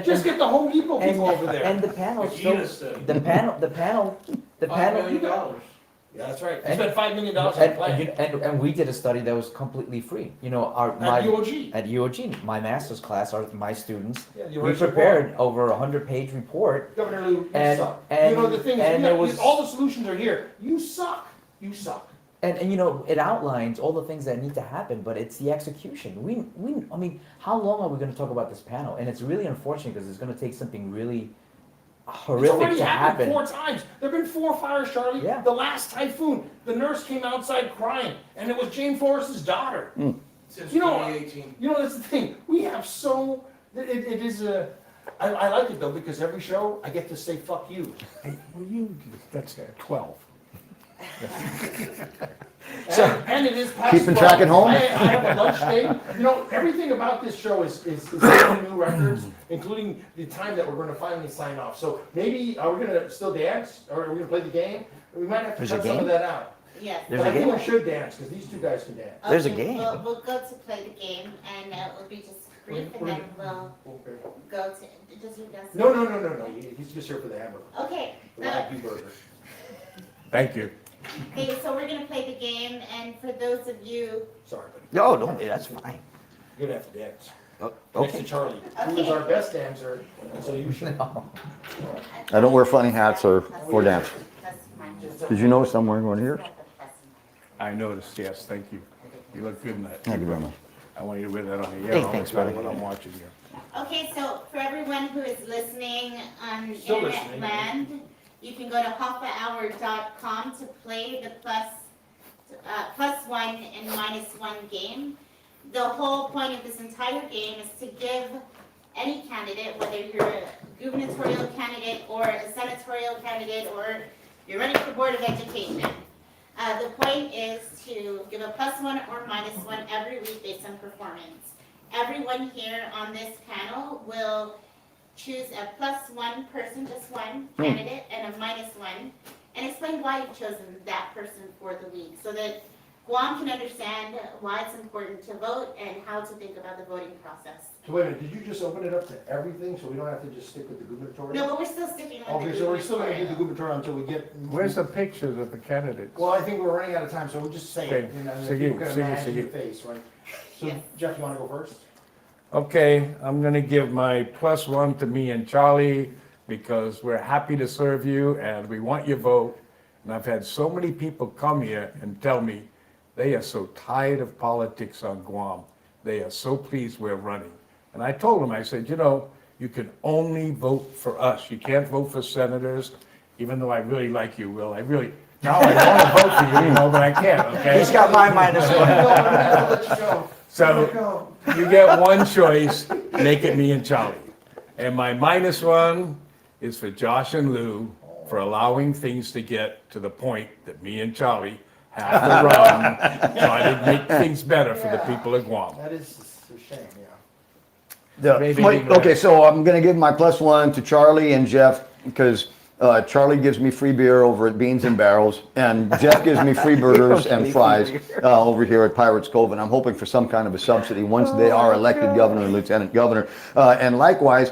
just get the Home Depot people over there. And the panel, the panel. $5 million. Yeah, that's right. You spent $5 million on plan. And we did a study that was completely free. You know, At UOG. At UOG, my master's class, my students, Yeah, we prepared over a 100-page report. Governor Liu, you And- suck. and- You know, the thing and is, there was- all the solutions are here. You suck. You suck. And you know, it outlines all the things that need to happen, but it's the execution. I mean, how long are we going to talk about this panel? And it's really unfortunate because it's going to take something really It's horrific already to happened happen. 4 times. There have been 4 fires, Charlie. Yeah. The last typhoon, the nurse came outside crying, and it was Jane Forrest's daughter. Since You know, 2018. you know, that's the thing. We have so. It is a. I like it though because every show I get to say "fuck you." Hey, well, that's 12. And it is past Keeping 12. track at home? I have a lunch day. You know, everything about this show is setting new records, including the time that we're going to finally sign off. So maybe are we going to still dance, or are we going to play the game? We might have to There's cut a some of game? that out. Yes. There's But a I think game? we should dance because these 2 guys can dance. There's a Okay, game. We'll go to play the game, and we'll be just brief, and then we'll go to. Does your guest? No. He's just here for the hamburger. Okay. The Wagyu burger. Thank you. Okay, so we're gonna play the game, and for those of you. Sorry, buddy. No, don't. That's fine. You're gonna have to dance. Oh, Next to okay. Charlie, who is our best dancer, and so you should. I don't wear funny hats or dance. Did you notice I'm wearing one here? I noticed, yes, thank you. You look good in that. Thank you very much. I want you to wear that on the Hey, air all thanks, the time buddy. when I'm watching you. Okay, so for everyone who is listening on Still internet listening. land, you can go to hafahour.com to play the +1 and -1 game. The whole point of this entire game is to give any candidate, whether you're a gubernatorial candidate or a senatorial candidate or you're running for Board of Education, the point is to give a +1 or -1 every week based on performance. Everyone here on this panel will choose a +1 person, just one candidate, and a -1, and explain why you've chosen that person for the week, so that Guam can understand why it's important to vote and how to think about the voting process. So wait a minute, did you just open it up to everything, so we don't have to just stick with the gubernatorial? No, but we're still sticking with the Okay, so we're still gonna do the gubernatorial. gubernatorial until we get. Where's the pictures of the candidates? Well, I think we're running out of time, so we'll just say it, Okay, you know, sige, people can sige, imagine sige. your face, right? So Yes. Jeff, you wanna go first? Okay, I'm gonna give my +1 to me and Charlie because we're happy to serve you and we want your vote. And I've had so many people come here and tell me they are so tired of politics on Guam. They are so pleased we're running. And I told them, I said, you know, you can only vote for us. You can't vote for senators, even though I really like you, Will. Now I want to vote for you, you know, but I can't, okay? He's got my -1. So you get one choice, make it me and Charlie. And my -1 is for Josh and Lou for allowing things to get to the point that me and Charlie have to run, try to make things better for the people of Guam. That is a shame, yeah. Okay, so I'm gonna give my +1 to Charlie and Jeff because Charlie gives me free beer over at Beans and Barrels, and Jeff gives me free burgers and fries over here at Pirates Cove, and I'm hoping for some kind of a subsidy once they are elected governor and lieutenant governor. And likewise,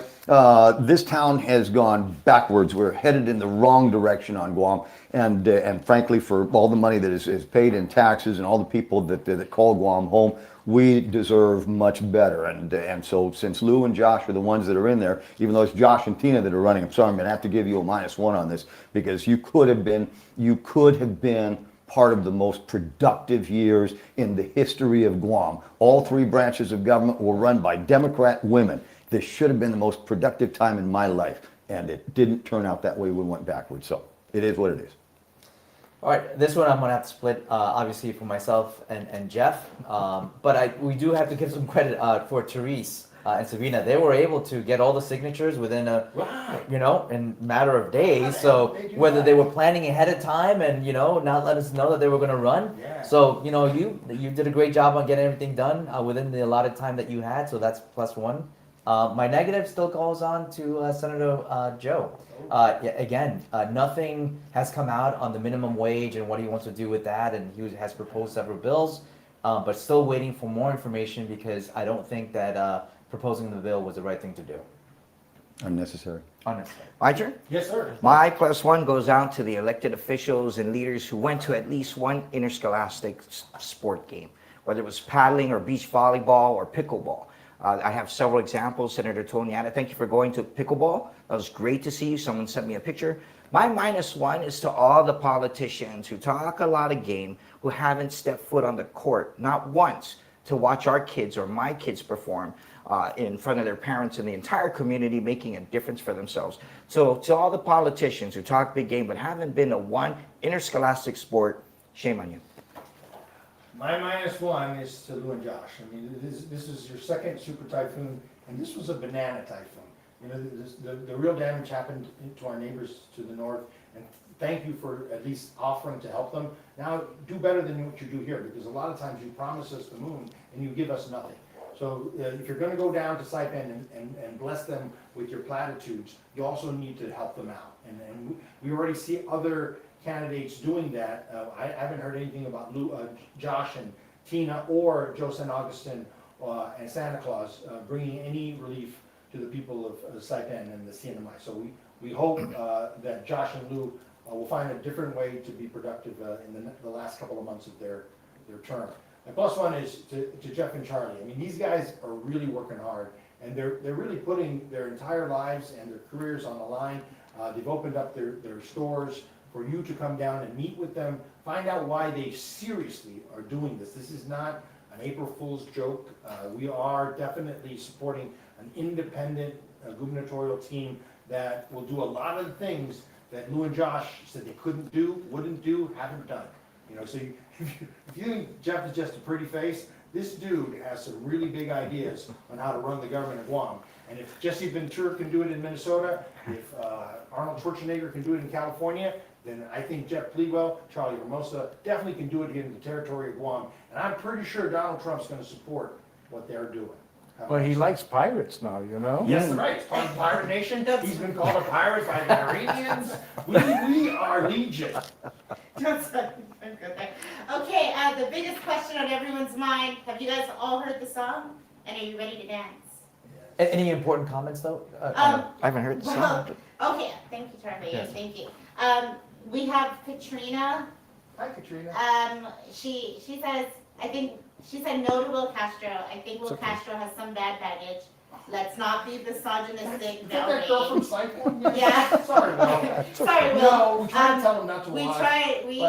this town has gone backwards. We're headed in the wrong direction on Guam, and frankly, for all the money that is paid in taxes and all the people that call Guam home, we deserve much better. And so since Lou and Josh are the ones that are in there, even though it's Josh and Tina that are running, I'm sorry, I'm going to have to give you a -1 on this, because you could have been part of the most productive years in the history of Guam. All 3 branches of government were run by Democrat women. This should have been the most productive time in my life, and it didn't turn out that way. We went backwards. So it is what it is. All right, this one I'm gonna have to split, obviously for myself and Jeff, but we do have to give some credit for Therese and Sabina. They were able to get all the signatures within in a matter of days. So whether they were planning ahead of time and not let us know that they were gonna run. Yeah. So you did a great job on getting everything done within the allotted time that you had. So that's +1. My negative still goes on to Senator Joe. Nothing has come out on the minimum wage and what he wants to do with that, and he has proposed several bills, but still waiting for more information because I don't think that proposing the bill was the right thing to do. Unnecessary. Unnecessary. My turn? Yes, sir. My +1 goes out to the elected officials and leaders who went to at least one interscholastic sport game, whether it was paddling or beach volleyball or pickleball. I have several examples. Senator Toniana, thank you for going to pickleball. That was great to see you. Someone sent me a picture. My -1 is to all the politicians who talk a lot of game, who haven't stepped foot on the court, not once, to watch our kids or my kids perform in front of their parents and the entire community, making a difference for themselves. So to all the politicians who talk big game but haven't been to one interscholastic sport, shame on you. My -1 is to Lou and Josh. I mean, this is your second super typhoon, and this was a banana typhoon. The real damage happened to our neighbors to the north, and thank you for at least offering to help them. Now, do better than what you do here, because a lot of times you promise us the moon and you give us nothing. So if you're going to go down to Saipan and bless them with your platitudes, you also need to help them out. And we already see other candidates doing that. I haven't heard anything about Josh and Tina or Joe San Augustine and Santa Claus bringing any relief to the people of Saipan and the CNMI. So we hope that Josh and Lou will find a different way to be productive in the last couple of months of their term. My +1 is to Jeff and Charlie. I mean, these guys are really working hard, and they're really putting their entire lives and their careers on the line. They've opened up their stores for you to come down and meet with them, find out why they seriously are doing this. This is not an April Fool's joke. We are definitely supporting an independent gubernatorial team that will do a lot of the things that Lou and Josh said they couldn't do, wouldn't do, haven't done. So if you think Jeff is just a pretty face, this dude has some really big ideas on how to run the government of Guam. And if Jesse Ventura can do it in Minnesota, if Arnold Schwarzenegger can do it in California, then I think Jeff Pleadwell, Charlie Hermosa definitely can do it in the territory of Guam. And I'm pretty sure Donald Trump's going to support what they're doing. Well, he likes pirates now, Yes, right. It's part of the pirate nation. He's been called a pirate by the Iranians. We are legion. Okay, the biggest question on everyone's mind. Have you guys all heard the song? And are you ready to dance? Any important comments though? I haven't heard the song. Okay, thank you, Charlie. Yes. Thank you. We have Katrina. Hi, Katrina. She says, she said no to Will Castro. I think Will Castro has some bad baggage. Let's not be misogynistic. Is that girl from Saipan? Yeah. Sorry, Will. Sorry, Will. No, we try to tell them not to watch. We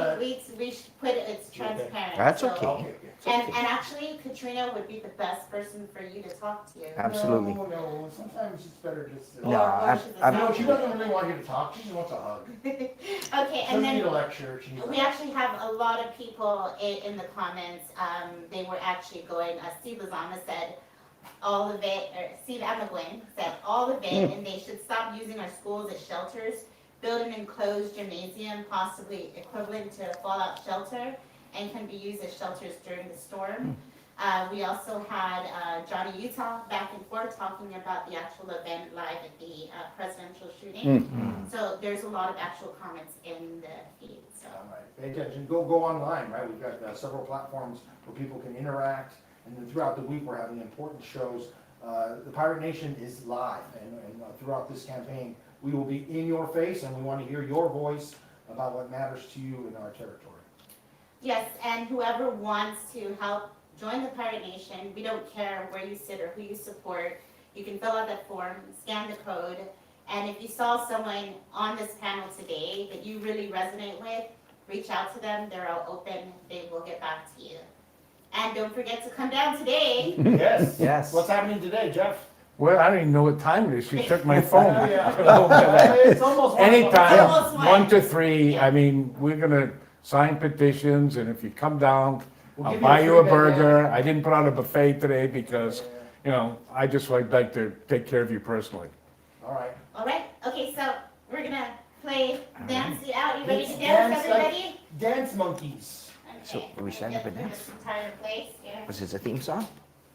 put it's transparent. That's so, okay. And actually, Katrina would be the best person for you to talk to. Absolutely. No, sometimes it's better just to... No, she doesn't really want you to talk. She just wants a hug. Okay, and then need a lecture. We actually have a lot of people in the comments. They were actually going, Steve Lazama said, all of it, or Steve Amagwin said all of it, and they should stop using our schools as shelters, build an enclosed gymnasium, possibly equivalent to a fallout shelter, and can be used as shelters during the storm. We also had Johnny Utah back and forth talking about the actual event live at the presidential shooting. So there's a lot of actual comments in the feed. So. All right, pay attention. Go online, right? We've got several platforms where people can interact, and then throughout the week we're having important shows. The Pirate Nation is live, and throughout this campaign we will be in your face, and we want to hear your voice about what matters to you in our territory. Yes, and whoever wants to help join the Pirate Nation, we don't care where you sit or who you support. You can fill out that form, scan the code, and if you saw someone on this panel today that you really resonate with, reach out to them. They're all open. They will get back to you. And don't forget to come down today. Yes. Yes. What's happening today, Jeff? Well, I don't even know what time it is. She took my phone. It's almost Anytime, almost 1 to 3. I mean, we're gonna sign petitions, and if you come down, I'll buy you a burger. I didn't put out a buffet today because, you know, I just like to take care of you personally. All right. All right. Okay, so we're gonna play Dance It Out. You ready to dance, everybody? Dance monkeys. So we signed up a dance. Entire place. Yeah. Was this a theme song?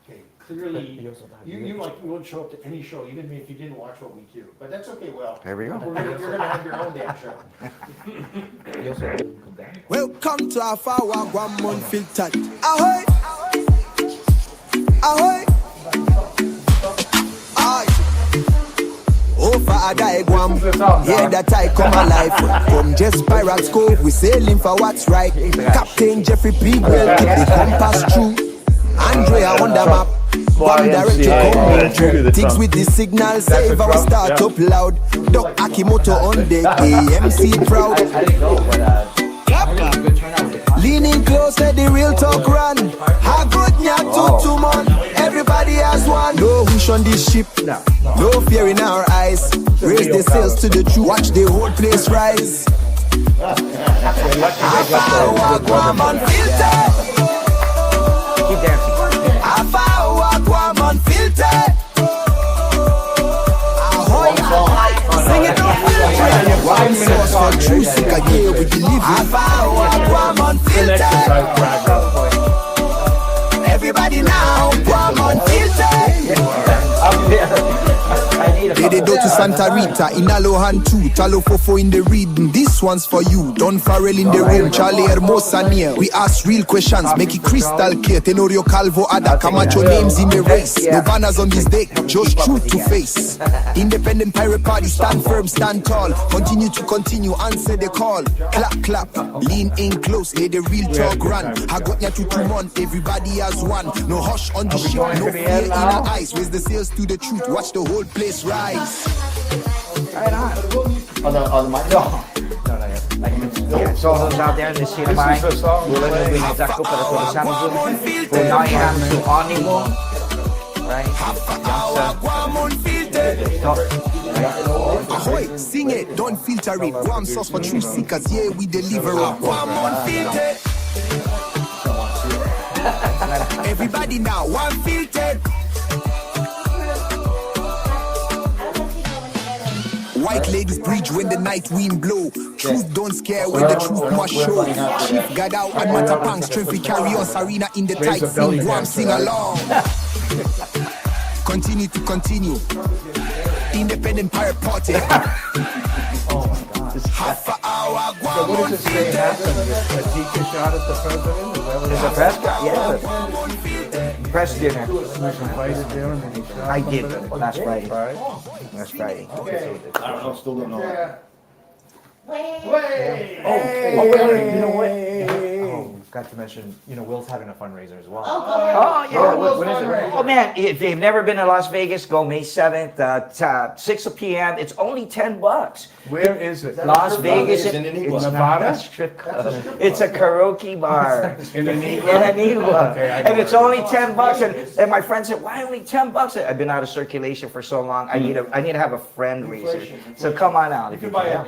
Okay, clearly, you won't show up to any show, even if you didn't watch what we do. But that's okay, well. There we go. You're gonna have your own damn show. Welcome to Hafa Hour, Guam Unfiltered. Ahoy! Ahoy! Aye! Oh, for a die Guam, hear that I come alive. From just Pirates Cove, we sailing for what's right. Captain Jeffrey P. will keep the compass true. Andrea on the map. One direction coming through. Things with the signal, save our start up loud. Doc Akimoto on deck, AMC proud. Leaning close, let the real talk run. How good to man. Everybody has one. No wish on this ship, no fear in our eyes. Raise the sails to the truth, watch the whole place rise. Guam Unfiltered. Keep dancing. Hafa Hour, Guam Unfiltered. Ahoy, sing it up. One source for true seeker, yeah, we believe it. Hafa Hour, Guam Unfiltered. Everybody now, Guam Unfiltered. They go to Santa Rita, in Alohan too. Talo Fofo in the reading. This one's for you. Don Farrell in the room. Charlie Hermosa near. We ask real questions, make it crystal clear. Tenorio Calvo Ada Camacho names in the race. No banners on this deck, just truth to face. Independent pirate party, stand firm, stand tall. Continue to continue, answer the call. Clap, clap, lean in close. Let the real talk run. I got ya to 2 months, everybody has one. No hush on the ship, no fear in our eyes. Raise the sails to the truth, watch the whole place rise. Right on. On the mic? No. Yeah, so those out there in the city mind, willing to bring it up para todos anos. Unayan su ánimo, right? Ahoy, sing it, don't filter it. Guam sauce for true seekers, yeah, we deliver it. Guam Unfiltered. Everybody now, Unfiltered. White ladies bridge when the night wind blow. Truth don't scare when the truth must show. Chief got out and Matapang strength we carry us. Arena in the tight scene, Guam sing along. Continue to continue. Independent pirate party. Hafa Hour, Guam Unfiltered. A teacher shot at the president? There's a press guy, yeah. Press dinner. I did last Friday. Last Friday. I don't know, still don't know. Wait. Wait, you know what? Got to mention, Will's having a fundraiser as well. Oh, yeah. What is it? Oh, man, if they've never been to Las Vegas, go May 7th, 6 p.m. It's only $10. Where is it? Las Vegas. In Nevada? It's a karaoke bar. In Antigua? In Antigua. Okay, and it's only $10. And my friend said, why only $10? I've been out of circulation for so long. I need to have a friend raiser. So come on out. You can buy a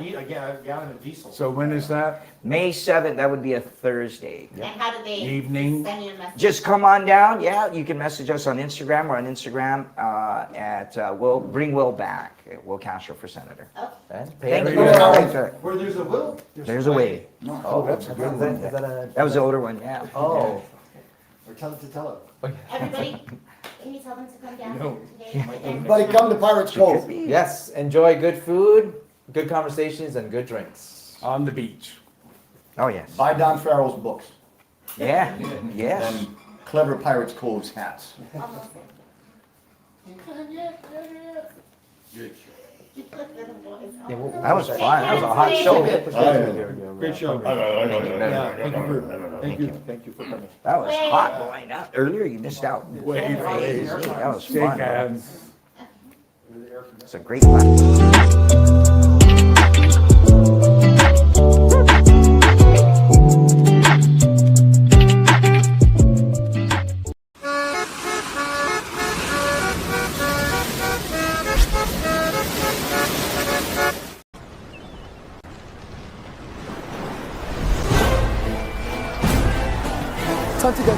gallon of diesel. So when is that? May 7th, that would be a Thursday. And how do they Evening. send you a message? Just come on down. Yeah, you can message us on Instagram or on Instagram at Will Bring Will Back. Will Castro for Senator. Okay. Thank you. Where there's a will, There's a way. Oh, that's a good one. Is that a... That was the older one, yeah. Oh. Or tell it to tell it. Everybody, can you tell them to come down? No. Everybody come to Pirates Cove. Yes, enjoy good food, good conversations, and good drinks. On the beach. Oh, yes. Buy Don Farrell's books. Yeah, yes. And Clever Pirates Cove's hats. That was fun. That was a hot show. Great show. Thank you for coming. That was hot, boy. Earlier you missed out. Way Crazy. That was Shake fun. hands. It's a great platform. Time to go.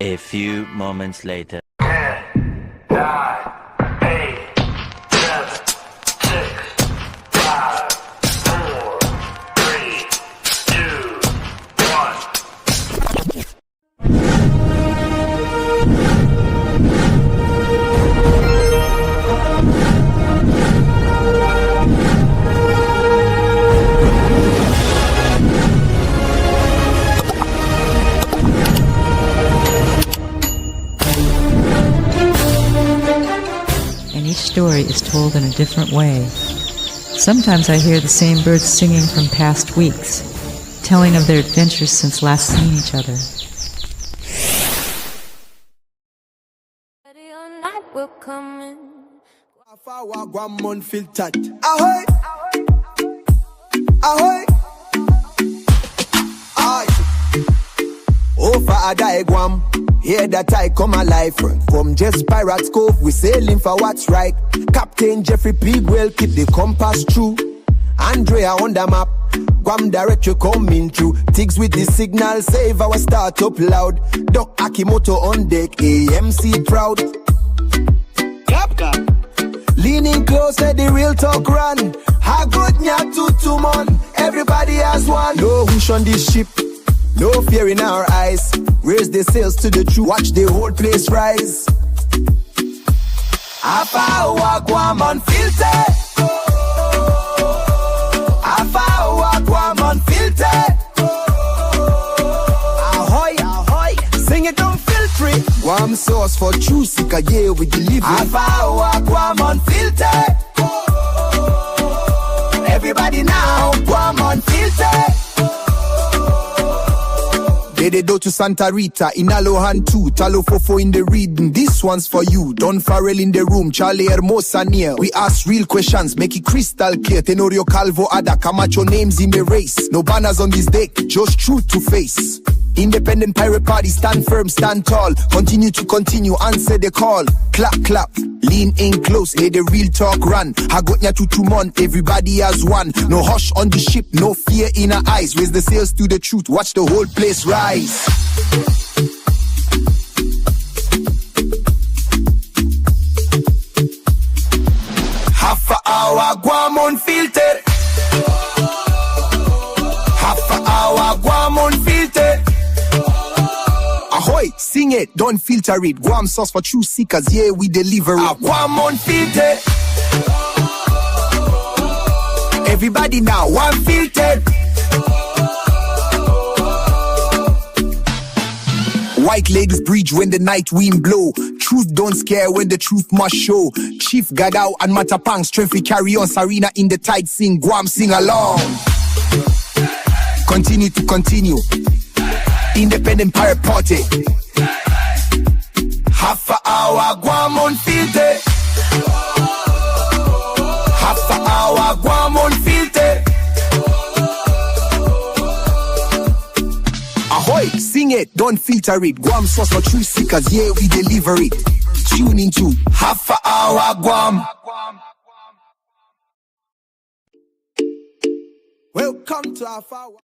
A few moments later. 10, 9, 8, 7, 6, 5, 4, 3, 2, 1. And each story is told in a different way. Sometimes I hear the same birds singing from past weeks, telling of their adventures since last seeing each other. Hafa Hour, Guam Unfiltered. Ahoy! Ahoy! Aye! Oh, for a die Guam. Hear that I come alive from just Pirates Cove, we sailing for what's right. Captain Jeffrey Pigwell keep the compass true. Andrea on the map, Guam directory coming through. Tigs with the signal, save our startup loud. Doc Akimoto on deck, AMC proud. Leaning close, let the real talk run. Ha good nya to man, everybody has one. No wish on this ship, no fear in our eyes. Raise the sails to the truth, watch the whole place rise. Hafa Hour, Guam Unfiltered. Hafa Hour, Guam Unfiltered. Ahoy, ahoy, sing it unfiltered. Guam source for true seeker, yeah, we deliver. Hafa Hour, Guam Unfiltered. Everybody now, Guam Unfiltered. They do to Santa Rita, in Alohan too, Talo Fofo in the reading. This one's for you, Don Farrell in the room, Charlie Hermosa near. We ask real questions, make it crystal clear. Tenorio Calvo Ada, Camacho names in the race. No banners on this deck, just truth to face. Independent pirate party, stand firm, stand tall. Continue to continue, answer the call. Clap, clap, lean in close, let the real talk run. Hagotnya to 2 months, everybody has one. No hush on the ship, no fear in our eyes. Raise the sails to the truth, watch the whole place rise. Hafa Hour, Guam Unfiltered. Hafa Hour, Guam Unfiltered. Ahoy, sing it, don't filter it. Guam sauce for true seekers, yeah, we deliver it. Guam Unfiltered. Everybody now, Unfiltered. White ladies bridge when the night wind blow. Truth don't scare when the truth must show. Chief Gadao and Matapang strength we carry on. Sarina in the tide sing, Guam sing along. Continue to continue. Independent pirate party. Hafa Hour, Guam Unfiltered. Hafa Hour, Guam Unfiltered. Ahoy, sing it, don't filter it. Guam sauce for true seekers, yeah, we deliver it. Tune into Hafa Hour, Guam. Welcome to Hafa Hour.